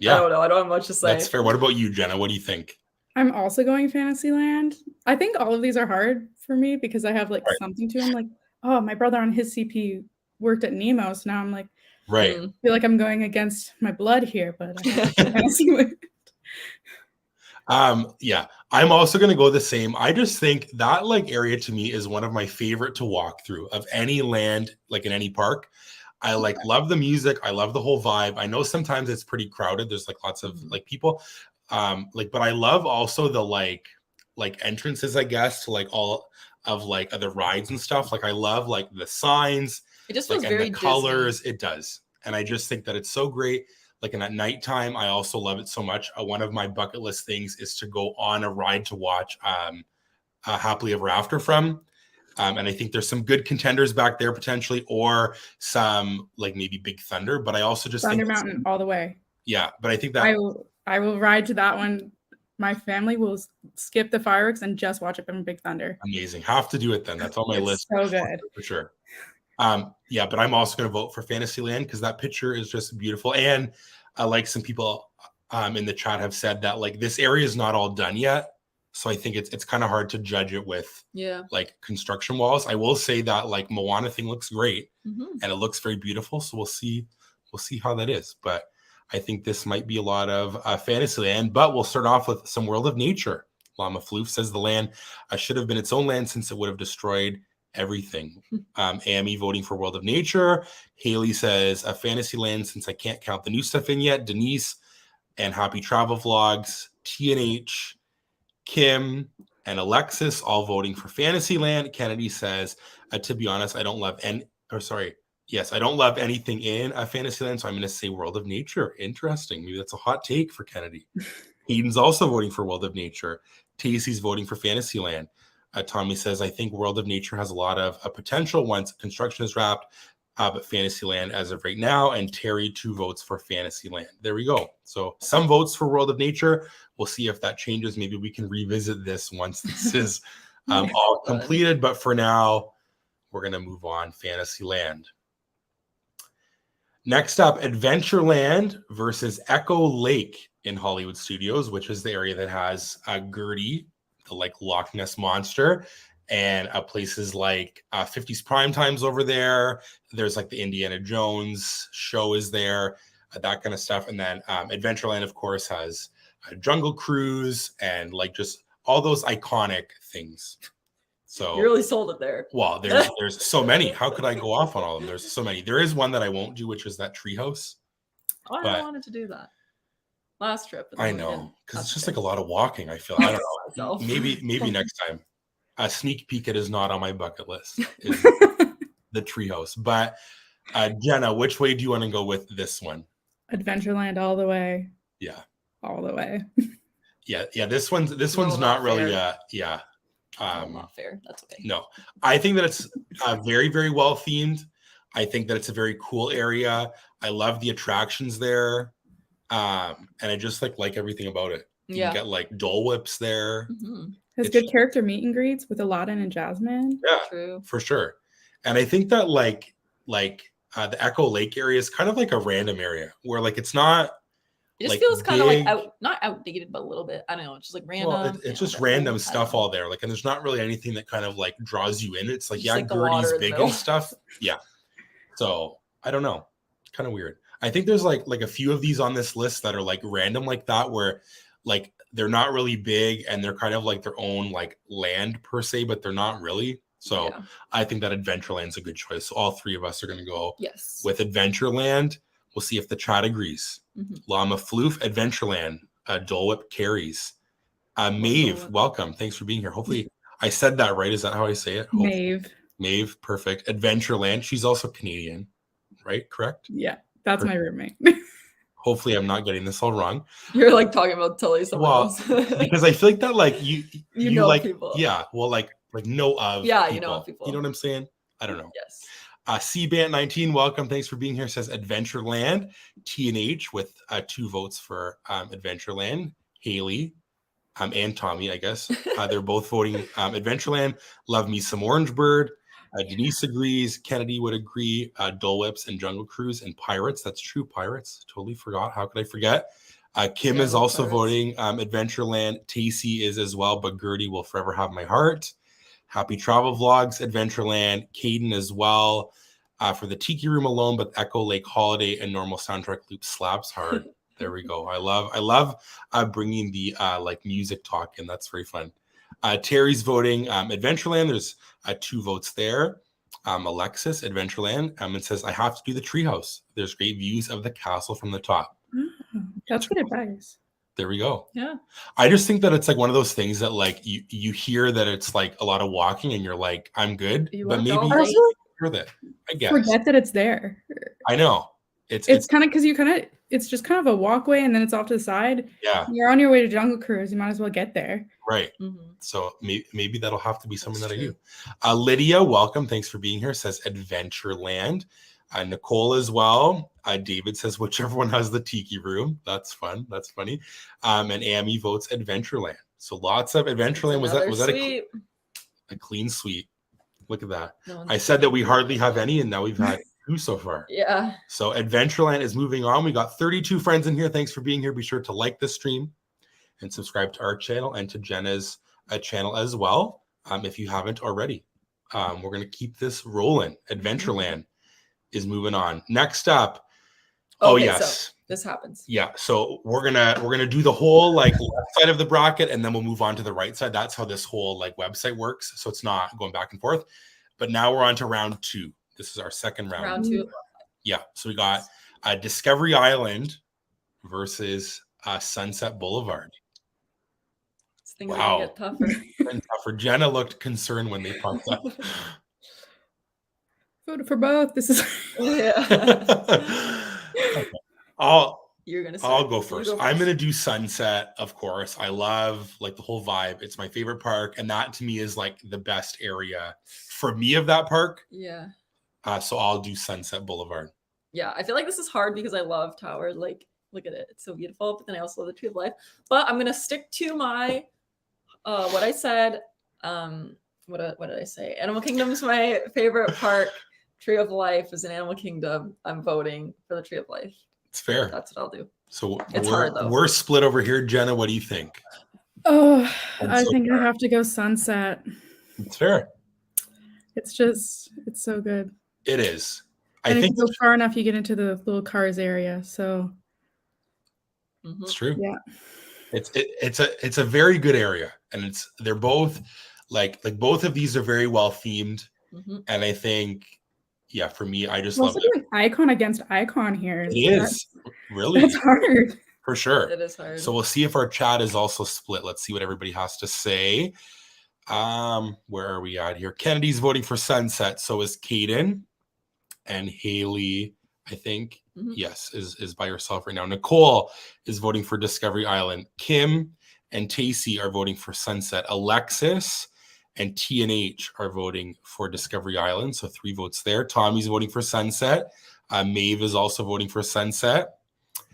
[SPEAKER 2] don't know. I don't have much to say.
[SPEAKER 1] That's fair. What about you, Jenna? What do you think?
[SPEAKER 3] I'm also going Fantasyland. I think all of these are hard for me because I have like something to them. Like, oh, my brother on his CP worked at Nemo. So now I'm like,
[SPEAKER 1] right.
[SPEAKER 3] I feel like I'm going against my blood here, but I have Fantasyland.
[SPEAKER 1] Yeah, I'm also going to go the same. I just think that like area to me is one of my favorite to walk through of any land, like in any park. I love the music. I love the whole vibe. I know sometimes it's pretty crowded. There's like lots of like people, but I love also the like entrances, I guess, to like all of like other rides and stuff. Like I love like the signs.
[SPEAKER 2] It just feels
[SPEAKER 1] and
[SPEAKER 2] very
[SPEAKER 1] the colors.
[SPEAKER 2] Disney.
[SPEAKER 1] It does. And I just think that it's so great. Like, and at nighttime, I also love it so much. One of my bucket list things is to go on a ride to watch Happily Ever After from. And I think there's some good contenders back there potentially, or some like maybe Big Thunder. But I also just
[SPEAKER 3] Thunder
[SPEAKER 1] think
[SPEAKER 3] Mountain all the way.
[SPEAKER 1] Yeah, but I think that
[SPEAKER 3] I will ride to that one. My family will skip the fireworks and just watch it from Big Thunder.
[SPEAKER 1] Amazing. Have to do it then. That's on my list.
[SPEAKER 3] So good.
[SPEAKER 1] For sure. Yeah, but I'm also going to vote for Fantasyland because that picture is just beautiful. And like some people in the chat have said that like this area is not all done yet. So I think it's kind of hard to judge it with like construction walls. I will say that like Moana thing looks great and it looks very beautiful. So we'll see how that is. But I think this might be a lot of Fantasyland, but we'll start off with some World of Nature. Llama Floof says the land should have been its own land since it would have destroyed everything. Amy voting for World of Nature. Haley says a Fantasyland since I can't count the new stuff in yet. Denise and Happy Travel Vlogs. TNH, Kim, and Alexis all voting for Fantasyland. Kennedy says, to be honest, I don't love I don't love anything in Fantasyland, so I'm going to say World of Nature. Interesting. Maybe that's a hot take for Kennedy. Hayden's also voting for World of Nature. Tacey's voting for Fantasyland. Tommy says, I think World of Nature has a lot of potential once construction is wrapped, but Fantasyland as of right now. And Terry, 2 votes for Fantasyland. There we go. So some votes for World of Nature. We'll see if that changes. Maybe we can revisit this once this is all completed. But for now, we're going to move on. Fantasyland. Next up, Adventureland versus Echo Lake in Hollywood Studios, which is the area that has Gertie, the like Loch Ness monster, and places like 50s Prime Time's over there. There's like the Indiana Jones show is there, that kind of stuff. And then Adventureland, of course, has a Jungle Cruise and like just all those iconic things. So
[SPEAKER 2] You really sold it there.
[SPEAKER 1] well, there's so many. How could I go off on all of them? There's so many. There is one that I won't do, which is that treehouse.
[SPEAKER 2] Oh, I
[SPEAKER 1] But-
[SPEAKER 2] wanted to do that last trip. but
[SPEAKER 1] I
[SPEAKER 2] then we
[SPEAKER 1] know,
[SPEAKER 2] didn't.
[SPEAKER 1] because it's
[SPEAKER 2] That's
[SPEAKER 1] just
[SPEAKER 2] okay.
[SPEAKER 1] like a lot of walking. I feel. I don't know.
[SPEAKER 2] Myself.
[SPEAKER 1] Maybe next time. A sneak peek. It is not on my bucket list. Is the treehouse. But Jenna, which way do you want to go with this one?
[SPEAKER 3] Adventureland all the way.
[SPEAKER 1] Yeah.
[SPEAKER 3] All the way.
[SPEAKER 1] Yeah. This one's
[SPEAKER 2] Well,
[SPEAKER 1] not really.
[SPEAKER 2] fair.
[SPEAKER 1] Yeah.
[SPEAKER 2] Not fair. That's okay.
[SPEAKER 1] No, I think that it's very, very well themed. I think that it's a very cool area. I love the attractions there. And I just like everything about it. You
[SPEAKER 2] Yeah.
[SPEAKER 1] can get like Dole Whips there.
[SPEAKER 2] Mhm.
[SPEAKER 3] Has
[SPEAKER 1] It's-
[SPEAKER 3] good character meet and greets with Aladdin and Jasmine.
[SPEAKER 1] Yeah,
[SPEAKER 2] True.
[SPEAKER 1] for sure. And I think that like the Echo Lake area is kind of like a random area where like it's not.
[SPEAKER 2] It just
[SPEAKER 1] like,
[SPEAKER 2] feels kind of like
[SPEAKER 1] big-
[SPEAKER 2] not outdated, but a little bit. I don't know. It's just like random.
[SPEAKER 1] Well, it's just random stuff all there. Like, and there's not really anything that kind of like draws you in. It's like,
[SPEAKER 2] Just
[SPEAKER 1] yeah,
[SPEAKER 2] like the water
[SPEAKER 1] Gertie's
[SPEAKER 2] in the
[SPEAKER 1] big
[SPEAKER 2] middle.
[SPEAKER 1] and stuff. Yeah. So I don't know. Kind of weird. I think there's like a few of these on this list that are like random like that, where like they're not really big and they're kind of like their own like land per se, but they're not really. So
[SPEAKER 2] Yeah.
[SPEAKER 1] I think that Adventureland's a good choice. So all three of us are going to go
[SPEAKER 2] Yes.
[SPEAKER 1] with Adventureland. We'll see if the chat agrees.
[SPEAKER 2] Mhm.
[SPEAKER 1] Llama Floof, Adventureland, Dole Whip carries. Maeve,
[SPEAKER 2] Whip.
[SPEAKER 1] welcome. Thanks for being here. Hopefully I said that right. Is that how I say it?
[SPEAKER 3] Maeve.
[SPEAKER 1] Maeve, perfect. Adventureland. She's also Canadian, right? Correct?
[SPEAKER 3] Yeah, that's my roommate.
[SPEAKER 1] Hopefully I'm not getting this all wrong.
[SPEAKER 2] You're like talking about totally someone
[SPEAKER 1] Well,
[SPEAKER 2] else.
[SPEAKER 1] Because I feel like that like you
[SPEAKER 2] know
[SPEAKER 1] like
[SPEAKER 2] people.
[SPEAKER 1] yeah, well like know of
[SPEAKER 2] Yeah,
[SPEAKER 1] people.
[SPEAKER 2] you know of people.
[SPEAKER 1] You know what I'm saying? I don't know.
[SPEAKER 2] Yes.
[SPEAKER 1] CBant19, welcome. Thanks for being here. Says Adventureland. T&H with 2 votes for Adventureland. Haley and Tommy, I guess. They're both voting Adventureland. Love me some Orange Bird. Denise agrees. Kennedy would agree. Dole Whips and Jungle Cruise and Pirates. That's true. Pirates. Totally forgot. How could I forget? Kim
[SPEAKER 2] Yeah,
[SPEAKER 1] is
[SPEAKER 2] love
[SPEAKER 1] also
[SPEAKER 2] Pirates.
[SPEAKER 1] voting Adventureland. Tacey is as well, but Gertie will forever have my heart. Happy Travel Vlogs, Adventureland, Caden as well for the Tiki Room alone, but Echo Lake Holiday and normal soundtrack loop slaps hard. There we go. I love bringing the like music talk in. That's very fun. Terry's voting Adventureland. There's 2 votes there. Alexis, Adventureland. It says, I have to do the treehouse. There's great views of the castle from the top.
[SPEAKER 3] That's good advice.
[SPEAKER 1] There we go.
[SPEAKER 2] Yeah.
[SPEAKER 1] I just think that it's like one of those things that like you hear that it's like a lot of walking and you're like, I'm good,
[SPEAKER 2] You
[SPEAKER 1] but
[SPEAKER 2] worked
[SPEAKER 1] maybe
[SPEAKER 2] all
[SPEAKER 1] you
[SPEAKER 2] day.
[SPEAKER 3] Also,
[SPEAKER 1] hear that. I guess.
[SPEAKER 3] forget that it's there.
[SPEAKER 1] I know. It's
[SPEAKER 3] Kind of because it's just kind of a walkway and then it's off to the side.
[SPEAKER 1] yeah,
[SPEAKER 3] You're on your way to Jungle Cruise. You might as well get there.
[SPEAKER 1] right.
[SPEAKER 2] Mhm.
[SPEAKER 1] So maybe that'll have to be something
[SPEAKER 2] That's
[SPEAKER 1] that I do. Lydia, welcome. Thanks for being here. Says Adventureland. Nicole as well. David says whichever one has the Tiki Room. That's fun. That's funny. And Amy votes Adventureland. So lots of Adventureland. Was that
[SPEAKER 2] Sweet.
[SPEAKER 1] a clean sweep? Look at that.
[SPEAKER 2] No one's-
[SPEAKER 1] I said that we hardly have any, and now we've had 2 so far.
[SPEAKER 2] Yeah.
[SPEAKER 1] So Adventureland is moving on. We got 32 friends in here. Thanks for being here. Be sure to like this stream and subscribe to our channel and to Jenna's channel as well, if you haven't already. We're going to keep this rolling. Adventureland is moving on. Next up. Oh,
[SPEAKER 2] Okay,
[SPEAKER 1] yes.
[SPEAKER 2] so this happens.
[SPEAKER 1] Yeah. So we're gonna do the whole like left side of the bracket, and then we'll move on to the right side. That's how this whole like website works. So it's not going back and forth. But now we're on to round 2. This is our second round.
[SPEAKER 2] Round 2.
[SPEAKER 1] Yeah. So we got Discovery Island versus Sunset Boulevard.
[SPEAKER 2] Things
[SPEAKER 1] Wow.
[SPEAKER 2] are gonna get tougher.
[SPEAKER 1] And tougher. Jenna looked concerned when they popped up.
[SPEAKER 3] Voted for both. This is
[SPEAKER 2] Yeah.
[SPEAKER 1] Okay. I'll
[SPEAKER 2] You're gonna.
[SPEAKER 1] go
[SPEAKER 2] You
[SPEAKER 1] first. I'm gonna do Sunset, of course. I love like the whole vibe. It's my favorite park, and that to me is like the best area for me of that park.
[SPEAKER 2] Yeah.
[SPEAKER 1] So I'll do Sunset Boulevard.
[SPEAKER 2] Yeah. I feel like this is hard because I love Tower. Like, look at it. It's so beautiful. But then I also love the Tree of Life. But I'm gonna stick to my what I said. What did I say? Animal Kingdom is my favorite park. Tree of Life is an Animal Kingdom. I'm voting for the Tree of Life.
[SPEAKER 1] It's fair.
[SPEAKER 2] That's what I'll do.
[SPEAKER 1] So
[SPEAKER 2] It's hard, though.
[SPEAKER 1] we're split over here. Jenna, what do you think?
[SPEAKER 3] Oh,
[SPEAKER 1] And
[SPEAKER 3] I
[SPEAKER 1] so
[SPEAKER 3] think I
[SPEAKER 1] far.
[SPEAKER 3] have to go Sunset.
[SPEAKER 1] It's fair.
[SPEAKER 3] It's so good.
[SPEAKER 1] It is. I
[SPEAKER 3] And if
[SPEAKER 1] think
[SPEAKER 3] you go far enough, you get into the little cars area. So
[SPEAKER 2] Mhm.
[SPEAKER 1] it's true.
[SPEAKER 3] yeah.
[SPEAKER 1] It's a very good area, and they're both like both of these are very well themed, and I think for me I just love
[SPEAKER 3] Also doing icon against icon here.
[SPEAKER 1] it is really
[SPEAKER 3] That's hard.
[SPEAKER 1] for sure.
[SPEAKER 2] It is hard.
[SPEAKER 1] So we'll see if our chat is also split. Let's see what everybody has to say. Where are we at here? Kennedy's voting for Sunset, so is Kaden, and Haley, I think, yes, is by herself right now. Nicole is voting for Discovery Island. Kim and Tacey are voting for Sunset. Alexis and TNH are voting for Discovery Island, so 3 votes there. Tommy's voting for Sunset. Maeve is also voting for Sunset.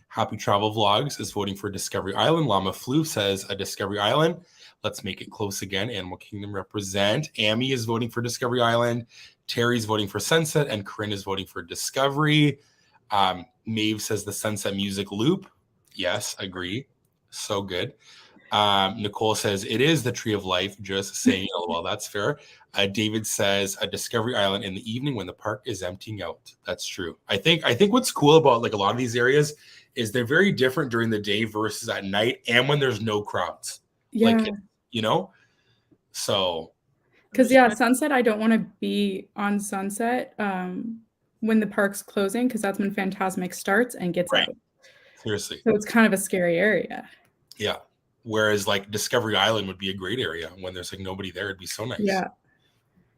[SPEAKER 1] Happy Travel Vlogs is voting for Discovery Island. Llama Floof says a Discovery Island. Let's make it close again. Animal Kingdom represent. Amy is voting for Discovery Island. Terry's voting for Sunset, and Corinne is voting for Discovery. Maeve says the Sunset Music Loop. Yes, agree. So good. Nicole says it is the Tree of Life. Just saying, well, that's fair. David says a Discovery Island in the evening when the park is emptying out. That's true. I think what's cool about like a lot of these areas is they're very different during the day versus at night and when there's no crowds.
[SPEAKER 3] Yeah.
[SPEAKER 1] Like, you know, so.
[SPEAKER 3] Because Sunset, I don't want to be on Sunset when the park's closing, because that's when Fantasmic starts and gets out.
[SPEAKER 1] Seriously.
[SPEAKER 3] So it's kind of a scary area.
[SPEAKER 1] Yeah. Whereas like Discovery Island would be a great area when there's like nobody there. It'd be so nice.
[SPEAKER 3] Yeah.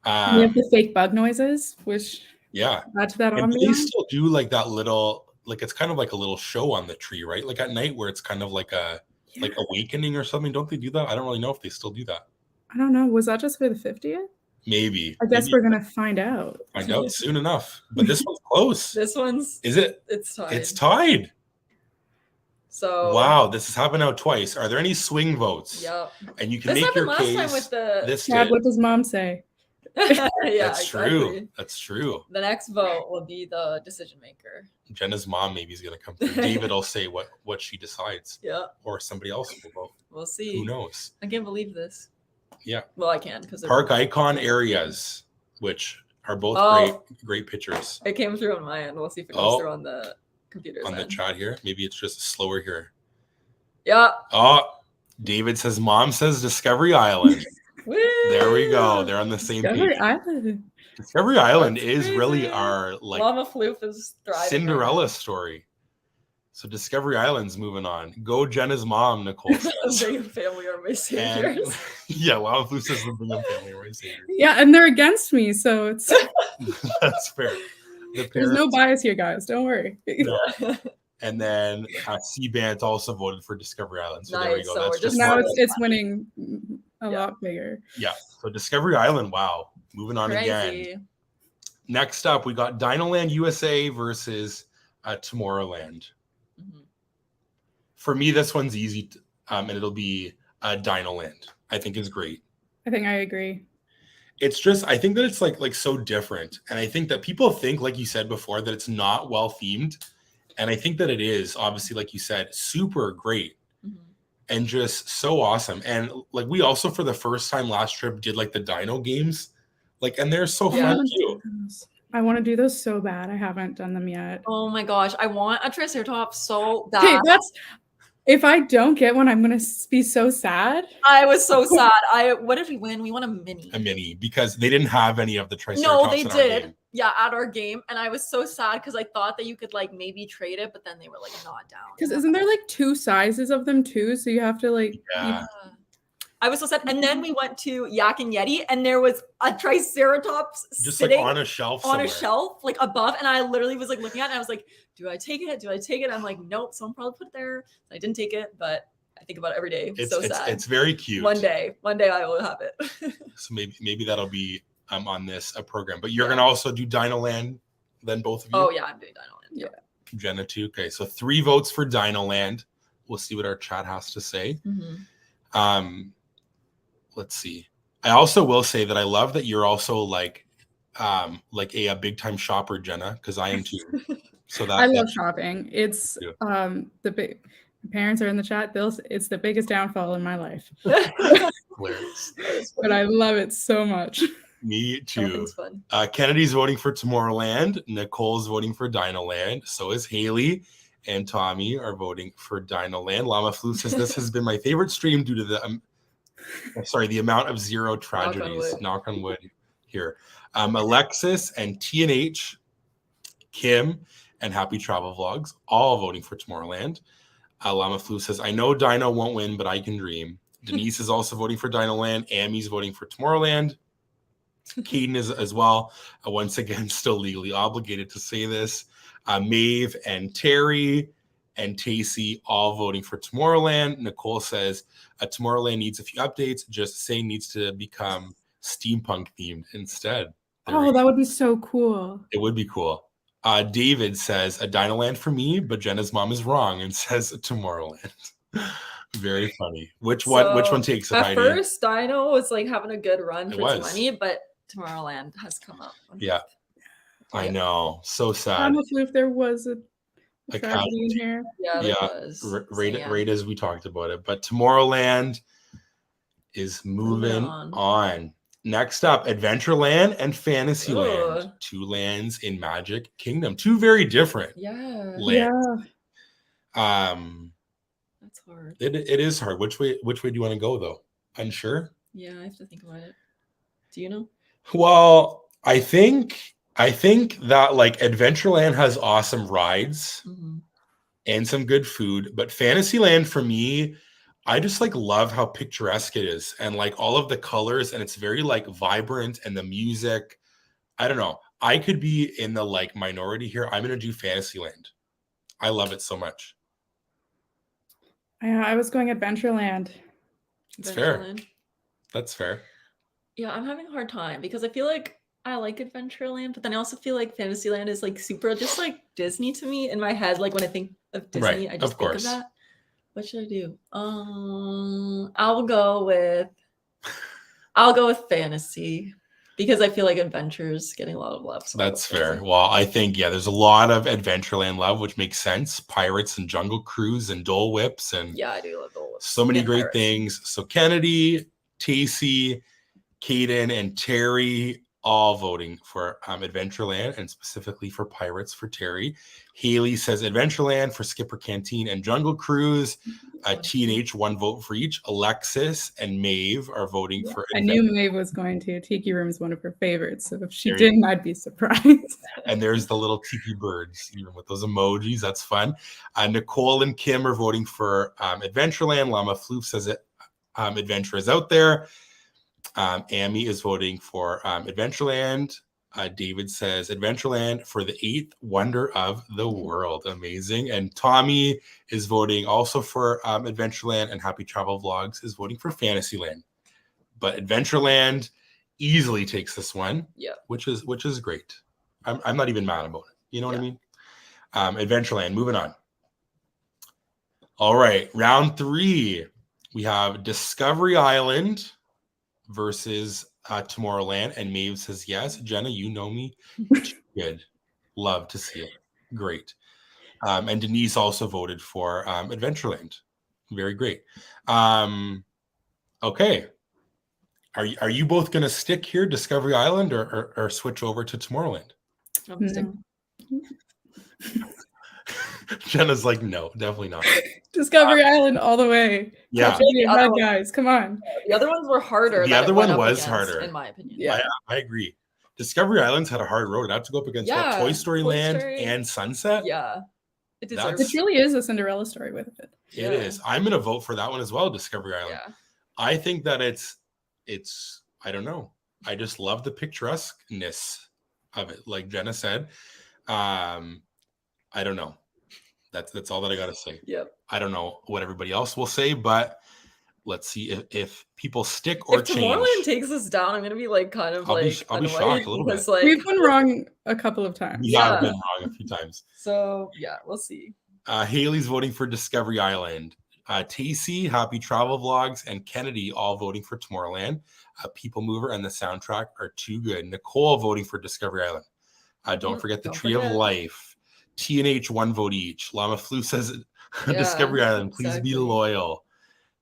[SPEAKER 3] We have the fake bug noises, which add to that ambiance.
[SPEAKER 1] They still do like that little, like it's kind of like a little show on the tree, right? Like at night where it's kind of like a like awakening or something. Don't they do that? I don't really know if they still do that.
[SPEAKER 3] I don't know. Was that just for the 50th?
[SPEAKER 1] Maybe.
[SPEAKER 3] I guess we're gonna find out.
[SPEAKER 1] Find out soon enough. But this one's close.
[SPEAKER 2] This one's.
[SPEAKER 1] Is it?
[SPEAKER 2] It's tied.
[SPEAKER 1] It's tied.
[SPEAKER 2] So.
[SPEAKER 1] Wow, this has happened now twice. Are there any swing votes?
[SPEAKER 2] Yep.
[SPEAKER 1] And you can make your case.
[SPEAKER 2] Time with the.
[SPEAKER 3] Chad, what does mom say?
[SPEAKER 1] That's true. That's true.
[SPEAKER 2] The next vote will be the decision maker.
[SPEAKER 1] Jenna's mom maybe is going to come through. David will say what she decides.
[SPEAKER 2] Yeah.
[SPEAKER 1] Or somebody else will vote.
[SPEAKER 2] We'll see.
[SPEAKER 1] Who knows?
[SPEAKER 2] I can't believe this.
[SPEAKER 1] Yeah.
[SPEAKER 2] Well, I can because
[SPEAKER 1] park icon areas, which are both great pictures.
[SPEAKER 2] It came through on my end. We'll see if it goes through on the computer.
[SPEAKER 1] On the chat here. Maybe it's just slower here.
[SPEAKER 2] Yeah.
[SPEAKER 1] Oh, David says mom says Discovery Island. There we go. They're on the same page. Discovery Island is really our like
[SPEAKER 2] Llama Floof is thriving.
[SPEAKER 1] Cinderella story. So Discovery Island's moving on. Go Jenna's mom, Nicole says.
[SPEAKER 2] Bingham family are my saviors.
[SPEAKER 1] Llama Floof says the Bingham family are my saviors.
[SPEAKER 3] Yeah, and they're against me, so it's
[SPEAKER 1] that's fair.
[SPEAKER 3] There's no bias here, guys. Don't worry.
[SPEAKER 1] No. And then C-Bant also voted for Discovery Island. So there we go.
[SPEAKER 2] So
[SPEAKER 1] that's just
[SPEAKER 3] now it's winning a lot bigger.
[SPEAKER 1] Yeah. So Discovery Island, wow. Moving on again. Next up, we got Dinoland USA versus Tomorrowland. For me, this one's easy, and it'll be Dinoland. I think is great.
[SPEAKER 3] I think I agree.
[SPEAKER 1] It's just, I think that it's like so different. And I think that people think, like you said before, that it's not well themed. And I think that it is, obviously, like you said, super great and just so awesome. And like we also, for the first time last trip, did like the dino games. Like, and they're so fun too.
[SPEAKER 3] I want to do those so bad. I haven't done them yet.
[SPEAKER 2] Oh my gosh. I want a Triceratops so bad.
[SPEAKER 3] Okay, if I don't get one, I'm going to be so sad.
[SPEAKER 2] I was so sad. What did we win? We won a mini.
[SPEAKER 1] A mini, because they didn't have any of the Triceratops.
[SPEAKER 2] No, they did. Yeah, at our game. And I was so sad because I thought that you could like maybe trade it, but then they were like not down.
[SPEAKER 3] Because isn't there like 2 sizes of them too? So you have to like...
[SPEAKER 1] Yeah.
[SPEAKER 2] I was so sad. And then we went to Yak and Yeti and there was a Triceratops
[SPEAKER 1] just
[SPEAKER 2] sitting
[SPEAKER 1] like on a shelf
[SPEAKER 2] like above. And I literally was like looking at it and I was like, do I take it? Do I take it? I'm like, nope, someone probably put it there. I didn't take it, but I think about it every day. It's so sad.
[SPEAKER 1] It's very cute.
[SPEAKER 2] One day I will have it.
[SPEAKER 1] So maybe that'll be on this program. But you're gonna also do Dinoland, then both of you?
[SPEAKER 2] Oh yeah, I'm doing Dinoland.
[SPEAKER 3] Yeah.
[SPEAKER 1] Jenna too. Okay, so 3 votes for Dinoland. We'll see what our chat has to say. Let's see. I also will say that I love that you're also like a big time shopper, Jenna, because I am too. So that
[SPEAKER 3] I love shopping. It's parents are in the chat. It's the biggest downfall in my life. But I love it so much.
[SPEAKER 1] Me too.
[SPEAKER 2] Fun.
[SPEAKER 1] Kennedy's voting for Tomorrowland. Nicole's voting for Dinoland. So is Haley. and Tommy are voting for Dino Land. Llama Flu says this has been my favorite stream due to the amount of zero tragedies. Knock on wood here. Alexis and TNH, Kim, and Happy Travel Vlogs all voting for Tomorrowland. Llama Flu says, I know Dino won't win, but I can dream. Denise is also voting for Dino Land. Amy's voting for Tomorrowland. Caden is as well. Once again, still legally obligated to say this. Maeve and Terry and Tacey all voting for Tomorrowland. Nicole says, Tomorrowland needs a few updates. Just saying needs to become steampunk themed instead.
[SPEAKER 3] Oh, that would be so cool.
[SPEAKER 1] It would be cool. David says, a Dino Land for me, but Jenna's mom is wrong and says Tomorrowland. Very funny. Which one takes it,
[SPEAKER 2] At
[SPEAKER 1] Heidi?
[SPEAKER 2] first, Dino was like having a good run for
[SPEAKER 1] was.
[SPEAKER 2] money, but Tomorrowland has come up.
[SPEAKER 1] Yeah. I know. So sad.
[SPEAKER 3] Honestly, if there was a tragedy in here.
[SPEAKER 2] Yeah, there was.
[SPEAKER 1] Right as we talked about it. But Tomorrowland is moving on. Next up, Adventureland and Fantasyland. Two lands in Magic Kingdom. Two very different lands.
[SPEAKER 3] Yeah.
[SPEAKER 2] That's hard.
[SPEAKER 1] It is hard. Which way do you want to go though? Unsure?
[SPEAKER 2] Yeah, I have to think about it. Do you know?
[SPEAKER 1] Well, I think that like Adventureland has awesome rides and some good food, but Fantasyland for me, I just like love how picturesque it is and like all of the colors, and it's very like vibrant, and the music. I don't know. I could be in the like minority here. I'm gonna do Fantasyland. I love it so much.
[SPEAKER 3] Yeah, I was going Adventureland.
[SPEAKER 1] It's fair. That's fair.
[SPEAKER 2] Yeah, I'm having a hard time because I feel like I like Adventureland, but then I also feel like Fantasyland is like super just like Disney to me in my head. Like when I think of Disney, I just think of that. What should I do? I'll go with Fantasy because I feel like Adventure is getting a lot of love. So
[SPEAKER 1] that's fair. Well, I think there's a lot of Adventureland love, which makes sense. Pirates and Jungle Cruise and Dole Whips and
[SPEAKER 2] I do love Dole Whips.
[SPEAKER 1] So many great things. So Kennedy, Tacey, Caden, and Terry all voting for Adventureland, and specifically for Pirates for Terry. Haley says Adventureland for Skipper Canteen and Jungle Cruise. TNH, one vote for each. Alexis and Maeve are voting for
[SPEAKER 3] I knew Maeve was going to. Tiki Room is one of her favorites, so if she didn't, I'd be surprised.
[SPEAKER 1] And there's the little tiki birds, even with those emojis. That's fun. Nicole and Kim are voting for Adventureland. Llama Floof says Adventure is out there. Amy is voting for Adventureland. David says Adventureland for the 8th wonder of the world. Amazing. And Tommy is voting also for Adventureland, and Happy Travel Vlogs is voting for Fantasyland. But Adventureland easily takes this one, which is great. I'm not even mad about it. You know what I mean? Adventureland, moving on. All right, round 3. We have Discovery Island versus Tomorrowland, and Maeve says yes. Jenna, you know me. Good. Love to see it. Great. And Denise also voted for Adventureland. Very great. Okay. Are you both going to stick here, Discovery Island, or switch over to Tomorrowland?
[SPEAKER 3] No.
[SPEAKER 1] Jenna's like, no, definitely not.
[SPEAKER 3] Discovery Island all the way.
[SPEAKER 1] Yeah.
[SPEAKER 3] Guys, come on.
[SPEAKER 2] The other ones were harder.
[SPEAKER 1] The other one was harder.
[SPEAKER 2] In my opinion.
[SPEAKER 3] Yeah.
[SPEAKER 1] I agree. Discovery Island's had a hard road. I have to go up against Toy Story Land and Sunset.
[SPEAKER 2] Yeah. It
[SPEAKER 3] really is a Cinderella story with it.
[SPEAKER 1] It is. I'm going to vote for that one as well, Discovery Island.
[SPEAKER 2] Yeah.
[SPEAKER 1] I think that it's I don't know. I just love the picturesqueness of it. Like Jenna said, I don't know. That's all that I got to say.
[SPEAKER 2] Yep.
[SPEAKER 1] I don't know what everybody else will say, but let's see if people stick or change.
[SPEAKER 2] If Tomorrowland takes us down, I'm gonna be like kind of
[SPEAKER 1] I'll be shocked a little bit.
[SPEAKER 2] Like,
[SPEAKER 3] we've been wrong a couple of times.
[SPEAKER 1] We have been wrong a few times.
[SPEAKER 2] So we'll see.
[SPEAKER 1] Haley's voting for Discovery Island. Tacey, Happy Travel Vlogs, and Kennedy all voting for Tomorrowland. People Mover and the soundtrack are too good. Nicole voting for Discovery Island. Don't forget the Tree of Life. TNH, one vote each. Llama Flu says Discovery Island. Please be loyal.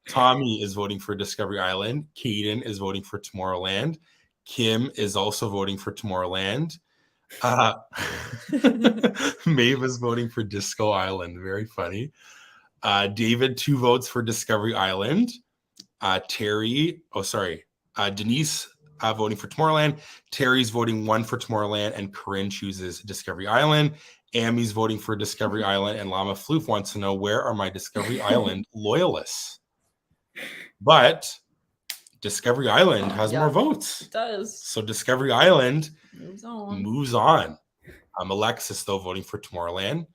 [SPEAKER 1] Tommy is voting for Discovery Island. Caden is voting for Tomorrowland. Kim is also voting for Tomorrowland. Maeve is voting for Disco Island. Very funny. David, 2 votes for Discovery Island. Denise voting for Tomorrowland. Terry's voting 1 for Tomorrowland, and Corinne chooses Discovery Island. Amy's voting for Discovery Island, and Llama Floof wants to know, where are my Discovery Island loyalists? But Discovery Island has more votes.
[SPEAKER 2] It does.
[SPEAKER 1] So Discovery Island
[SPEAKER 2] moves on.
[SPEAKER 1] Alexis, though, voting for Tomorrowland.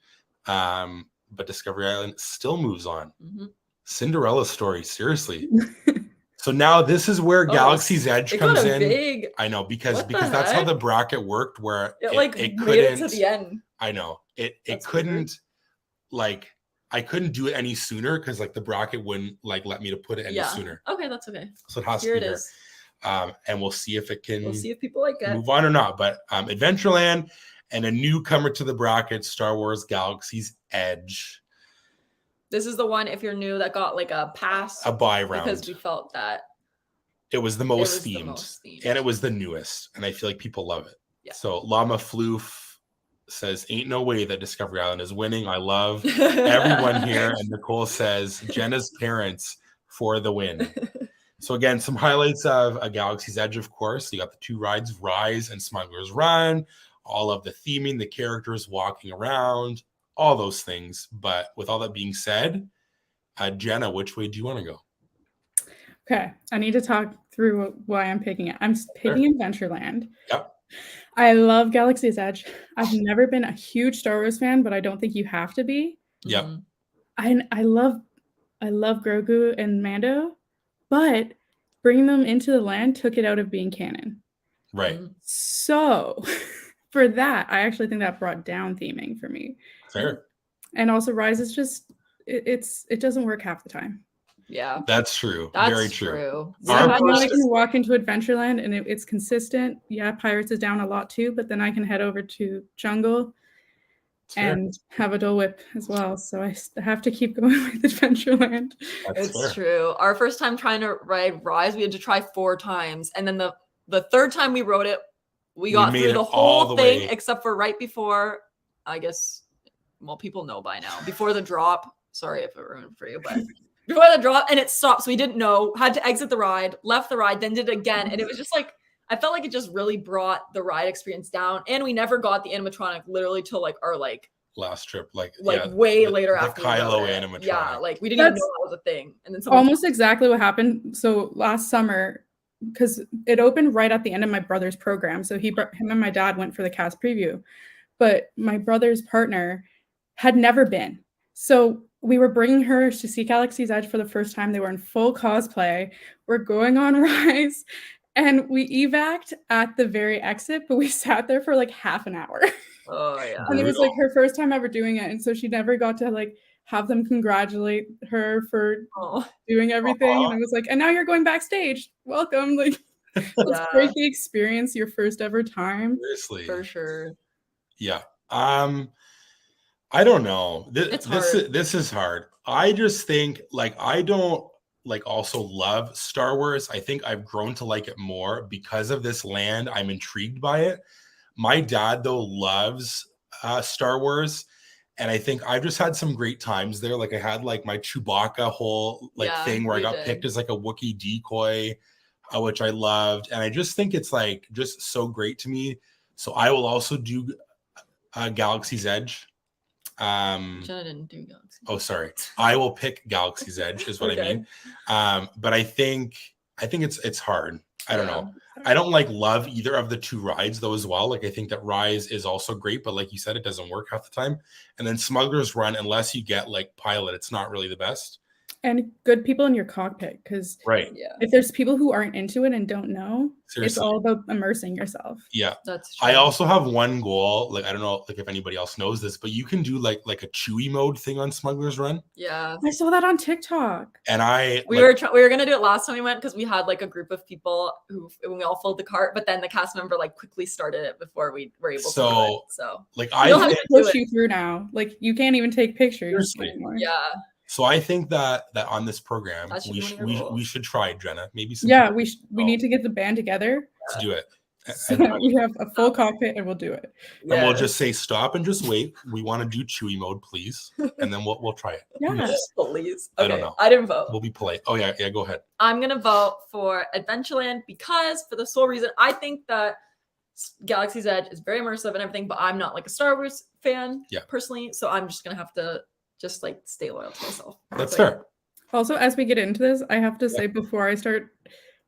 [SPEAKER 1] But Discovery Island still moves on.
[SPEAKER 2] Mm-hmm.
[SPEAKER 1] Cinderella story, seriously. So now this is where Galaxy's Edge comes in. I know, because that's how the bracket worked, where it couldn't
[SPEAKER 2] made it to the end.
[SPEAKER 1] I know. It couldn't weird. I couldn't do it any sooner because the bracket wouldn't let me to put it any sooner.
[SPEAKER 2] Okay, that's okay.
[SPEAKER 1] So it has to be here. And we'll see if it can
[SPEAKER 2] if people like it.
[SPEAKER 1] Move on or not. But Adventureland and a newcomer to the bracket, Star Wars Galaxy's Edge.
[SPEAKER 2] This is the one, if you're new, that got a pass.
[SPEAKER 1] A buy round.
[SPEAKER 2] Because we felt that
[SPEAKER 1] it was the most themed. And it was the newest. And I feel like people love it.
[SPEAKER 2] Yeah.
[SPEAKER 1] So Llama Floof says, ain't no way that Discovery Island is winning. I love everyone here. And Nicole says, Jenna's parents for the win. So again, some highlights of A Galaxy's Edge, of course. You got the 2 rides, Rise and Smuggler's Run, all of the theming, the characters walking around, all those things. But with all that being said, Jenna, which way do you want to go?
[SPEAKER 3] Okay, I need to talk through why I'm picking it. I'm picking Adventureland.
[SPEAKER 1] Yep.
[SPEAKER 3] I love Galaxy's Edge. I've never been a huge Star Wars fan, but I don't think you have to be.
[SPEAKER 1] Yep.
[SPEAKER 3] I love Grogu and Mando, but bringing them into the land took it out of being canon.
[SPEAKER 1] Right.
[SPEAKER 3] So for that, I actually think that brought down theming for me.
[SPEAKER 1] Fair.
[SPEAKER 3] And also Rise is just it doesn't work half the time.
[SPEAKER 2] Yeah.
[SPEAKER 1] That's true. Very true.
[SPEAKER 3] I can walk into Adventureland and it's consistent. Yeah, Pirates is down a lot too, but then I can head over to Jungle and have a Dole Whip as well. So I have to keep going with Adventureland.
[SPEAKER 2] It's true. Our first time trying to ride Rise, we had to try 4 times. And then the third time we rode it, we got through the whole thing except for right before, I guess, well, people know by now, before the drop. Sorry if it ruined for you, but before the drop, and it stopped. So we didn't know, had to exit the ride, left the ride, then did it again. And it was just I felt like it just really brought the ride experience down. And we never got the animatronic literally till our
[SPEAKER 1] last trip,
[SPEAKER 2] way later after
[SPEAKER 1] the Kylo animatronic.
[SPEAKER 2] Yeah, we didn't even know that was a thing. And then
[SPEAKER 3] almost exactly what happened. So last summer, because it opened right at the end of my brother's program, so him and my dad went for the cast preview, but my brother's partner had never been. So we were bringing her to see Galaxy's Edge for the first time. They were in full cosplay. We're going on Rise, and we evac'd at the very exit, but we sat there for half an hour.
[SPEAKER 2] Oh yeah.
[SPEAKER 3] And it was her first time ever doing it, and so she never got to have them congratulate her for doing everything. And I was like, and now you're going backstage. Welcome. Let's break the experience your first ever time.
[SPEAKER 1] Seriously.
[SPEAKER 2] For sure.
[SPEAKER 1] Yeah. I don't know. This is hard. I just think I don't also love Star Wars. I think I've grown to like it more because of this land. I'm intrigued by it. My dad though loves Star Wars, and I think I've just had some great times there. I had my Chewbacca whole thing where I got picked as a Wookiee decoy, which I loved, and I just think it's just so great to me. So I will also do Galaxy's Edge.
[SPEAKER 2] Jenna didn't do Galaxy.
[SPEAKER 1] Oh, sorry. I will pick Galaxy's Edge is what I mean. But I think it's hard. I don't know. I don't love either of the 2 rides though as well. I think that Rise is also great, but like you said, it doesn't work half the time. And then Smuggler's Run, unless you get Pilot, it's not really the best.
[SPEAKER 3] And good people in your cockpit, because if there's people who aren't into it and don't know, it's all about immersing yourself.
[SPEAKER 1] Yeah,
[SPEAKER 2] that's true.
[SPEAKER 1] I also have one goal. I don't know if anybody else knows this, but you can do like a Chewy mode thing on Smuggler's Run.
[SPEAKER 2] Yeah,
[SPEAKER 3] I saw that on TikTok.
[SPEAKER 1] And
[SPEAKER 2] we were gonna do it last time we went because we had a group of people when we all filled the cart, but then the cast member quickly started it before we were able to do it. So
[SPEAKER 1] I
[SPEAKER 3] have to push you through now. You can't even take pictures anymore.
[SPEAKER 2] Yeah.
[SPEAKER 1] So I think that on this program we should try, Jenna. Maybe some
[SPEAKER 3] we need to get the band together
[SPEAKER 1] to do it.
[SPEAKER 3] So
[SPEAKER 1] And,
[SPEAKER 3] we have a full cockpit and we'll do it.
[SPEAKER 1] and we'll just say stop and just wait. We want to do Chewy mode, please, and then we'll try it.
[SPEAKER 3] Yeah.
[SPEAKER 2] Please.
[SPEAKER 1] I
[SPEAKER 2] Okay,
[SPEAKER 1] don't know.
[SPEAKER 2] I didn't vote.
[SPEAKER 1] We'll be polite. Oh yeah, go ahead.
[SPEAKER 2] I'm gonna vote for Adventureland because for the sole reason I think that Galaxy's Edge is very immersive and everything, but I'm not like a Star Wars fan personally, so I'm just gonna have to just like stay loyal to myself.
[SPEAKER 1] That's
[SPEAKER 2] So,
[SPEAKER 1] fair.
[SPEAKER 3] Also, as we get into this, I have to say before I start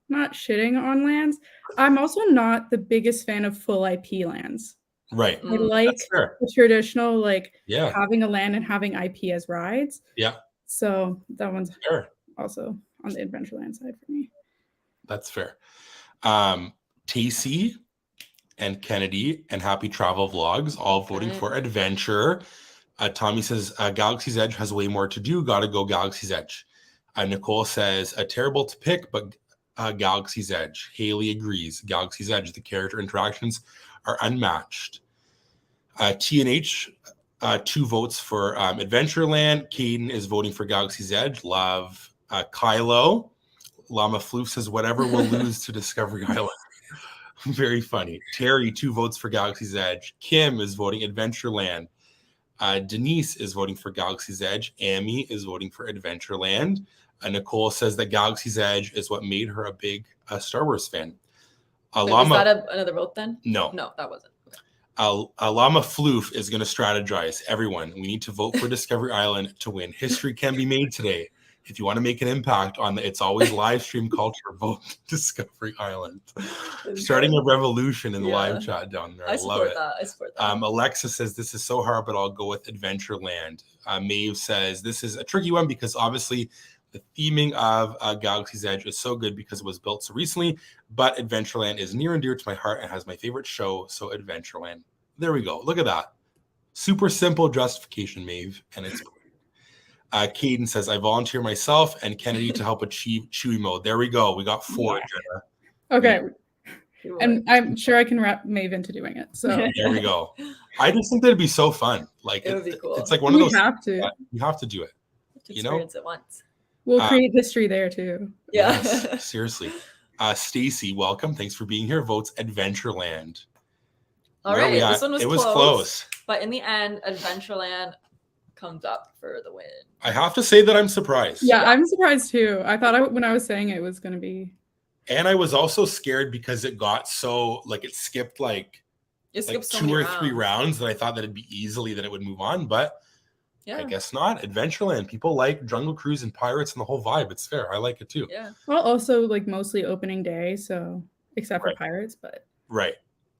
[SPEAKER 3] not shitting on lands, I'm also not the biggest fan of full IP lands.
[SPEAKER 1] Right.
[SPEAKER 3] I like
[SPEAKER 1] That's fair.
[SPEAKER 3] the traditional, like
[SPEAKER 1] Yeah.
[SPEAKER 3] having a land and having IP as rides.
[SPEAKER 1] Yeah.
[SPEAKER 3] So that one's
[SPEAKER 1] Fair.
[SPEAKER 3] also on the Adventureland side for me.
[SPEAKER 1] That's fair. Tacey and Kennedy and Happy Travel Vlogs all voting for Adventure. Tommy says Galaxy's Edge has way more to do. Gotta go Galaxy's Edge. Nicole says terrible to pick, but Galaxy's Edge. Haley agrees. Galaxy's Edge. The character interactions are unmatched. TNH, 2 votes for Adventureland. Caden is voting for Galaxy's Edge. Love. Kylo. Llama Floof says whatever will lose to Discovery Island. Very funny. Terry, 2 votes for Galaxy's Edge. Kim is voting Adventureland. Denise is voting for Galaxy's Edge. Amy is voting for Adventureland. Nicole says that Galaxy's Edge is what made her a big Star Wars fan.
[SPEAKER 2] wait, was that another vote then?
[SPEAKER 1] No,
[SPEAKER 2] that wasn't.
[SPEAKER 1] Llama Floof is going to strategize. Everyone, we need to vote for Discovery Island to win. History can be made today. If you want to make an impact on the It's Always live stream culture, vote Discovery Island. Starting a revolution in the live chat down there. I love it.
[SPEAKER 2] I support that.
[SPEAKER 1] Alexa says this is so hard, but I'll go with Adventureland. Maeve says this is a tricky one because obviously the theming of Galaxy's Edge is so good because it was built so recently, but Adventureland is near and dear to my heart and has my favorite show, so Adventureland. There we go. Look at that. Super simple justification, Maeve, and it's Caden says, I volunteer myself and Kennedy to help achieve Chewy mode. There we go. We got 4, Jenna.
[SPEAKER 3] Okay. And I'm sure I can wrap Maeve into doing it. So
[SPEAKER 1] there we go. I just think that'd be so fun. Like
[SPEAKER 2] it would be cool.
[SPEAKER 1] It's like one of those.
[SPEAKER 3] You have to.
[SPEAKER 1] You have to do it.
[SPEAKER 2] Experience it once.
[SPEAKER 3] We'll create history there too.
[SPEAKER 2] Yeah.
[SPEAKER 1] Yes, seriously. Stacy, welcome. Thanks for being here. Votes Adventureland.
[SPEAKER 2] All right. This one was
[SPEAKER 1] close.
[SPEAKER 2] But in the end, Adventureland comes up for the win.
[SPEAKER 1] I have to say that I'm surprised.
[SPEAKER 3] Yeah, I'm surprised too. I thought when I was saying it was going to be.
[SPEAKER 1] And I was also scared because it got so it skipped so 2 or 3 rounds that I thought that it'd be easily that it would move on, but I guess not. Adventureland. People like Jungle Cruise and Pirates and the whole vibe. It's fair. I like it too.
[SPEAKER 2] Yeah.
[SPEAKER 3] Well, also mostly opening day, so except for Pirates, but
[SPEAKER 1] right.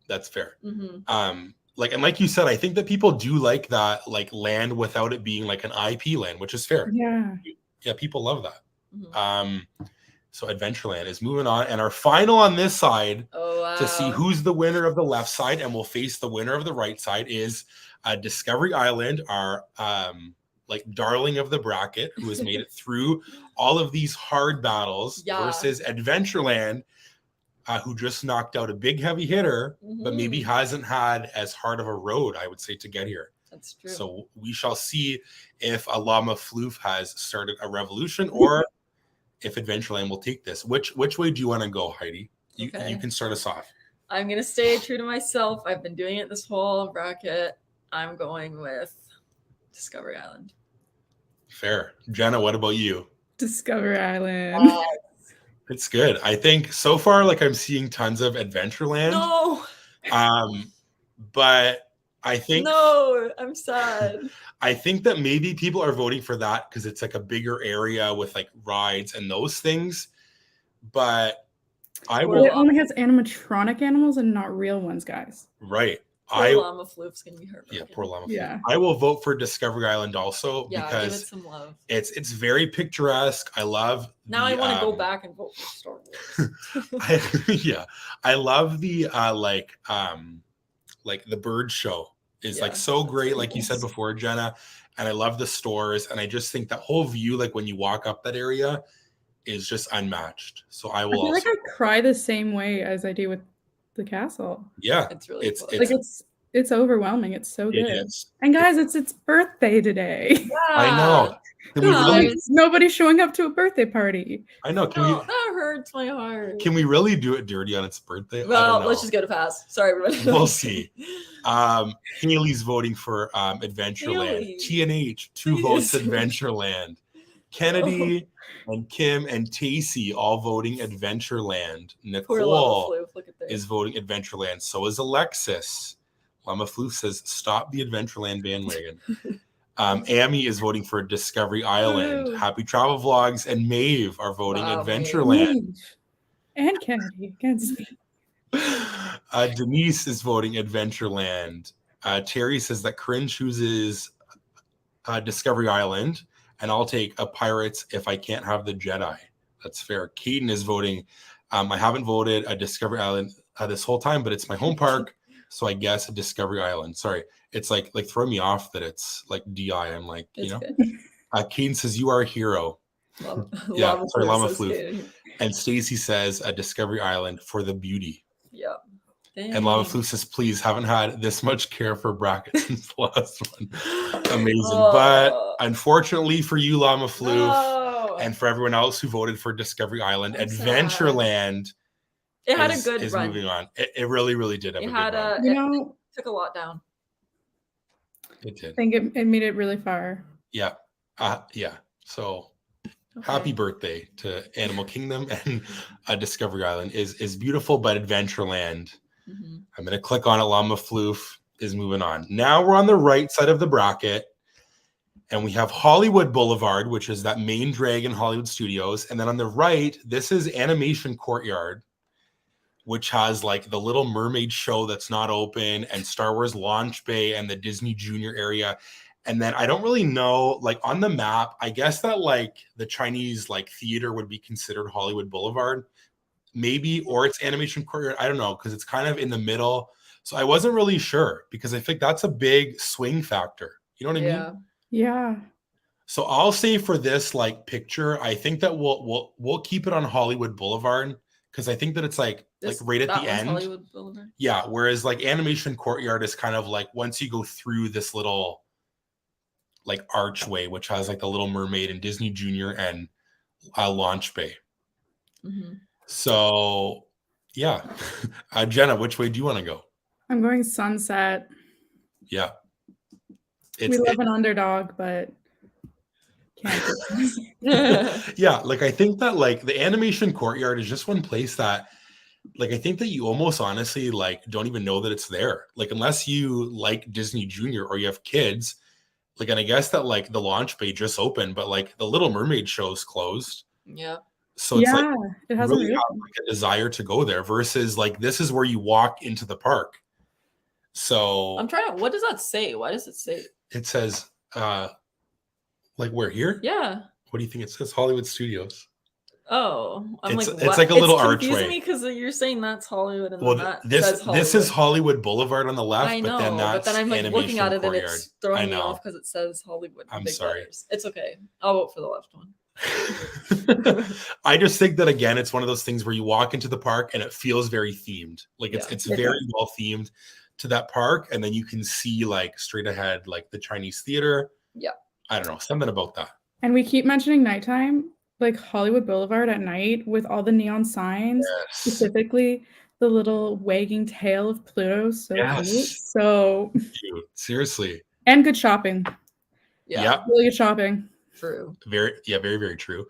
[SPEAKER 1] That's fair.
[SPEAKER 2] Mm-hmm.
[SPEAKER 1] And like you said, I think that people do like that land without it being like an IP land, which is fair.
[SPEAKER 3] Yeah.
[SPEAKER 1] Yeah, people love that.
[SPEAKER 2] Mm-hmm.
[SPEAKER 1] So Adventureland is moving on. And our final on this side to see who's the winner of the left side and we'll face the winner of the right side is Discovery Island, our darling of the bracket, who has made it through all of these hard battles versus Adventureland, who just knocked out a big heavy hitter, but maybe hasn't had as hard of a road, I would say, to get here.
[SPEAKER 2] That's true.
[SPEAKER 1] So we shall see if Llama Floof has started a revolution or if Adventureland will take this. Which way do you want to go, Heidi? You can start us off.
[SPEAKER 2] I'm going to stay true to myself. I've been doing it this whole bracket. I'm going with Discovery Island.
[SPEAKER 1] Fair. Jenna, what about you?
[SPEAKER 3] Discovery Island.
[SPEAKER 1] It's good. I think so far, I'm seeing tons of Adventureland.
[SPEAKER 2] No.
[SPEAKER 1] But I think
[SPEAKER 2] I'm sad.
[SPEAKER 1] I think that maybe people are voting for that because it's a bigger area with rides and those things. But
[SPEAKER 3] it only has animatronic animals and not real ones, guys.
[SPEAKER 1] Right.
[SPEAKER 2] Poor Llama Floof's gonna be hurt.
[SPEAKER 1] Yeah, poor Llama Floof.
[SPEAKER 3] Yeah.
[SPEAKER 1] I will vote for Discovery Island also because
[SPEAKER 2] give it some love.
[SPEAKER 1] It's very picturesque. I love.
[SPEAKER 2] I want to go back and vote for Star Wars.
[SPEAKER 1] I love the the bird show is so great, like you said before, Jenna. And I love the stores, and I just think that whole view, when you walk up that area, is just unmatched. So I will.
[SPEAKER 3] I feel I cry the same way as I do with the castle.
[SPEAKER 1] Yeah,
[SPEAKER 2] it's really cool.
[SPEAKER 3] It's overwhelming. It's so good.
[SPEAKER 1] It is.
[SPEAKER 3] And guys, it's its birthday today.
[SPEAKER 1] I know.
[SPEAKER 3] Nobody's showing up to a birthday party.
[SPEAKER 1] I know.
[SPEAKER 2] That hurts my heart.
[SPEAKER 1] Can we really do it dirty on its birthday? I
[SPEAKER 2] Well,
[SPEAKER 1] don't know.
[SPEAKER 2] let's just get a pass. Sorry, everybody.
[SPEAKER 1] We'll see. Haley's voting for Adventureland.
[SPEAKER 2] Haley.
[SPEAKER 1] TNH, 2 votes Adventureland. Kennedy and Kim and Tacey all voting Adventureland.
[SPEAKER 2] Poor Lava
[SPEAKER 1] Nicole
[SPEAKER 2] Floof. Look at this.
[SPEAKER 1] is voting Adventureland. So is Alexis. Llama Floof says, stop the Adventureland bandwagon. Amy is voting for Discovery Island.
[SPEAKER 2] Woo.
[SPEAKER 1] Happy Travel Vlogs and Maeve are voting
[SPEAKER 2] Wow,
[SPEAKER 1] Adventureland.
[SPEAKER 3] And Kennedy against me.
[SPEAKER 1] Denise is voting Adventureland. Terry says that Corinne chooses Discovery Island, and I'll take a Pirates if I can't have the Jedi. That's fair. Caden is voting. I haven't voted a Discovery Island this whole time, but it's my home park, so I guess a Discovery Island. Sorry, it's like throwing me off that it's like DI. I'm like,
[SPEAKER 2] It's
[SPEAKER 1] you know.
[SPEAKER 2] good.
[SPEAKER 1] Caden says you are a hero. Yeah,
[SPEAKER 2] Lava
[SPEAKER 1] sorry, Llama
[SPEAKER 2] says
[SPEAKER 1] Floof.
[SPEAKER 2] good.
[SPEAKER 1] And Stacy says a Discovery Island for the beauty.
[SPEAKER 2] Yep.
[SPEAKER 1] And Llama Floof says, please, haven't had this much care for brackets since the last one. Amazing. But unfortunately for you, Llama Floof,
[SPEAKER 2] No.
[SPEAKER 1] and for everyone else who voted for Discovery Island,
[SPEAKER 2] I'm sad.
[SPEAKER 1] Adventureland
[SPEAKER 2] It had
[SPEAKER 1] is,
[SPEAKER 2] a good
[SPEAKER 1] is
[SPEAKER 2] run.
[SPEAKER 1] moving on. It really, really did have
[SPEAKER 2] It
[SPEAKER 1] a
[SPEAKER 2] had
[SPEAKER 1] good run.
[SPEAKER 3] You
[SPEAKER 2] it
[SPEAKER 3] know,
[SPEAKER 2] took a lot down.
[SPEAKER 1] It
[SPEAKER 3] I
[SPEAKER 1] did.
[SPEAKER 3] think it made it really far.
[SPEAKER 1] Yeah. Yeah. So
[SPEAKER 2] Okay.
[SPEAKER 1] happy birthday to Animal Kingdom, and Discovery Island is beautiful, but Adventureland,
[SPEAKER 2] Mhm.
[SPEAKER 1] I'm going to click on it. Llama Floof is moving on. Now we're on the right side of the bracket, and we have Hollywood Boulevard, which is that main drag in Hollywood Studios. And then on the right, this is Animation Courtyard, which has like the Little Mermaid show that's not open, and Star Wars Launch Bay and the Disney Junior area. And then I don't really know, like on the map, I guess that like the Chinese like theater would be considered Hollywood Boulevard, maybe, or it's Animation Courtyard. I don't know, because it's kind of in the middle. So I wasn't really sure, because I think that's a big swing factor. You know what I
[SPEAKER 2] Yeah.
[SPEAKER 1] mean?
[SPEAKER 3] Yeah.
[SPEAKER 1] So I'll say for this like picture, I think that we'll keep it on Hollywood Boulevard, because I think that it's like right at
[SPEAKER 2] that
[SPEAKER 1] the
[SPEAKER 2] one's
[SPEAKER 1] end.
[SPEAKER 2] Hollywood Boulevard.
[SPEAKER 1] Yeah, whereas like Animation Courtyard is kind of like once you go through this little like archway, which has like the Little Mermaid and Disney Junior and Launch Bay.
[SPEAKER 2] Mm-hmm.
[SPEAKER 1] So yeah, Jenna, which way do you want to go?
[SPEAKER 3] I'm going Sunset.
[SPEAKER 1] Yeah,
[SPEAKER 3] We love an underdog, but can't.
[SPEAKER 1] yeah, like I think that like the Animation Courtyard is just one place that like I think that you almost honestly like don't even know that it's there, like unless you like Disney Junior or you have kids. Like, and I guess that like the Launch Bay just opened, but like the Little Mermaid show's closed.
[SPEAKER 2] Yeah.
[SPEAKER 1] So it's like
[SPEAKER 3] it hasn't
[SPEAKER 1] really have like a desire to go there, versus like this is where you walk into the park. So
[SPEAKER 2] I'm trying to, what does that say? Why does it say?
[SPEAKER 1] it says like we're here.
[SPEAKER 2] Yeah.
[SPEAKER 1] What do you think it says? Hollywood Studios.
[SPEAKER 2] Oh, I'm
[SPEAKER 1] It's
[SPEAKER 2] what?
[SPEAKER 1] like a little
[SPEAKER 2] confusing
[SPEAKER 1] archway.
[SPEAKER 2] me because you're saying that's Hollywood and
[SPEAKER 1] Well,
[SPEAKER 2] then that
[SPEAKER 1] this
[SPEAKER 2] says Hollywood.
[SPEAKER 1] this is Hollywood Boulevard on the left,
[SPEAKER 2] I know,
[SPEAKER 1] but then that's
[SPEAKER 2] I'm like looking at it
[SPEAKER 1] Animation
[SPEAKER 2] and it's throwing me off because it says Hollywood.
[SPEAKER 1] I'm
[SPEAKER 2] big
[SPEAKER 1] sorry.
[SPEAKER 2] letters. It's okay. I'll vote for the left one.
[SPEAKER 1] I just think that again, it's one of those things where you walk into the park and it feels very themed. Like it's very well themed to that park, and then you can see like straight ahead like the Chinese theater.
[SPEAKER 2] Yeah.
[SPEAKER 1] I don't know, something about that.
[SPEAKER 3] And we keep mentioning nighttime, like Hollywood Boulevard at night with all the neon signs,
[SPEAKER 1] Yes.
[SPEAKER 3] specifically the little wagging tail of Pluto. So
[SPEAKER 1] Yes.
[SPEAKER 3] cute. So,
[SPEAKER 1] Dude, seriously.
[SPEAKER 3] and good shopping.
[SPEAKER 1] Yeah.
[SPEAKER 3] Really good shopping.
[SPEAKER 2] True.
[SPEAKER 1] Very, very true.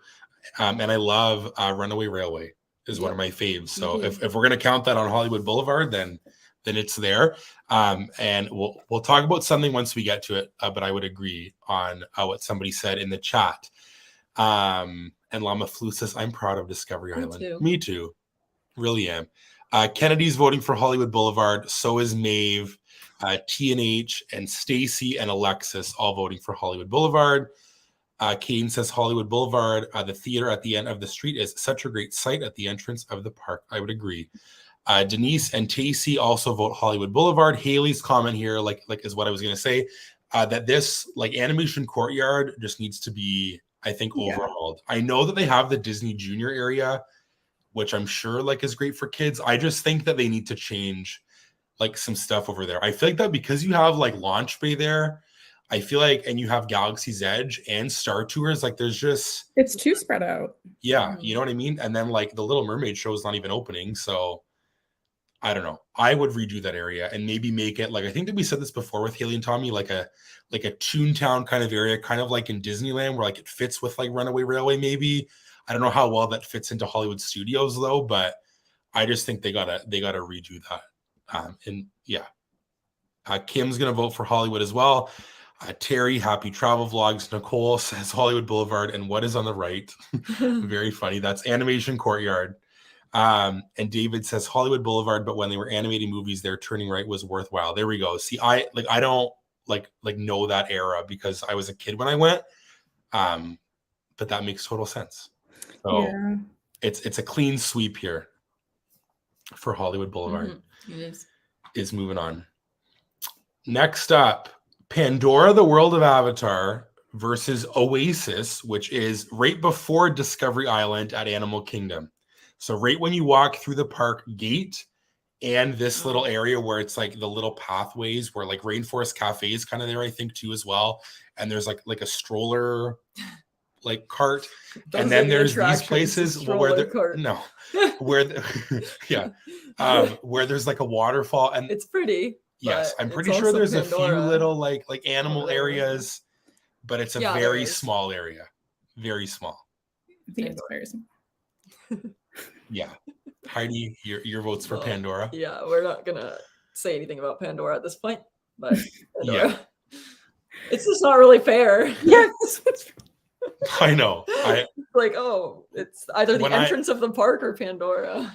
[SPEAKER 1] And I love Runaway Railway is one of my faves. So if we're gonna count that on Hollywood Boulevard, then it's there. And we'll talk about something once we get to it. But I would agree on what somebody said in the chat. And Llama Flu says, I'm proud of Discovery Island. Me too. Really am. Kennedy's voting for Hollywood Boulevard. So is Maeve, TNH, and Stacy and Alexis all voting for Hollywood Boulevard. Kane says Hollywood Boulevard. The theater at the end of the street is such a great sight at the entrance of the park. I would agree. Denise and Tacey also vote Hollywood Boulevard. Haley's comment here, like is what I was going to say, that this like Animation Courtyard just needs to be, I think, overhauled. I know that they have the Disney Junior area, which I'm sure like is great for kids. I just think that they need to change like some stuff over there. I feel like that because you have like Launch Bay there, I feel like, and you have Galaxy's Edge and Star Tours, like there's just,
[SPEAKER 3] It's too spread out.
[SPEAKER 1] yeah, you know what I mean? And then like the Little Mermaid show is not even opening. So I don't know. I would redo that area and maybe make it like, I think that we said this before with Haley and Tommy, like a Toontown kind of area, kind of like in Disneyland where like it fits with like Runaway Railway maybe. I don't know how well that fits into Hollywood Studios though, but I just think they gotta redo that. And yeah, Kim's gonna vote for Hollywood as well. Terry, happy travel vlogs. Nicole says Hollywood Boulevard, and what is on the right? Very funny. That's Animation Courtyard. And David says Hollywood Boulevard, but when they were animating movies, their turning right was worthwhile. There we go. See, I don't like know that era because I was a kid when I went. But that makes total sense. So
[SPEAKER 3] Yeah.
[SPEAKER 1] it's a clean sweep here for Hollywood Boulevard.
[SPEAKER 2] It
[SPEAKER 1] is moving on. Next up, Pandora, the World of Avatar versus Oasis, which is right before Discovery Island at Animal Kingdom. So right when you walk through the park gate and this little area where it's like the little pathways where like Rainforest Cafe is kind of there, I think too as well. And there's like a stroller like cart. And then there's these places where where there's like a waterfall and
[SPEAKER 2] it's pretty.
[SPEAKER 1] Yes, I'm pretty sure there's Pandora. A few little like animal areas, but it's a very small area. Very small.
[SPEAKER 3] I think it's very small.
[SPEAKER 1] Yeah. Heidi, your vote's for Pandora.
[SPEAKER 2] Yeah, we're not gonna say anything about Pandora at this point, but Pandora. Yeah. It's just not really fair.
[SPEAKER 3] Yes.
[SPEAKER 1] I know.
[SPEAKER 2] Like, it's either the entrance of the park or Pandora.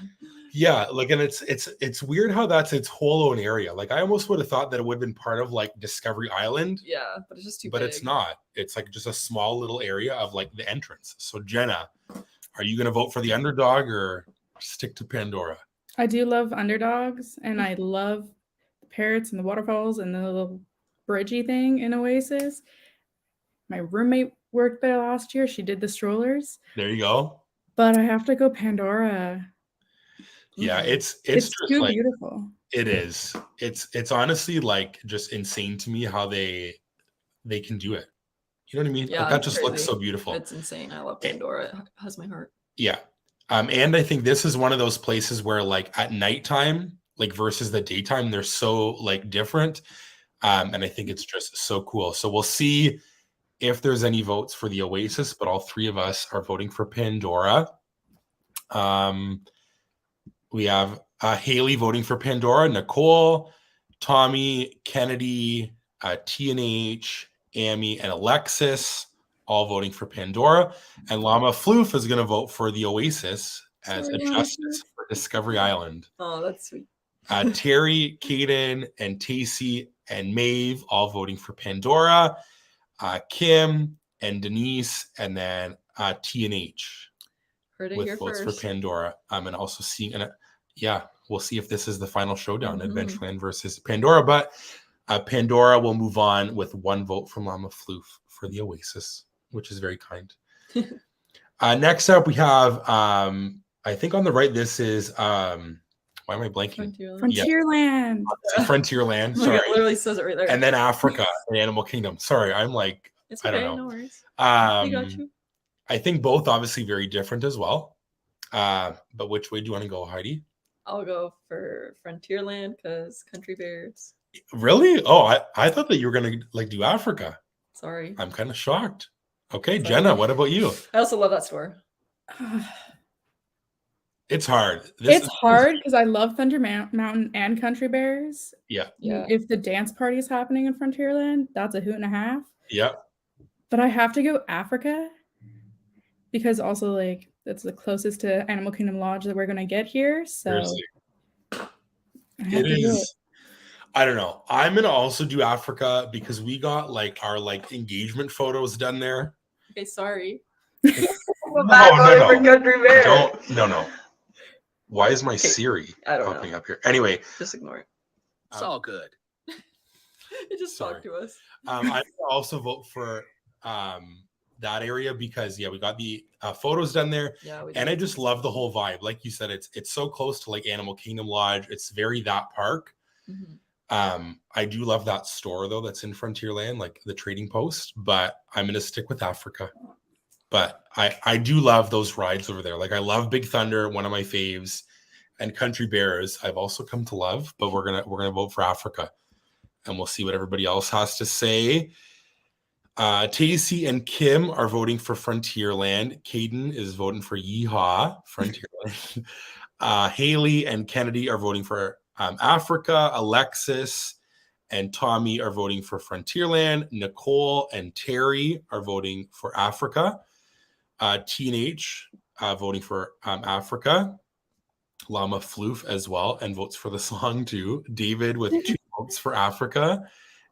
[SPEAKER 1] Yeah, like, and it's weird how that's its whole own area. Like, I almost would have thought that it would have been part of like Discovery Island.
[SPEAKER 2] Yeah, but it's just too big.
[SPEAKER 1] But it's not. It's like just a small little area of like the entrance. So Jenna, are you gonna vote for the underdog or stick to Pandora?
[SPEAKER 3] I do love underdogs, and I love the parrots and the waterfalls and the little bridgey thing in Oasis. My roommate worked there last year. She did the strollers.
[SPEAKER 1] There you go.
[SPEAKER 3] But I have to go Pandora.
[SPEAKER 1] Yeah, it's
[SPEAKER 3] too
[SPEAKER 1] like,
[SPEAKER 3] beautiful.
[SPEAKER 1] It is. It's honestly like just insane to me how they can do it. You know what I mean?
[SPEAKER 2] Yeah,
[SPEAKER 1] like, that just crazy. Looks so beautiful.
[SPEAKER 2] It's insane. I love Pandora. It has my heart.
[SPEAKER 1] Yeah. And I think this is one of those places where like at nighttime, like versus the daytime, they're so like different. And I think it's just so cool. So we'll see if there's any votes for the Oasis, but all three of us are voting for Pandora. We have Haley voting for Pandora, Nicole, Tommy, Kennedy, TNH, Amy, and Alexis all voting for Pandora. And Llama Floof is going to vote for the Oasis as a justice for Discovery Island.
[SPEAKER 2] Oh, that's sweet.
[SPEAKER 1] Terry, Kaden, and Tacey, and Maeve all voting for Pandora. Kim and Denise, and then TNH with votes for Pandora. And also seeing, we'll see if this is the final showdown, Adventureland versus Pandora. But Pandora will move on with one vote from Llama Floof for the Oasis, which is very kind. Next up, we have, I think on the right, this is, why am I blanking?
[SPEAKER 3] Frontierland.
[SPEAKER 1] Yeah. Frontierland. Sorry.
[SPEAKER 2] It literally says it right there.
[SPEAKER 1] And then Africa and Animal Kingdom. Sorry, I'm like,
[SPEAKER 2] it's okay, I don't know. No worries.
[SPEAKER 1] We got you. I think both obviously very different as well. But which way do you want to go, Heidi?
[SPEAKER 2] I'll go for Frontierland because Country Bears.
[SPEAKER 1] Really? Oh, I thought that you were gonna like do Africa.
[SPEAKER 2] Sorry.
[SPEAKER 1] I'm kind of shocked. Okay, sorry. Jenna, what about you?
[SPEAKER 2] I also love that store.
[SPEAKER 1] It's hard.
[SPEAKER 3] It's hard because I love Thunder Mountain and Country Bears.
[SPEAKER 1] Yeah.
[SPEAKER 3] If the dance party is happening in Frontierland, that's a hoot and a half.
[SPEAKER 1] Yeah.
[SPEAKER 3] But I have to go Africa because also like that's the closest to Animal Kingdom Lodge that we're gonna get here. So
[SPEAKER 1] it is. I don't know. I'm gonna also do Africa because we got like our like engagement photos done there.
[SPEAKER 2] Okay, sorry.
[SPEAKER 1] No. Why is my Siri popping up here? Anyway,
[SPEAKER 2] just ignore it.
[SPEAKER 4] It's all good.
[SPEAKER 2] It just talked to us.
[SPEAKER 1] I also vote for that area because we got the photos done there, and I just love the whole vibe. Like you said, it's so close to like Animal Kingdom Lodge. It's very that park. I do love that store though that's in Frontierland, like the Trading Post, but I'm gonna stick with Africa. But I do love those rides over there. Like I love Big Thunder, one of my faves, and Country Bears I've also come to love, but we're gonna vote for Africa, and we'll see what everybody else has to say. Tacey and Kim are voting for Frontierland. Caden is voting for Yeehaw, Frontierland. Haley and Kennedy are voting for Africa. Alexis and Tommy are voting for Frontierland. Nicole and Terry are voting for Africa. TNH voting for Africa. Llama Floof as well, and votes for the song too. David with 2 votes for Africa.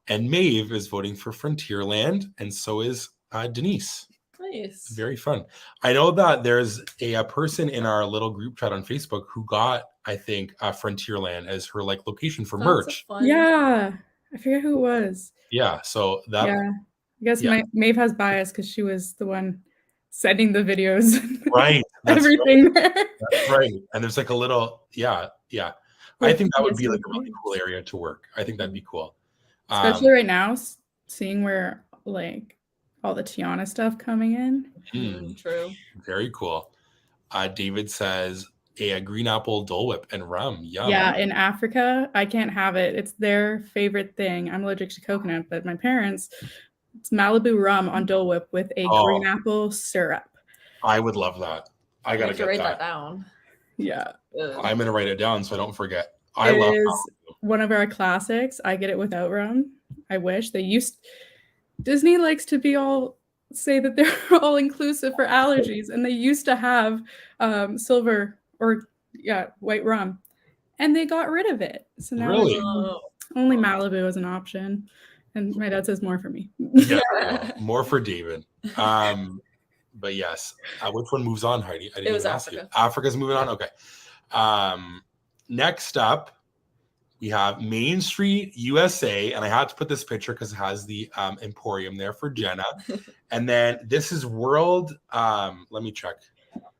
[SPEAKER 1] And Maeve is voting for Frontierland, and so is Denise.
[SPEAKER 2] Nice.
[SPEAKER 1] Very fun. I know that there's a person in our little group chat on Facebook who got, I think, Frontierland as her like location for merch.
[SPEAKER 3] Yeah, I forget who it was.
[SPEAKER 1] Yeah, so that.
[SPEAKER 3] Yeah, I guess Maeve has bias because she was the one sending the videos.
[SPEAKER 1] Right.
[SPEAKER 3] Everything.
[SPEAKER 1] Right. That's right. And there's like a little, yeah. I think that would be like a really cool area to work. I think that'd be cool.
[SPEAKER 3] Especially right now, seeing where like all the Tiana stuff coming in.
[SPEAKER 2] True.
[SPEAKER 1] Very cool. David says a green apple Dole Whip and rum. Yum.
[SPEAKER 3] Yeah, in Africa, I can't have it. It's their favorite thing. I'm allergic to coconut, but my parents, it's Malibu rum on Dole Whip with a green apple syrup.
[SPEAKER 1] I would love that. I gotta get
[SPEAKER 2] write that down.
[SPEAKER 3] Yeah.
[SPEAKER 1] I'm gonna write it down so I don't forget.
[SPEAKER 3] I love one of our classics. I get it without rum. I wish Disney likes to be all say that they're all inclusive for allergies, and they used to have silver or white rum, and they got rid of it. So now only Malibu is an option, and my dad says more for me.
[SPEAKER 1] Yeah, more for David. But yes, which one moves on, Heidi? I didn't even ask you. Africa's moving on. Okay. Next up, we have Main Street, USA, and I had to put this picture because it has the Emporium there for Jenna. And then this is World, let me check.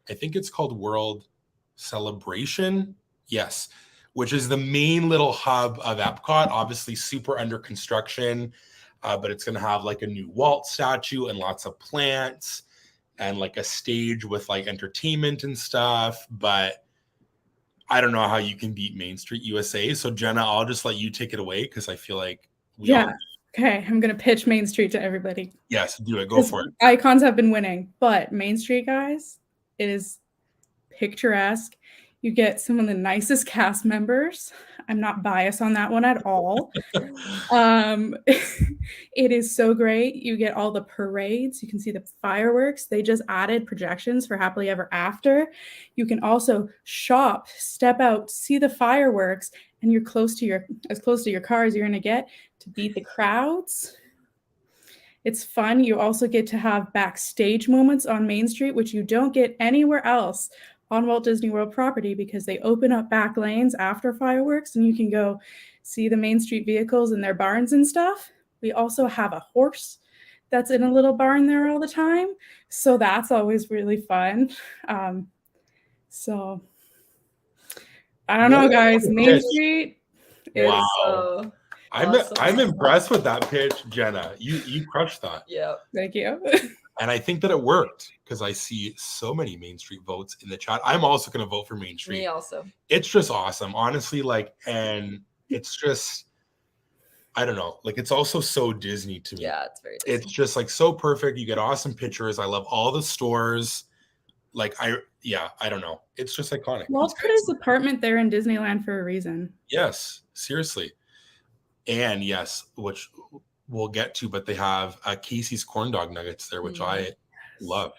[SPEAKER 1] I think it's called World Celebration. Yes, which is the main little hub of Epcot, obviously super under construction, but it's going to have like a new Walt statue and lots of plants and like a stage with like entertainment and stuff, but I don't know how you can beat Main Street USA. So Jenna, I'll just let you take it away because I feel like
[SPEAKER 3] okay, I'm gonna pitch Main Street to everybody.
[SPEAKER 1] Yes, do it. Go for it.
[SPEAKER 3] Icons have been winning, but Main Street, guys, it is picturesque. You get some of the nicest cast members. I'm not biased on that one at all. It is so great. You get all the parades. You can see the fireworks. They just added projections for Happily Ever After. You can also shop, step out, see the fireworks, and you're as close to your car as you're going to get to beat the crowds. It's fun. You also get to have backstage moments on Main Street, which you don't get anywhere else on Walt Disney World property because they open up back lanes after fireworks and you can go see the Main Street vehicles in their barns and stuff. We also have a horse that's in a little barn there all the time. So that's always really fun. So I don't know, guys. Main Street is
[SPEAKER 1] awesome. I'm impressed with that pitch, Jenna. You crushed that.
[SPEAKER 2] Yeah.
[SPEAKER 3] Thank you.
[SPEAKER 1] And I think that it worked because I see so many Main Street votes in the chat. I'm also going to vote for Main Street.
[SPEAKER 2] Me also.
[SPEAKER 1] It's just awesome, honestly. Like, and it's just, I don't know. Like, it's also so Disney to me.
[SPEAKER 2] Yeah, it's very Disney.
[SPEAKER 1] It's just like so perfect. You get awesome pictures. I love all the stores. Like, I don't know. It's just iconic.
[SPEAKER 3] Walt put his apartment there in Disneyland for a reason.
[SPEAKER 1] Yes, seriously. And yes, which we'll get to, but they have Casey's corn dog nuggets there, which I love.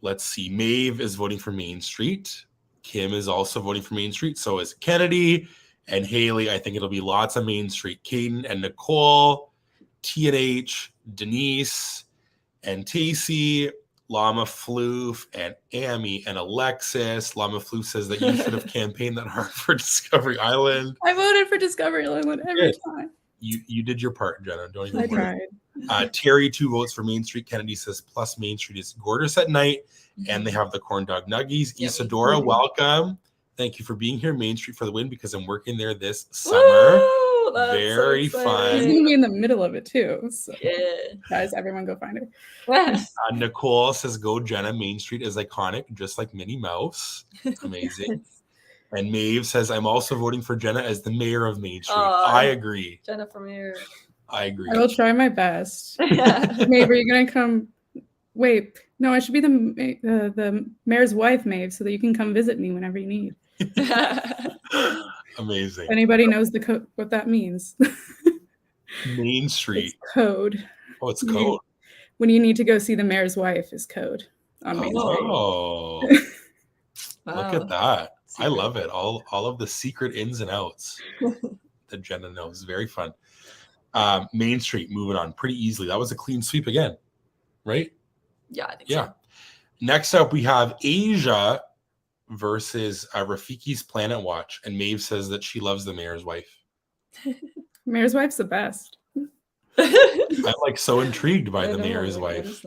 [SPEAKER 1] Let's see. Maeve is voting for Main Street. Kim is also voting for Main Street. So is Kennedy and Haley. I think it'll be lots of Main Street. Caden and Nicole, TNH, Denise, and Tacey, Llama Floof, and Amy, and Alexis. Llama Floof says that you should have campaigned that hard for Discovery Island.
[SPEAKER 3] I voted for Discovery Island every time.
[SPEAKER 1] You did your part, Jenna. Don't even
[SPEAKER 3] worry.
[SPEAKER 1] I tried. Terry, 2 votes for Main Street. Kennedy says plus Main Street is gorgeous at night, and they have the corn dog nuggies. Isadora, welcome.
[SPEAKER 2] Thank
[SPEAKER 1] you for being here, Main Street for the win, because I'm working there this summer.
[SPEAKER 2] Woo! That's
[SPEAKER 1] Very
[SPEAKER 2] so
[SPEAKER 1] fun.
[SPEAKER 3] She's
[SPEAKER 2] exciting.
[SPEAKER 3] gonna be in the middle of it too. So
[SPEAKER 2] Yeah.
[SPEAKER 3] guys, everyone go find her.
[SPEAKER 1] Nicole says, "Go Jenna. Main Street is iconic, just like Minnie Mouse." Amazing. And Maeve says, "I'm also voting for Jenna as the mayor of Main Street." I agree.
[SPEAKER 2] Jennifer Mayer.
[SPEAKER 1] I agree.
[SPEAKER 3] I will try my best. Maeve, are you gonna come? Wait, no, I should be the mayor's wife, Maeve, so that you can come visit me whenever you need.
[SPEAKER 1] Amazing.
[SPEAKER 3] Anybody knows the code? What that means?
[SPEAKER 1] Main Street.
[SPEAKER 3] It's code.
[SPEAKER 1] Oh, it's code.
[SPEAKER 3] When you need to go see the mayor's wife is code on Main Street.
[SPEAKER 1] Oh, look at that. I love it. All of the secret ins and outs that Jenna knows. Very fun. Main Street, moving on pretty easily. That was a clean sweep again, right?
[SPEAKER 2] Yeah, I think
[SPEAKER 1] Yeah.
[SPEAKER 2] so.
[SPEAKER 1] Next up, we have Asia versus Rafiki's Planet Watch. And Maeve says that she loves the mayor's wife.
[SPEAKER 3] Mayor's wife's the best.
[SPEAKER 1] I'm like so intrigued by the mayor's wife.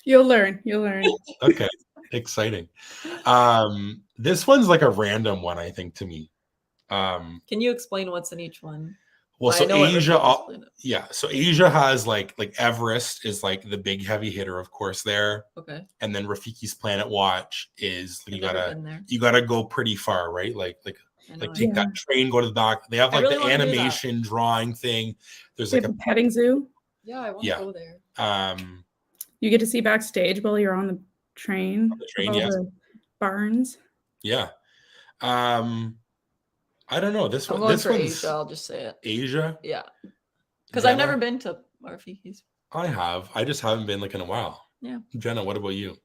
[SPEAKER 3] You'll learn. You'll learn.
[SPEAKER 1] Okay. Exciting. This one's like a random one, I think, to me.
[SPEAKER 2] Can you explain what's in each one?
[SPEAKER 1] Well, so Asia,
[SPEAKER 2] yeah.
[SPEAKER 1] So Asia has like Everest is like the big heavy hitter, of course, there.
[SPEAKER 2] Okay.
[SPEAKER 1] And then Rafiki's Planet Watch is you gotta go pretty far, right? Like take that train, go to the back. They have like the animation drawing thing. There's like a
[SPEAKER 3] petting zoo.
[SPEAKER 2] Yeah, I want to go there.
[SPEAKER 3] You get to see backstage while you're on the train. The barns.
[SPEAKER 1] Yeah. I don't know. This
[SPEAKER 2] one's Asia. I'll just say it.
[SPEAKER 1] Asia.
[SPEAKER 2] Yeah. Because I've never been to Rafiki's.
[SPEAKER 1] I have. I just haven't been like in a while.
[SPEAKER 2] Yeah.
[SPEAKER 1] Jenna, what about you?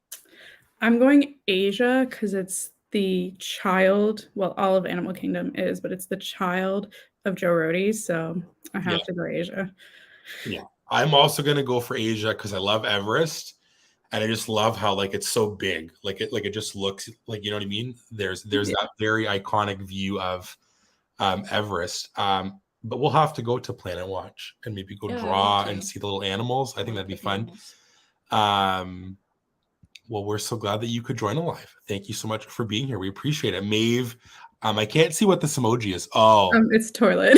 [SPEAKER 3] I'm going Asia because it's the child. Well, all of Animal Kingdom is, but it's the child of Joe Rohde. So I have to go Asia.
[SPEAKER 1] Yeah. I'm also gonna go for Asia because I love Everest. And I just love how like it's so big. Like it just looks like, you know what I mean? There's that very iconic view of Everest. But we'll have to go to Planet Watch and maybe go draw and see the little animals. I think that'd be fun. Well, we're so glad that you could join live. Thank you so much for being here. We appreciate it. Maeve, I can't see what this emoji is. Oh,
[SPEAKER 3] it's toilet.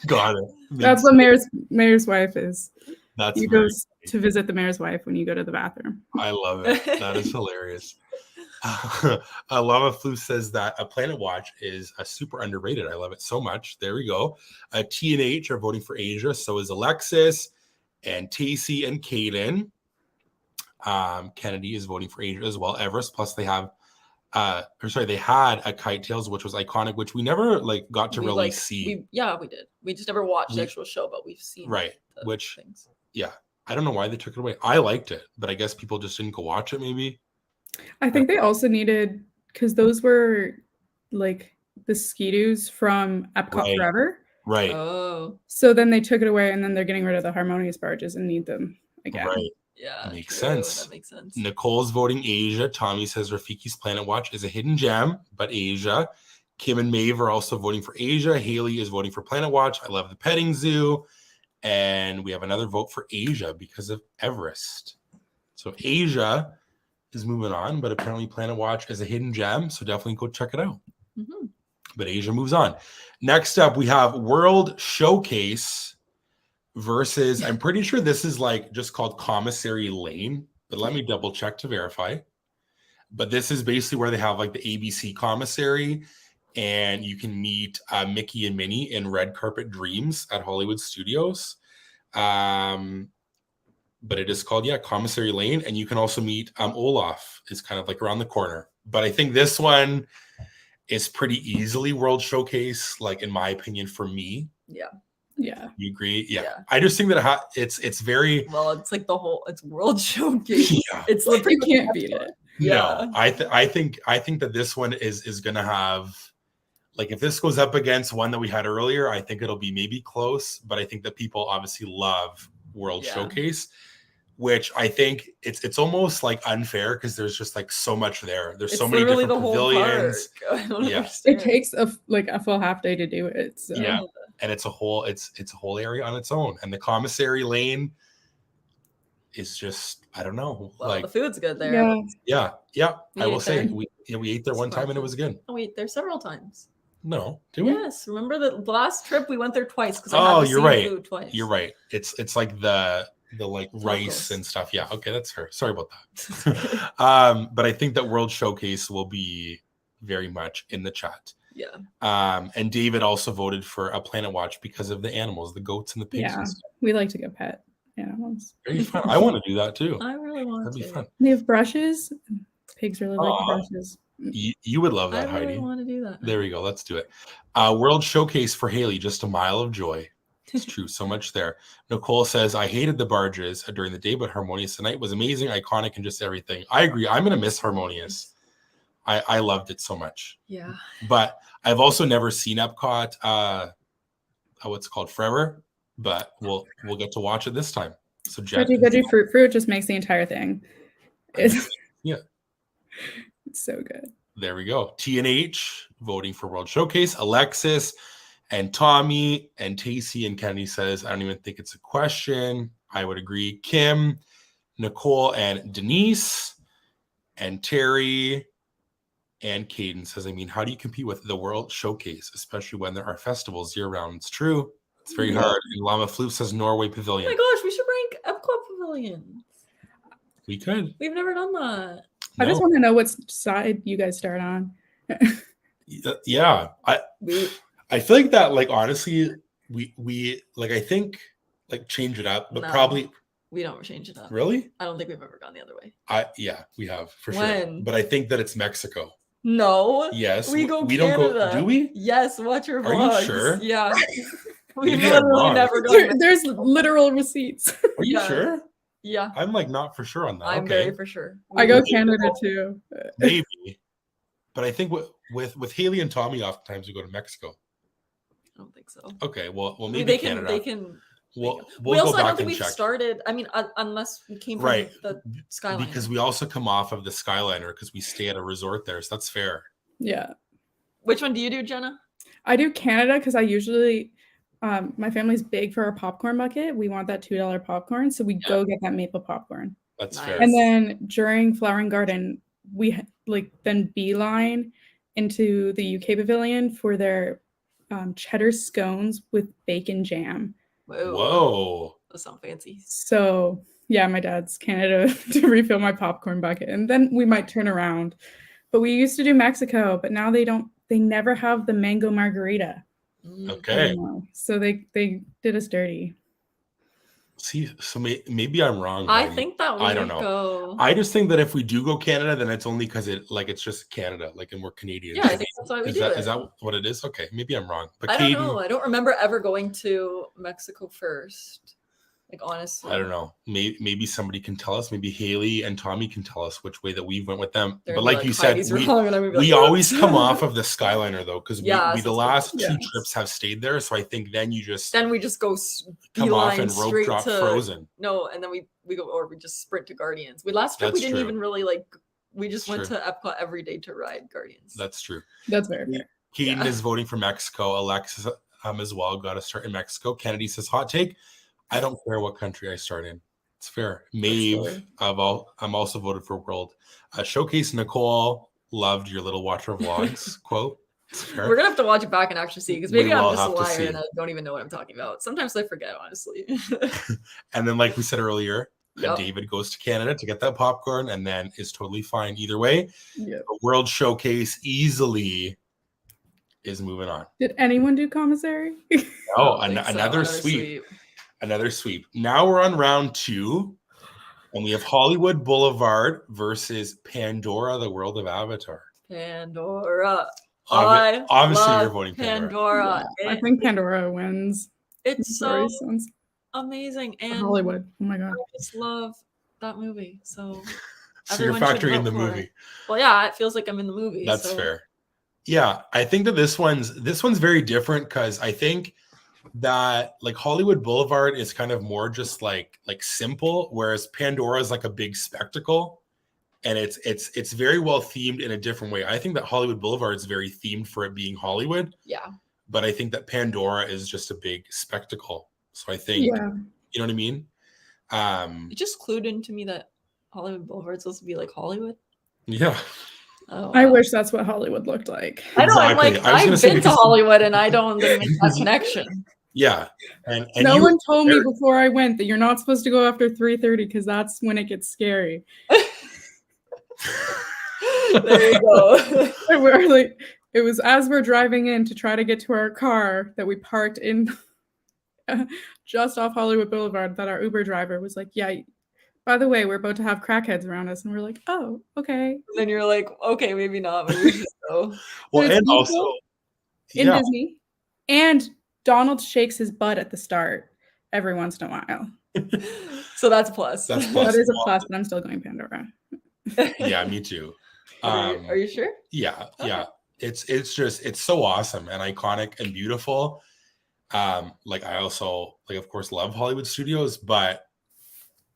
[SPEAKER 1] Got it.
[SPEAKER 3] That's what mayor's wife is.
[SPEAKER 1] That's
[SPEAKER 3] you go to visit the mayor's wife when you go to the bathroom.
[SPEAKER 1] I love it. That is hilarious. Lava Flu says that a Planet Watch is super underrated. I love it so much. There we go. T&H are voting for Asia. So is Alexis and Tacey and Kaden. Kennedy is voting for Asia as well. Everest. Plus they have they had a Kite Tales, which was iconic, which we never got to really see.
[SPEAKER 2] We did. We just never watched the actual show, but we've seen
[SPEAKER 1] things. Yeah. I don't know why they took it away. I liked it, but I guess people just didn't go watch it maybe.
[SPEAKER 3] I think they also needed, because those were like the Ski-Doos from Epcot Forever.
[SPEAKER 1] Right.
[SPEAKER 2] Oh.
[SPEAKER 3] So then they took it away and then they're getting rid of the Harmonious barges and need them again.
[SPEAKER 1] Right.
[SPEAKER 2] Yeah.
[SPEAKER 1] Makes sense.
[SPEAKER 2] That makes sense.
[SPEAKER 1] Nicole's voting Asia. Tommy says Rafiki's Planet Watch is a hidden gem, but Asia. Kim and Maeve are also voting for Asia. Haley is voting for Planet Watch. I love the petting zoo. And we have another vote for Asia because of Everest. So Asia is moving on, but apparently Planet Watch is a hidden gem. So definitely go check it out.
[SPEAKER 2] Mm-hmm.
[SPEAKER 1] But Asia moves on. Next up, we have World Showcase versus, I'm pretty sure this is just called Commissary Lane, but let me double check to verify. But this is basically where they have the ABC commissary, and you can meet Mickey and Minnie in Red Carpet Dreams at Hollywood Studios. But it is called, Commissary Lane. And you can also meet Olaf is kind of around the corner. But I think this one is pretty easily World Showcase, in my opinion, for me.
[SPEAKER 2] Yeah.
[SPEAKER 3] Yeah.
[SPEAKER 1] You agree? Yeah. I just think that it's very...
[SPEAKER 2] Well, it's it's World Showcase.
[SPEAKER 1] Yeah.
[SPEAKER 2] It's
[SPEAKER 3] you can't beat it.
[SPEAKER 1] Yeah. No, I think that this one is going to have... if this goes up against one that we had earlier, I think it'll be maybe close, but I think that people obviously love World Showcase, which I think it's almost unfair because there's just so much there. There's so many different pavilions.
[SPEAKER 2] I don't understand.
[SPEAKER 3] It takes a full half day to do it. So.
[SPEAKER 1] Yeah, and it's a whole area on its own. And the Commissary Lane is just, I don't know.
[SPEAKER 2] Well,
[SPEAKER 1] like,
[SPEAKER 2] the food's good there.
[SPEAKER 3] Yeah.
[SPEAKER 1] yeah.
[SPEAKER 2] We
[SPEAKER 1] I will
[SPEAKER 2] ate
[SPEAKER 1] say
[SPEAKER 2] there.
[SPEAKER 1] we ate there one time and it was good.
[SPEAKER 2] Oh, we ate there several times.
[SPEAKER 1] No, did we?
[SPEAKER 2] Yes, remember the last trip we went there twice because I
[SPEAKER 1] Oh,
[SPEAKER 2] had the
[SPEAKER 1] you're
[SPEAKER 2] same
[SPEAKER 1] right.
[SPEAKER 2] food twice.
[SPEAKER 1] You're right. It's like the like rice
[SPEAKER 2] Tacos.
[SPEAKER 1] and stuff. Yeah. Okay, that's fair. Sorry about that. But I think that World Showcase will be very much in the chat.
[SPEAKER 2] Yeah.
[SPEAKER 1] And David also voted for a Planet Watch because of the animals, the goats and the pigs.
[SPEAKER 3] Yeah.
[SPEAKER 1] And stuff.
[SPEAKER 3] We like to get pet animals.
[SPEAKER 1] Very fun. I want to do that too.
[SPEAKER 2] I really want
[SPEAKER 1] That'd be
[SPEAKER 2] to.
[SPEAKER 1] fun.
[SPEAKER 3] They have brushes. Pigs really like the
[SPEAKER 1] Aw.
[SPEAKER 3] brushes.
[SPEAKER 1] You would love that,
[SPEAKER 2] I really
[SPEAKER 1] Heidi.
[SPEAKER 2] want to do that.
[SPEAKER 1] There we go. Let's do it. World Showcase for Haley, just a mile of joy. It's true. So much there. Nicole says, I hated the barges during the day, but Harmonious tonight was amazing, iconic, and just everything. I agree. I'm going to miss Harmonious. I loved it so much.
[SPEAKER 2] Yeah.
[SPEAKER 1] But I've also never seen Epcot, what's it called, forever. But we'll get to watch it this time. So
[SPEAKER 3] Veggie fruit just makes the entire thing. It's,
[SPEAKER 1] yeah.
[SPEAKER 3] It's so good.
[SPEAKER 1] There we go. T&H voting for World Showcase. Alexis and Tommy and Tacey and Kennedy says, I don't even think it's a question. I would agree. Kim, Nicole, and Denise, and Terry, and Caden says, I mean, how do you compete with the World Showcase, especially when there are festivals year-round? It's true. It's very hard. And Llama Floof says Norway
[SPEAKER 2] Oh
[SPEAKER 1] Pavilion.
[SPEAKER 2] my gosh, we should rank Epcot Pavilion.
[SPEAKER 1] We could.
[SPEAKER 2] We've never done that.
[SPEAKER 3] I just want to know what side you guys start on.
[SPEAKER 1] Yeah. I feel like that, like, honestly, we like, I think, like, change it up, but
[SPEAKER 2] No.
[SPEAKER 1] probably
[SPEAKER 2] We don't change it up.
[SPEAKER 1] really.
[SPEAKER 2] I don't think we've ever gone the other way.
[SPEAKER 1] Yeah, we have for
[SPEAKER 2] When?
[SPEAKER 1] sure. But I think that it's Mexico.
[SPEAKER 2] No.
[SPEAKER 1] Yes,
[SPEAKER 2] We go
[SPEAKER 1] we
[SPEAKER 2] Canada.
[SPEAKER 1] don't go. Do we?
[SPEAKER 2] Yes, watch your
[SPEAKER 1] Are you
[SPEAKER 2] vlogs.
[SPEAKER 1] sure?
[SPEAKER 2] Yeah. We've
[SPEAKER 1] Maybe I'm
[SPEAKER 2] literally
[SPEAKER 1] wrong.
[SPEAKER 2] never gone.
[SPEAKER 3] There's literal receipts.
[SPEAKER 1] Are you
[SPEAKER 2] Yeah.
[SPEAKER 1] sure?
[SPEAKER 2] Yeah.
[SPEAKER 1] I'm like not for sure on that.
[SPEAKER 2] I'm
[SPEAKER 1] okay,
[SPEAKER 2] very for sure.
[SPEAKER 3] I go
[SPEAKER 1] Maybe.
[SPEAKER 3] Canada too.
[SPEAKER 1] maybe. But I think with Haley and Tommy, oftentimes we go to Mexico.
[SPEAKER 2] I don't think so.
[SPEAKER 1] Okay, well maybe
[SPEAKER 2] they
[SPEAKER 1] Canada.
[SPEAKER 2] They can.
[SPEAKER 1] We'll
[SPEAKER 2] We
[SPEAKER 1] go
[SPEAKER 2] also, I
[SPEAKER 1] back
[SPEAKER 2] don't think
[SPEAKER 1] and
[SPEAKER 2] we've
[SPEAKER 1] check.
[SPEAKER 2] started. I mean, unless we came from
[SPEAKER 1] Right.
[SPEAKER 2] the Skyliner.
[SPEAKER 1] Because we also come off of the Skyliner because we stay at a resort there, so that's fair.
[SPEAKER 3] Yeah.
[SPEAKER 2] Which one do you do, Jenna?
[SPEAKER 3] I do Canada because I usually, my family's big for our popcorn bucket. We want that $2 popcorn. So we go get that maple popcorn.
[SPEAKER 1] That's
[SPEAKER 2] Nice.
[SPEAKER 1] fair.
[SPEAKER 3] And then during Flowering Garden, we then beeline into the UK pavilion for their cheddar scones with bacon jam.
[SPEAKER 1] Whoa.
[SPEAKER 2] Those sound fancy.
[SPEAKER 3] So yeah, my dad's Canada to refill my popcorn bucket. And then we might turn around. But we used to do Mexico, but now they never have the mango margarita.
[SPEAKER 1] Okay.
[SPEAKER 3] anymore. So they did us dirty.
[SPEAKER 1] See, so maybe I'm wrong.
[SPEAKER 2] I
[SPEAKER 1] Heidi.
[SPEAKER 2] think that we
[SPEAKER 1] I don't know.
[SPEAKER 2] go.
[SPEAKER 1] I just think that if we do go Canada, then it's only because it's just Canada, like, and we're Canadians.
[SPEAKER 2] Yeah, I think that's why we
[SPEAKER 1] is
[SPEAKER 2] do
[SPEAKER 1] that,
[SPEAKER 2] it.
[SPEAKER 1] Is that what it is? Okay, maybe I'm wrong. But
[SPEAKER 2] I don't
[SPEAKER 1] Caden,
[SPEAKER 2] know. I don't remember ever going to Mexico first. Like, honestly.
[SPEAKER 1] I don't know. Maybe somebody can tell us. Maybe Haley and Tommy can tell us which way that we went with them.
[SPEAKER 2] They're
[SPEAKER 1] But
[SPEAKER 2] gonna
[SPEAKER 1] like
[SPEAKER 2] be
[SPEAKER 1] you said,
[SPEAKER 2] Heidi's wrong, and I'm gonna be
[SPEAKER 1] we
[SPEAKER 2] like,
[SPEAKER 1] always come off of the Skyliner though, because
[SPEAKER 2] Yeah,
[SPEAKER 1] we
[SPEAKER 2] so
[SPEAKER 1] the
[SPEAKER 2] it's
[SPEAKER 1] last
[SPEAKER 3] good.
[SPEAKER 1] two
[SPEAKER 3] Yes.
[SPEAKER 1] trips have stayed there. So I think then you just
[SPEAKER 2] Then we just go
[SPEAKER 1] come off
[SPEAKER 2] beeline
[SPEAKER 1] and rope
[SPEAKER 2] straight
[SPEAKER 1] drop
[SPEAKER 2] to
[SPEAKER 1] Frozen.
[SPEAKER 2] No, and then we go, or we just sprint to Guardians. Last trip we
[SPEAKER 1] That's
[SPEAKER 2] didn't
[SPEAKER 1] true.
[SPEAKER 2] even really like. We just went
[SPEAKER 1] True.
[SPEAKER 2] to Epcot every day to ride Guardians.
[SPEAKER 1] That's true.
[SPEAKER 3] That's very fair.
[SPEAKER 1] Caden
[SPEAKER 2] Yeah.
[SPEAKER 1] is voting for Mexico. Alexis as well. Got to start in Mexico. Kennedy says hot take. I don't care what country I start in. It's fair. Maeve, I'm also voted for World. Showcase Nicole, loved your little watcher vlogs quote. It's fair.
[SPEAKER 2] We're gonna have to watch it back and actually see, because
[SPEAKER 1] We
[SPEAKER 2] maybe I'm
[SPEAKER 1] will
[SPEAKER 2] just a
[SPEAKER 1] have to
[SPEAKER 2] liar
[SPEAKER 1] see.
[SPEAKER 2] and I don't even know what I'm talking about. Sometimes I forget, honestly.
[SPEAKER 1] And then, like we said earlier,
[SPEAKER 2] Yep.
[SPEAKER 1] David goes to Canada to get that popcorn and then is totally fine either way.
[SPEAKER 3] Yeah.
[SPEAKER 1] The World Showcase easily is moving on.
[SPEAKER 3] Did anyone do commissary?
[SPEAKER 1] Oh,
[SPEAKER 2] I don't think so.
[SPEAKER 1] another sweep. Another sweep. Now we're on round 2, and we have Hollywood Boulevard versus Pandora, the World of Avatar.
[SPEAKER 2] Pandora.
[SPEAKER 1] Obviously,
[SPEAKER 2] love
[SPEAKER 1] you're voting Pandora.
[SPEAKER 2] Pandora.
[SPEAKER 3] Yeah, I think Pandora wins.
[SPEAKER 2] It's
[SPEAKER 3] Sorry,
[SPEAKER 2] so
[SPEAKER 3] sounds
[SPEAKER 2] amazing, and
[SPEAKER 3] Hollywood. Oh my god.
[SPEAKER 2] I just love that movie. So
[SPEAKER 1] So you're
[SPEAKER 2] everyone should
[SPEAKER 1] factoring in the
[SPEAKER 2] vote for
[SPEAKER 1] movie.
[SPEAKER 2] it. Well, yeah, it feels like I'm in the movie.
[SPEAKER 1] That's
[SPEAKER 2] so.
[SPEAKER 1] fair. Yeah, I think that this one's very different because I think that like Hollywood Boulevard is kind of more just like simple, whereas Pandora is like a big spectacle, and it's very well themed in a different way. I think that Hollywood Boulevard is very themed for it being Hollywood,
[SPEAKER 2] Yeah.
[SPEAKER 1] but I think that Pandora is just a big spectacle. So I think
[SPEAKER 3] Yeah.
[SPEAKER 1] you know what I mean. Um,
[SPEAKER 2] It just clued into me that Hollywood Boulevard's supposed to be like Hollywood.
[SPEAKER 1] yeah.
[SPEAKER 2] Oh,
[SPEAKER 3] I
[SPEAKER 2] wow.
[SPEAKER 3] wish that's what Hollywood looked like.
[SPEAKER 2] I know. I'm
[SPEAKER 1] Exactly.
[SPEAKER 2] like,
[SPEAKER 1] I was gonna
[SPEAKER 2] I've
[SPEAKER 1] say
[SPEAKER 2] been to
[SPEAKER 1] because-
[SPEAKER 2] Hollywood and I don't make that connection.
[SPEAKER 1] Yeah. And
[SPEAKER 3] No
[SPEAKER 1] you
[SPEAKER 3] one told me
[SPEAKER 1] there-
[SPEAKER 3] before I went that you're not supposed to go after 3:30 because that's when it gets scary.
[SPEAKER 2] There you go.
[SPEAKER 3] And we're like, it was as we're driving in to try to get to our car that we parked in just off Hollywood Boulevard that our Uber driver was like, yeah, by the way, we're about to have crackheads around us. And we're like, oh, okay.
[SPEAKER 2] Then you're like, okay, maybe not. Maybe we should go.
[SPEAKER 1] well,
[SPEAKER 3] But it's
[SPEAKER 1] and also,
[SPEAKER 3] beautiful in
[SPEAKER 1] yeah.
[SPEAKER 3] Disney. And Donald shakes his butt at the start every once in a while.
[SPEAKER 2] So that's a plus.
[SPEAKER 1] That's plus.
[SPEAKER 3] That is a plus, but I'm still going Pandora.
[SPEAKER 1] Yeah, me too.
[SPEAKER 2] Are you sure?
[SPEAKER 1] Yeah,
[SPEAKER 2] Okay.
[SPEAKER 1] yeah. It's so awesome and iconic and beautiful. Like I also like of course love Hollywood Studios, but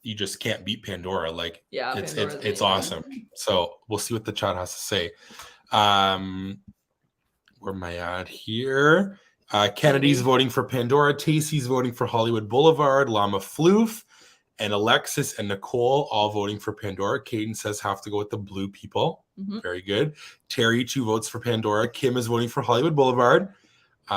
[SPEAKER 1] you just can't beat Pandora. Like
[SPEAKER 2] Yeah,
[SPEAKER 1] it's
[SPEAKER 2] Pandora's
[SPEAKER 1] it's
[SPEAKER 2] amazing.
[SPEAKER 1] awesome. So we'll see what the chat has to say. Where am I at here? Kennedy's voting for Pandora, Tacey's voting for Hollywood Boulevard, Llama Floof, and Alexis and Nicole all voting for Pandora. Caden says have to go with the blue people.
[SPEAKER 2] Mhm.
[SPEAKER 1] Very good. Terry 2 votes for Pandora. Kim is voting for Hollywood Boulevard.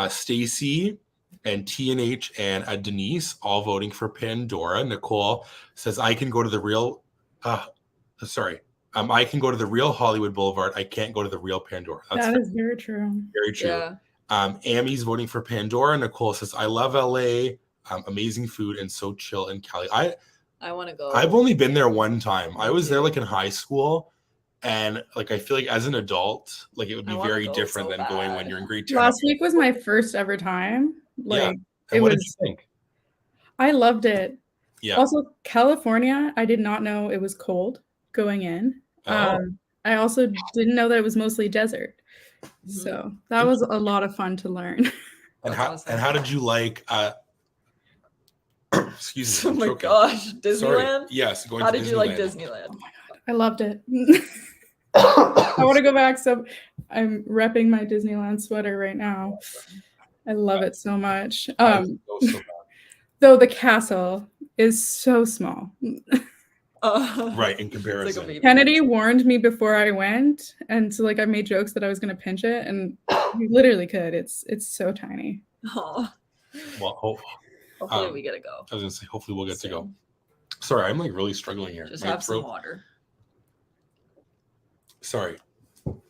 [SPEAKER 1] Stacy and TNH and Denise all voting for Pandora. Nicole says I can go to the real I can go to the real Hollywood Boulevard. I can't go to the real Pandora. That's
[SPEAKER 3] That is very true.
[SPEAKER 1] very true.
[SPEAKER 2] Yeah.
[SPEAKER 1] Amy's voting for Pandora. Nicole says, I love LA. Amazing food and so chill in Cali.
[SPEAKER 2] I want to go.
[SPEAKER 1] I've only been there one time. I
[SPEAKER 2] Me
[SPEAKER 1] was there
[SPEAKER 2] too.
[SPEAKER 1] like in high school. And like I feel like as an adult, like it would be
[SPEAKER 2] I wanna
[SPEAKER 1] very
[SPEAKER 2] go
[SPEAKER 1] different
[SPEAKER 2] so
[SPEAKER 1] than going when
[SPEAKER 2] bad.
[SPEAKER 1] you're in grade 10.
[SPEAKER 3] Last week was my first ever time.
[SPEAKER 1] Yeah.
[SPEAKER 3] Like
[SPEAKER 1] And
[SPEAKER 3] it
[SPEAKER 1] what did
[SPEAKER 3] was
[SPEAKER 1] you think?
[SPEAKER 3] I loved it.
[SPEAKER 1] Yeah.
[SPEAKER 3] Also, California, I did not know it was cold going in.
[SPEAKER 1] Oh.
[SPEAKER 3] I also didn't know that it was mostly desert.
[SPEAKER 2] Mhm.
[SPEAKER 3] So that was a lot of fun to learn.
[SPEAKER 1] And
[SPEAKER 2] That's
[SPEAKER 1] how
[SPEAKER 2] awesome.
[SPEAKER 1] and how did you like excuse me.
[SPEAKER 2] Oh
[SPEAKER 1] I'm
[SPEAKER 2] my
[SPEAKER 1] choking.
[SPEAKER 2] gosh,
[SPEAKER 1] Sorry.
[SPEAKER 2] Disneyland.
[SPEAKER 1] Yes, going
[SPEAKER 2] How
[SPEAKER 1] to
[SPEAKER 2] did you like
[SPEAKER 1] Disneyland.
[SPEAKER 2] Disneyland?
[SPEAKER 3] I loved it. I want to go back. So I'm repping my Disneyland sweater right now. I love it so much.
[SPEAKER 1] I would go so bad.
[SPEAKER 3] Though the castle is so small.
[SPEAKER 1] Right, in
[SPEAKER 2] It's like
[SPEAKER 1] comparison.
[SPEAKER 2] a baby.
[SPEAKER 3] Kennedy warned me before I went, and so like I made jokes that I was gonna pinch it, and you literally could. It's so tiny.
[SPEAKER 2] Aw.
[SPEAKER 1] Well,
[SPEAKER 2] Hopefully
[SPEAKER 1] Um,
[SPEAKER 2] we get to go.
[SPEAKER 1] I was gonna say hopefully we'll get to go.
[SPEAKER 2] soon.
[SPEAKER 1] Sorry, I'm like really struggling here.
[SPEAKER 2] Just
[SPEAKER 1] My
[SPEAKER 2] have some
[SPEAKER 1] throat-
[SPEAKER 2] water.
[SPEAKER 1] Sorry,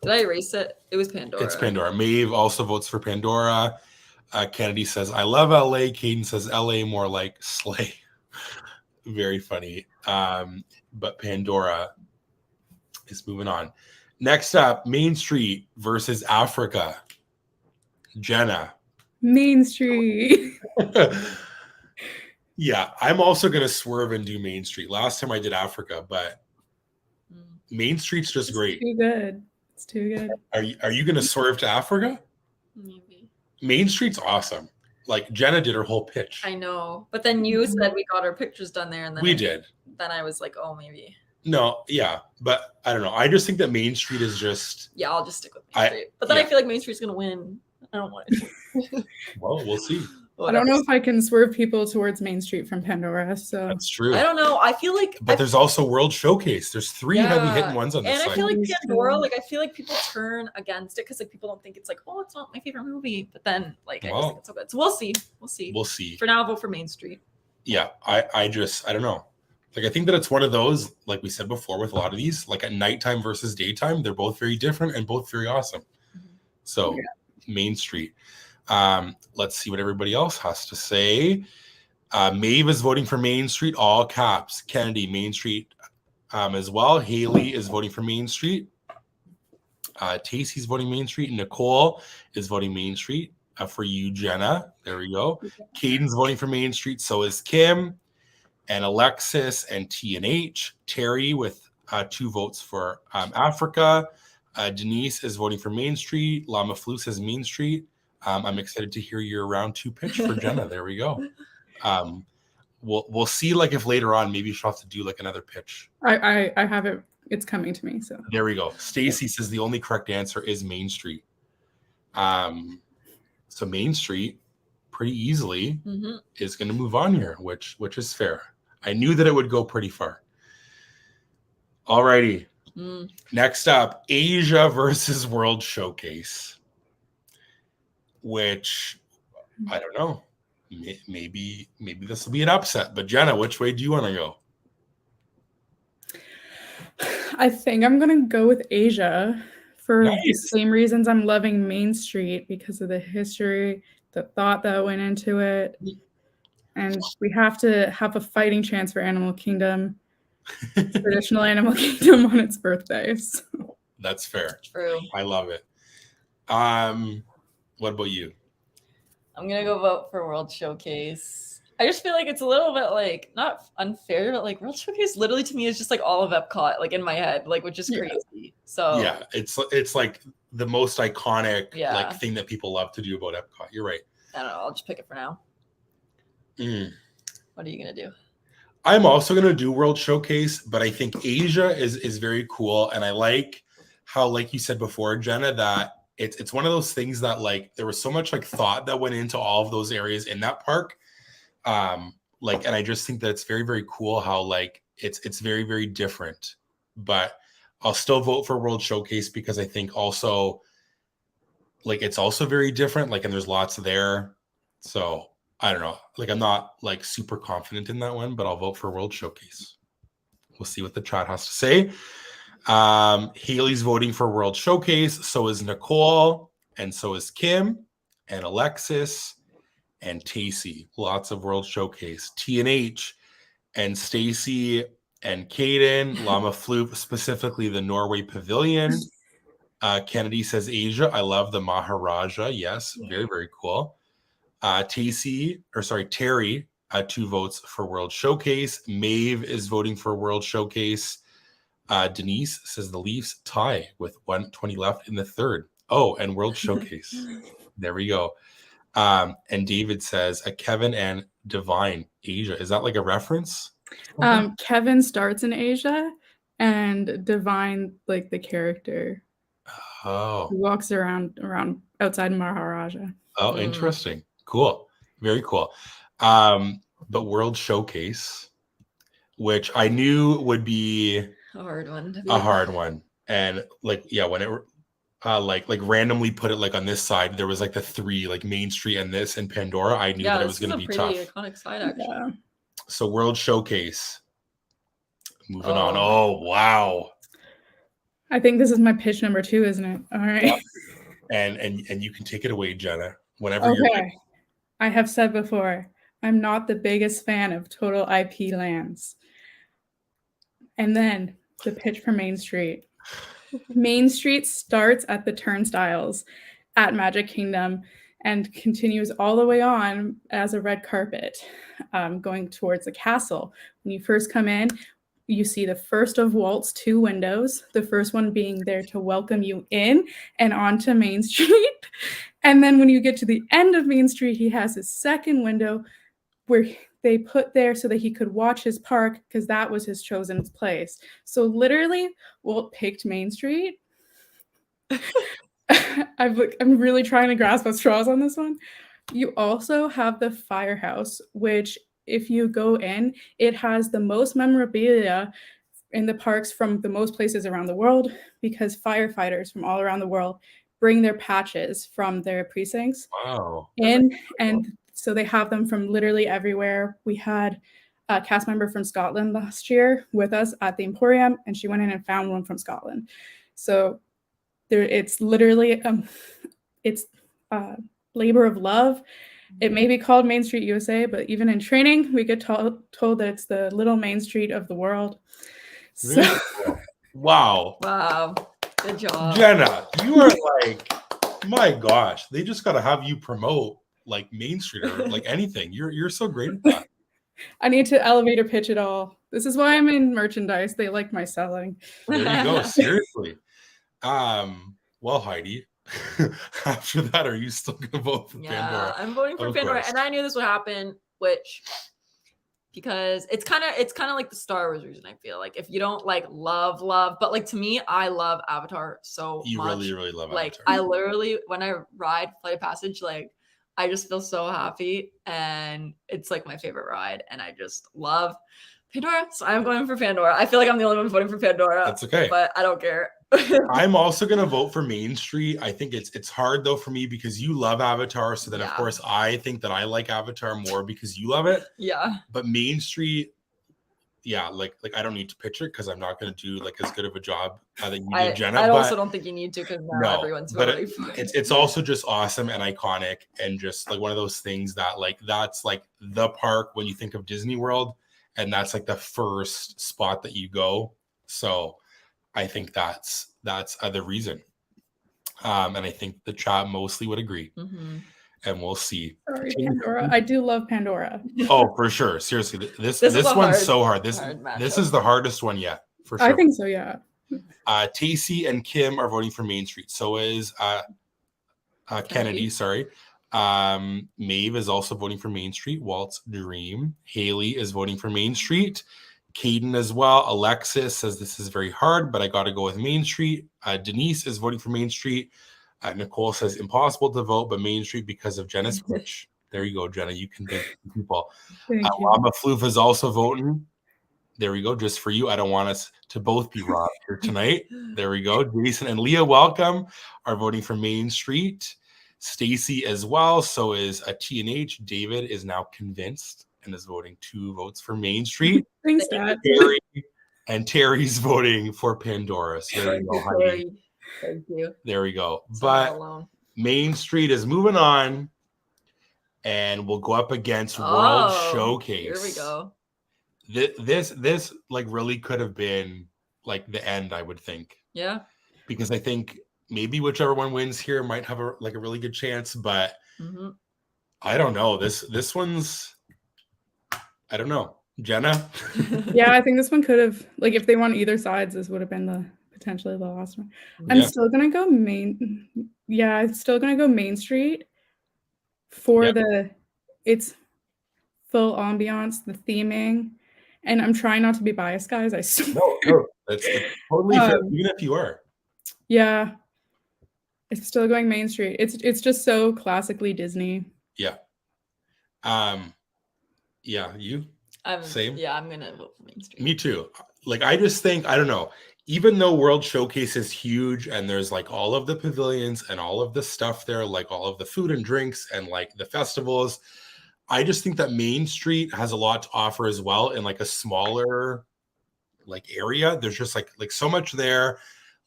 [SPEAKER 2] Did I erase it? It was Pandora.
[SPEAKER 1] it's Pandora. Maeve also votes for Pandora. Kennedy says, I love LA. Caden says, LA more like slay. Very funny. But Pandora is moving on. Next up, Main Street versus Africa. Jenna.
[SPEAKER 3] Main Street.
[SPEAKER 1] Yeah, I'm also going to swerve and do Main Street. Last time I did Africa, but
[SPEAKER 2] Mm.
[SPEAKER 1] Main Street's just
[SPEAKER 3] It's
[SPEAKER 1] great.
[SPEAKER 3] too good. It's too good.
[SPEAKER 1] Are you going to swerve to Africa?
[SPEAKER 2] Maybe.
[SPEAKER 1] Main Street's awesome. Like Jenna did her whole pitch.
[SPEAKER 2] I know. But then you said we got our pictures done there and then
[SPEAKER 1] We did.
[SPEAKER 2] Then I was like, oh maybe.
[SPEAKER 1] No, yeah, but I don't know. I just think that Main Street is just
[SPEAKER 2] Yeah, I'll just stick with Main Street. But then
[SPEAKER 1] yeah.
[SPEAKER 2] I feel like Main Street's gonna win. I don't want it.
[SPEAKER 1] well, we'll see.
[SPEAKER 3] I don't know if I can swerve people towards Main Street from Pandora. So
[SPEAKER 1] That's true.
[SPEAKER 2] I don't know. I feel like
[SPEAKER 1] But there's also World Showcase. There's 3 heavy hitting ones on this
[SPEAKER 2] and I
[SPEAKER 1] side.
[SPEAKER 2] feel like
[SPEAKER 3] That's
[SPEAKER 2] Pandora,
[SPEAKER 3] true.
[SPEAKER 2] like I feel like people turn against it because like people don't think it's like, oh, it's not my favorite movie. But then like I just
[SPEAKER 1] Well,
[SPEAKER 2] think it's so good. So we'll see. We'll see.
[SPEAKER 1] We'll see.
[SPEAKER 2] For now, I'll vote for Main Street.
[SPEAKER 1] Yeah, I don't know. Like I think that it's one of those, like we said before, with a lot of these, like at nighttime versus daytime, they're both very different and both very awesome.
[SPEAKER 2] Mhm.
[SPEAKER 1] So Main Street. Let's see what everybody else has to say. Maeve is voting for Main Street, all caps. Kennedy, Main Street as well. Haley is voting for Main Street. Tacey's voting Main Street. Nicole is voting Main Street. For you, Jenna. There we go. Caden's voting for Main Street. So is Kim and Alexis and T and H. Terry with 2 votes for Africa. Denise is voting for Main Street. Llama Flu says Main Street. I'm excited to hear your round 2 pitch for Jenna. There we go. We'll see like if later on maybe she'll have to do like another pitch.
[SPEAKER 3] I have it. It's coming to me. So
[SPEAKER 1] There we go. Stacy says the only correct answer is Main Street. So Main Street pretty easily
[SPEAKER 2] Mhm.
[SPEAKER 1] is going to move on here, which is fair. I knew that it would go pretty far. Alrighty. Next up, Asia versus World Showcase, which I don't know. Maybe this will be an upset. But Jenna, which way do you want to go?
[SPEAKER 3] I think I'm gonna go with Asia for the
[SPEAKER 1] Nice.
[SPEAKER 3] same reasons I'm loving Main Street, because of the history, the thought that went into it. And we have to have a fighting chance for Animal Kingdom, traditional Animal Kingdom on its birthdays.
[SPEAKER 1] That's fair.
[SPEAKER 2] True.
[SPEAKER 1] I love it. What about you?
[SPEAKER 2] I'm gonna go vote for World Showcase. I just feel like it's a little bit like not unfair, but like World Showcase literally to me is just like all of Epcot, like in my head, like which is crazy. So
[SPEAKER 1] yeah, it's like the most iconic
[SPEAKER 2] Yeah.
[SPEAKER 1] like thing that people love to do about Epcot. You're right.
[SPEAKER 2] I don't know. I'll just pick it for now. What are you gonna do?
[SPEAKER 1] I'm also gonna do World Showcase, but I think Asia is very cool, and I like how, like you said before, Jenna, that it's one of those things that like there was so much like thought that went into all of those areas in that park. Like, and I just think that it's very, very cool how like it's very, very different. But I'll still vote for World Showcase because I think also like it's also very different. Like, and there's lots there. So I don't know. Like, I'm not like super confident in that one, but I'll vote for World Showcase. We'll see what the chat has to say. Haley's voting for World Showcase. So is Nicole, and so is Kim, and Alexis, and Tacey. Lots of World Showcase. T&H, and Stacy, and Kaden. Llama Floop, specifically the Norway Pavilion. Kennedy says Asia. I love the Maharaja. Yes, very, very cool. Terry, 2 votes for World Showcase. Maeve is voting for World Showcase. Denise says the Leafs tie with 120 left in the third. Oh, and World Showcase. There we go. And David says Kevin and Divine Asia. Is that like a reference?
[SPEAKER 3] Kevin starts in Asia, and Divine, like the character,
[SPEAKER 1] who
[SPEAKER 3] walks around outside Maharaja.
[SPEAKER 1] Oh, interesting. Cool. Very cool. But World Showcase, which I knew would be
[SPEAKER 2] a hard one.
[SPEAKER 1] A hard one. And like, yeah, when it like randomly put it like on this side, there was like the 3, like Main Street and this and Pandora. I knew that it was going to be tough.
[SPEAKER 2] Iconic side, actually.
[SPEAKER 3] Yeah.
[SPEAKER 1] So World Showcase. Moving on. Oh, wow.
[SPEAKER 3] I think this is my pitch number 2, isn't it? All right.
[SPEAKER 1] Yeah. And you can take it away, Jenna, whenever you're ready.
[SPEAKER 3] I have said before, I'm not the biggest fan of total IP lands. And then the pitch for Main Street. Main Street starts at the turnstiles at Magic Kingdom and continues all the way on as a red carpet, going towards the castle. When you first come in, you see the first of Walt's 2 windows, the first one being there to welcome you in and onto Main Street. And then when you get to the end of Main Street, he has his second window where they put there so that he could watch his park, because that was his chosen place. So literally, Walt picked Main Street. I'm really trying to grasp at straws on this one. You also have the firehouse, which if you go in, it has the most memorabilia in the parks from the most places around the world, because firefighters from all around the world bring their patches from their precincts in, and so they have them from literally everywhere. We had a cast member from Scotland last year with us at the Emporium, and she went in and found one from Scotland. So it's literally it's labor of love. It may be called Main Street USA, but even in training, we get told that it's the little Main Street of the world. So,
[SPEAKER 1] wow.
[SPEAKER 2] Good job.
[SPEAKER 1] Jenna, you are like, my gosh, they just got to have you promote like Main Street or like anything. You're so great at that.
[SPEAKER 3] I need to elevator pitch it all. This is why I'm in merchandise. They like my selling.
[SPEAKER 1] There you go. Seriously. Well, Heidi, after that, are you still gonna vote for Pandora?
[SPEAKER 2] I'm voting for Pandora, and I knew this would happen, because it's kind of like the Star Wars reason. I feel like if you don't like love, but like to me, I love Avatar so much.
[SPEAKER 1] You really, really love
[SPEAKER 2] like,
[SPEAKER 1] Avatar.
[SPEAKER 2] I literally, when I ride Flight of Passage, like I just feel so happy, and it's like my favorite ride, and I just love Pandora. So I'm going for Pandora. I feel like I'm the only one voting for Pandora.
[SPEAKER 1] That's okay.
[SPEAKER 2] But I don't care.
[SPEAKER 1] I'm also gonna vote for Main Street. I think it's hard though for me because you love Avatar. So then of course I think that I like Avatar more because you love it.
[SPEAKER 2] Yeah.
[SPEAKER 1] But Main Street, yeah, like I don't need to pitch it because I'm not gonna do like as good of a job that you did, Jenna.
[SPEAKER 2] I also don't think you need to because now everyone's voting for it.
[SPEAKER 1] It's also just awesome and iconic and just like one of those things that like that's like the park when you think of Disney World, and that's like the first spot that you go. So I think that's the reason. And I think the chat mostly would agree.
[SPEAKER 2] Mm-hmm.
[SPEAKER 1] And we'll see.
[SPEAKER 3] Sorry, Pandora. I do love Pandora.
[SPEAKER 1] Oh, for sure. Seriously, this one's so hard. This is the hardest one yet, for sure.
[SPEAKER 3] I think so, yeah.
[SPEAKER 1] Tacey and Kim are voting for Main Street. So is Kennedy, sorry. Maeve is also voting for Main Street. Walt's Dream. Haley is voting for Main Street. Caden as well. Alexis says this is very hard, but I got to go with Main Street. Denise is voting for Main Street. Nicole says impossible to vote, but Main Street because of Jenna's pitch. There you go, Jenna. You can think people. Lama Floof is also voting. There we go. Just for you. I don't want us to both be robbed here tonight. There we go. Jason and Leah, welcome, are voting for Main Street. Stacy as well. So is a TNH. David is now convinced and is voting 2 votes for Main Street.
[SPEAKER 3] Thanks, Dad.
[SPEAKER 1] And Terry's voting for Pandora. So there we go, honey.
[SPEAKER 2] Thank you.
[SPEAKER 1] There we go. But Main Street is moving on, and we'll go up against World Showcase.
[SPEAKER 2] Here we go.
[SPEAKER 1] This like really could have been like the end, I would think.
[SPEAKER 2] Yeah. Because
[SPEAKER 1] I think maybe whichever one wins here might have a really good chance, but I don't know. This one's, I don't know. Jenna?
[SPEAKER 3] Yeah, I think this one could have, like, if they won either sides, this would have been potentially the last one. I'm still gonna go Main. Yeah, I'm still gonna go Main Street for it's full ambiance, the theming, and I'm trying not to be biased, guys. I swear.
[SPEAKER 1] No, that's totally fair, even if you are. Yeah,
[SPEAKER 3] it's still going Main Street. It's just so classically Disney.
[SPEAKER 1] Yeah. Yeah, you? Same?
[SPEAKER 2] Yeah, I'm gonna vote for Main Street.
[SPEAKER 1] Me too. Like, I just think, I don't know, even though World Showcase is huge and there's like all of the pavilions and all of the stuff there, like all of the food and drinks and like the festivals, I just think that Main Street has a lot to offer as well in like a smaller like area. There's just like so much there.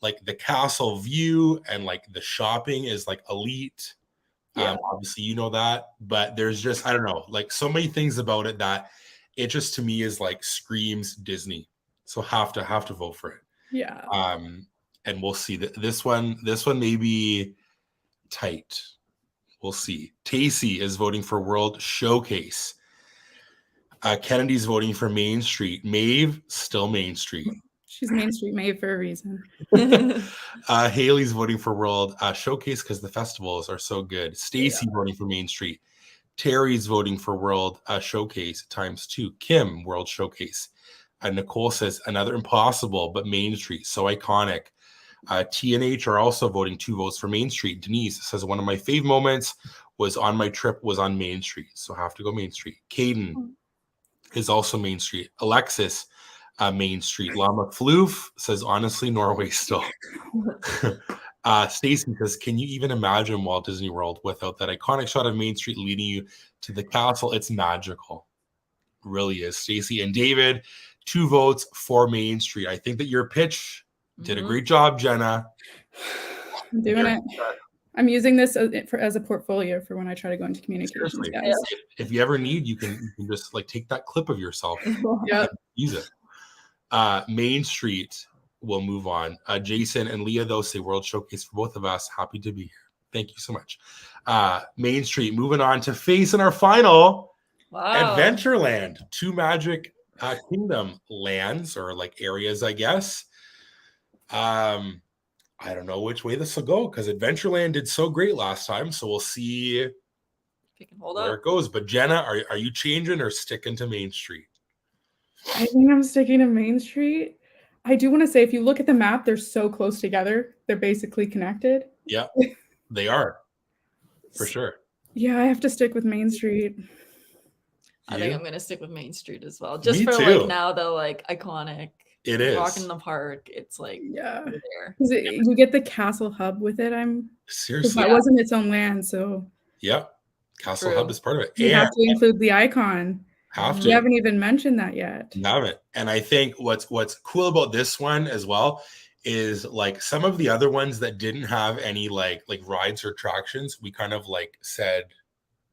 [SPEAKER 1] Like the castle view and like the shopping is like elite. Obviously, you know that, but there's just, I don't know, like so many things about it that it just to me is like screams Disney. So have to vote for it.
[SPEAKER 3] Yeah.
[SPEAKER 1] And we'll see that this one may be tight. We'll see. Tacey is voting for World Showcase. Kennedy's voting for Main Street. Maeve, still Main Street.
[SPEAKER 3] She's Main Street Maeve for a reason.
[SPEAKER 1] Haley's voting for World Showcase because the festivals are so good. Stacy voting for Main Street. Terry's voting for World Showcase ×2. Kim, World Showcase. Nicole says another impossible, but Main Street, so iconic. TNH are also voting 2 votes for Main Street. Denise says one of my fave moments was on my trip was on Main Street, so have to go Main Street. Caden is also Main Street. Alexis, Main Street. Lama Floof says honestly Norway still. Stacy says, can you even imagine Walt Disney World without that iconic shot of Main Street leading you to the castle? It's magical. It really is. Stacy and David, 2 votes for Main Street. I think that your pitch did a great job, Jenna.
[SPEAKER 3] I'm doing it. I'm using this as a portfolio for when I try to go into communications, guys.
[SPEAKER 1] If you ever need, you can just like take that clip of yourself and use it. Main Street will move on. Jason and Leah, though, say World Showcase for both of us. Happy to be here. Thank you so much. Main Street, moving on to face in our final Adventureland. 2 Magic Kingdom lands or like areas, I guess. I don't know which way this will go because Adventureland did so great last time. So we'll see
[SPEAKER 2] if you can hold
[SPEAKER 1] where it goes. But Jenna, are you changing or sticking to Main Street?
[SPEAKER 3] I think I'm sticking to Main Street. I do want to say, if you look at the map, they're so close together. They're basically connected.
[SPEAKER 1] Yeah, they are. For sure.
[SPEAKER 3] Yeah, I have to stick with Main Street.
[SPEAKER 2] I think I'm gonna stick with Main Street as well. Just
[SPEAKER 1] Me
[SPEAKER 2] for
[SPEAKER 1] too.
[SPEAKER 2] like now the like iconic.
[SPEAKER 1] It is.
[SPEAKER 2] Walk in the park. It's like
[SPEAKER 3] Yeah.
[SPEAKER 2] there.
[SPEAKER 3] 'Cause you get the castle hub with it. Because
[SPEAKER 1] Seriously.
[SPEAKER 3] that wasn't its own land, so
[SPEAKER 1] Yeah. Castle
[SPEAKER 2] True.
[SPEAKER 1] Hub is part of it.
[SPEAKER 3] you have to include the icon.
[SPEAKER 1] Have
[SPEAKER 3] We
[SPEAKER 1] to.
[SPEAKER 3] haven't even mentioned that yet.
[SPEAKER 1] You haven't. And I think what's cool about this one as well is like some of the other ones that didn't have any like rides or attractions, we kind of like said,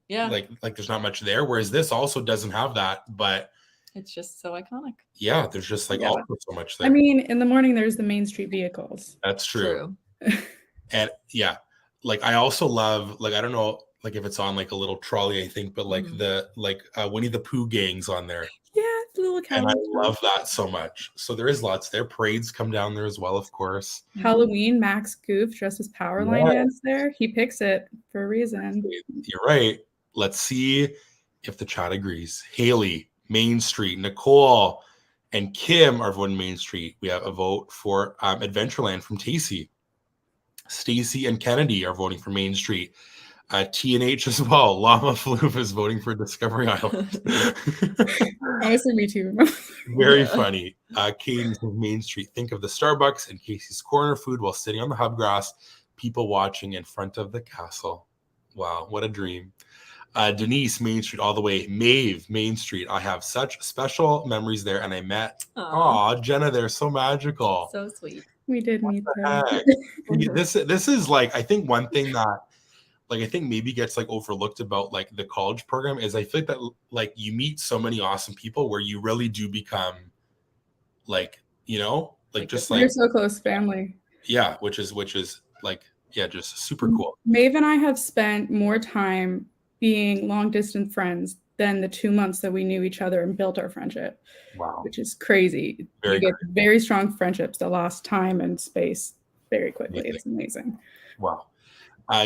[SPEAKER 2] Yeah,
[SPEAKER 1] like there's not much there. Whereas this also doesn't have that, but
[SPEAKER 2] it's just so iconic.
[SPEAKER 1] yeah, there's just like
[SPEAKER 3] Yeah.
[SPEAKER 1] also so much there.
[SPEAKER 3] I mean, in the morning there's the Main Street vehicles.
[SPEAKER 1] That's true. And yeah, like I also love, like I don't know like if it's on like a little trolley, I think, but like the Winnie the Pooh gang's on there.
[SPEAKER 3] Yeah, the little
[SPEAKER 1] And I
[SPEAKER 3] cabin.
[SPEAKER 1] love that so much. So there is lots there. Parades come down there as well, of course.
[SPEAKER 3] Halloween, Max Goof dressed as Powerline dance there. He picks it for a reason.
[SPEAKER 1] You're right. Let's see if the chat agrees. Haley, Main Street, Nicole, and Kim are voting Main Street. We have a vote for Adventureland from Tacey. Stacy and Kennedy are voting for Main Street. T&H as well. Llama Floof is voting for Discovery Island.
[SPEAKER 3] Honestly, me too.
[SPEAKER 1] Very funny. Cadence of Main Street. Think of the Starbucks and Casey's Corner food while sitting on the hub grass. People watching in front of the castle. Wow, what a dream. Denise, Main Street all the way. Maeve, Main Street. I have such special memories there, and I met Jenna there. So magical.
[SPEAKER 2] So sweet.
[SPEAKER 3] We did meet
[SPEAKER 1] them. This is like, I think one thing that like I think maybe gets like overlooked about like the college program is I feel like that like you meet so many awesome people where you really do become like, you know, like just like
[SPEAKER 3] you're so close family.
[SPEAKER 1] Yeah, which is like, yeah, just super cool.
[SPEAKER 3] Maeve and I have spent more time being long distance friends than the 2 months that we knew each other and built our friendship.
[SPEAKER 1] Wow.
[SPEAKER 3] Which is crazy. You get very strong friendships that lost time and space very quickly. Amazing. It's amazing.
[SPEAKER 1] Wow.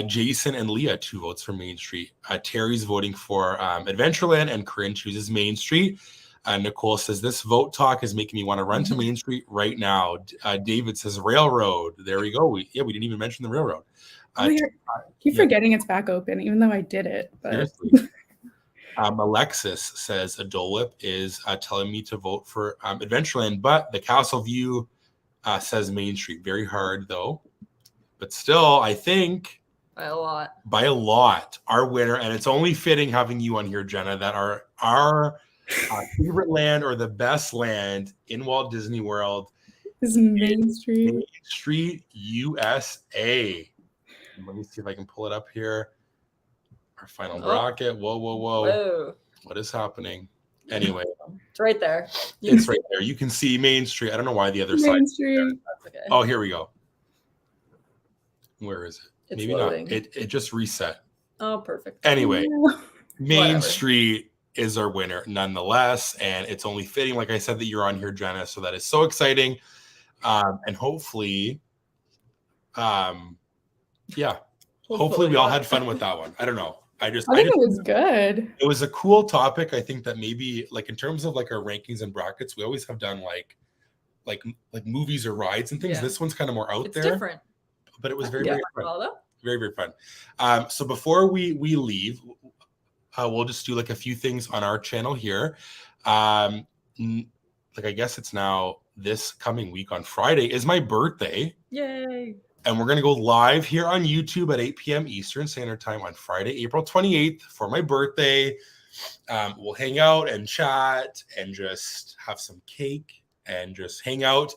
[SPEAKER 1] Jason and Leah, 2 votes for Main Street. Terry's voting for Adventureland, and Corinne chooses Main Street. Nicole says, this vote talk is making me want to run to Main Street right now. David says, Railroad. There we go. We didn't even mention the railroad.
[SPEAKER 3] Keep forgetting it's back open, even though I did it. But.
[SPEAKER 1] Alexis says, a Dole Whip is telling me to vote for Adventureland, but the Castle View says Main Street. Very hard, though. But still, I think... By a lot. Our winner, and it's only fitting having you on here, Jenna, that our favorite land or the best land in Walt Disney World
[SPEAKER 3] is Main Street.
[SPEAKER 1] Main Street, USA. Let me see if I can pull it up here. Our final bracket. Whoa. What is happening? Anyway.
[SPEAKER 2] It's right there.
[SPEAKER 1] It's right there. You can see Main Street. I don't know why the other side.
[SPEAKER 3] Main Street.
[SPEAKER 2] That's okay.
[SPEAKER 1] Oh, here we go. Where is it?
[SPEAKER 2] It's
[SPEAKER 1] Maybe
[SPEAKER 2] loading.
[SPEAKER 1] not. It just reset.
[SPEAKER 2] Oh, perfect.
[SPEAKER 1] Anyway, Main Street is our winner nonetheless. And it's only fitting, like I said, that you're on here, Jenna. So that is so exciting. And hopefully, hopefully we all had fun with that one. I don't know. I think
[SPEAKER 3] it was good.
[SPEAKER 1] It was a cool topic. I think that maybe like in terms of like our rankings and brackets, we always have done like movies or rides and things.
[SPEAKER 2] Yeah.
[SPEAKER 1] This one's kind of more out there.
[SPEAKER 2] Different.
[SPEAKER 1] But it was very, very fun.
[SPEAKER 2] Well,
[SPEAKER 1] very, very fun. So before we leave, we'll just do like a few things on our channel here. Like I guess it's now this coming week on Friday is my birthday.
[SPEAKER 2] Yay.
[SPEAKER 1] And we're going to go live here on YouTube at 8 p.m. Eastern Standard Time on Friday, April 28th for my birthday. We'll hang out and chat and just have some cake and just hang out.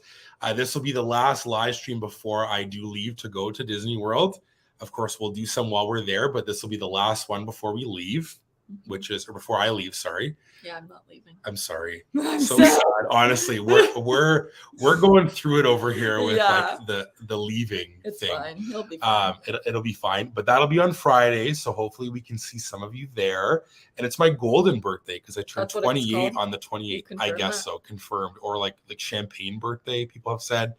[SPEAKER 1] This will be the last live stream before I do leave to go to Disney World. Of course, we'll do some while we're there, but this will be the last one before we leave, or before I leave, sorry.
[SPEAKER 2] Yeah, I'm not leaving.
[SPEAKER 1] I'm sorry. So sad. Honestly, we're going through it over here with like the leaving
[SPEAKER 2] it's
[SPEAKER 1] thing.
[SPEAKER 2] Fine. It'll be fine.
[SPEAKER 1] It'll be fine, but that'll be on Friday, so hopefully we can see some of you there. And it's my golden birthday because I turned 28 on the 28th. I guess so, confirmed, or like champagne birthday. People have said.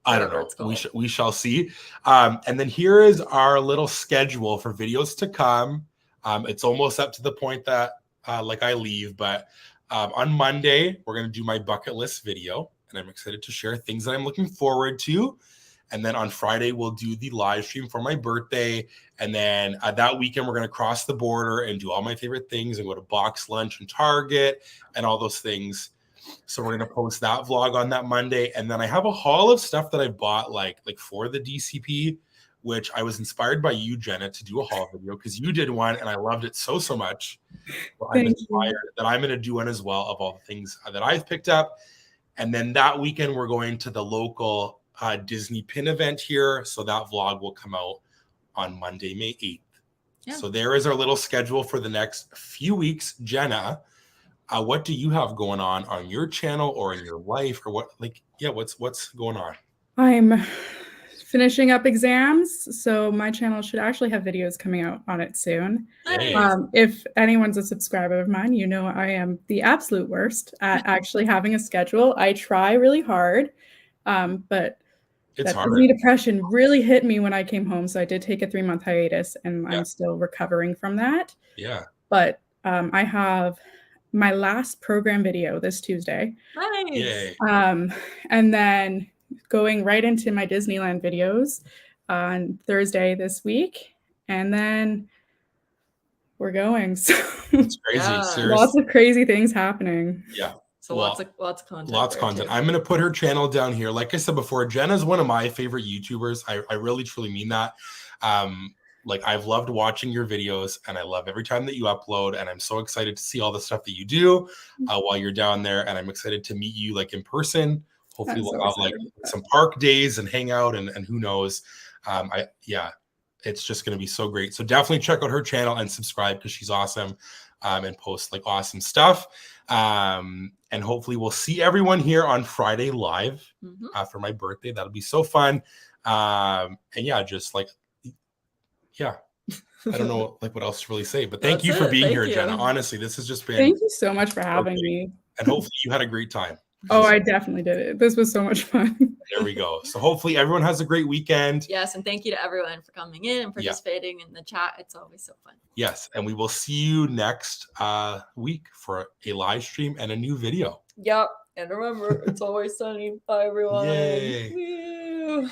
[SPEAKER 1] I don't know. We shall see. And then here is our little schedule for videos to come. It's almost up to the point that like I leave, but on Monday we're going to do my bucket list video, and I'm excited to share things that I'm looking forward to. And then on Friday, we'll do the live stream for my birthday. And then that weekend, we're going to cross the border and do all my favorite things and go to box lunch and Target and all those things. So we're going to post that vlog on that Monday. And then I have a haul of stuff that I bought like for the DCP, which I was inspired by you, Jenna, to do a haul video because you did one and I loved it so much. So I'm inspired that I'm going to do one as well of all the things that I've picked up. And then that weekend, we're going to the local Disney pin event here. So that vlog will come out on Monday, May 8th. Yeah. So there is our little schedule for the next few weeks. Jenna, what do you have going on your channel or in your life or what's going on?
[SPEAKER 3] I'm finishing up exams, so my channel should actually have videos coming out on it soon.
[SPEAKER 1] Nice.
[SPEAKER 3] If anyone's a subscriber of mine, you know I am the absolute worst at actually having a schedule. I try really hard, but
[SPEAKER 1] it's hard.
[SPEAKER 3] Disney depression really hit me when I came home, so I did take a 3-month hiatus, and I'm still recovering from that.
[SPEAKER 1] Yeah.
[SPEAKER 3] But I have my last program video this Tuesday.
[SPEAKER 2] Nice.
[SPEAKER 1] Yay.
[SPEAKER 3] And then going right into my Disneyland videos on Thursday this week. And then we're going. So
[SPEAKER 1] it's crazy. Seriously.
[SPEAKER 3] Lots of crazy things happening.
[SPEAKER 1] Yeah.
[SPEAKER 2] So lots of content.
[SPEAKER 1] Lots of content. I'm going to put her channel down here. Like I said before, Jenna's one of my favorite YouTubers. I really, truly mean that. I've loved watching your videos and I love every time that you upload, and I'm so excited to see all the stuff that you do while you're down there. And I'm excited to meet you in person. Hopefully we'll have some park days and hang out and who knows. It's just going to be so great. So definitely check out her channel and subscribe because she's awesome and posts awesome stuff. And hopefully we'll see everyone here on Friday live for my birthday. That'll be so fun. I don't know what else to really say, but thank you for being here, Jenna. Honestly, this has just been.
[SPEAKER 3] Thank you so much for having me.
[SPEAKER 1] And hopefully you had a great time.
[SPEAKER 3] Oh, I definitely did it. This was so much fun.
[SPEAKER 1] There we go. So hopefully everyone has a great weekend.
[SPEAKER 2] Yes, and thank you to everyone for coming in and participating in the chat. It's always so fun.
[SPEAKER 1] Yes, and we will see you next week for a live stream and a new video.
[SPEAKER 2] Yep, and remember, it's always sunny. Bye, everyone.
[SPEAKER 1] Yay.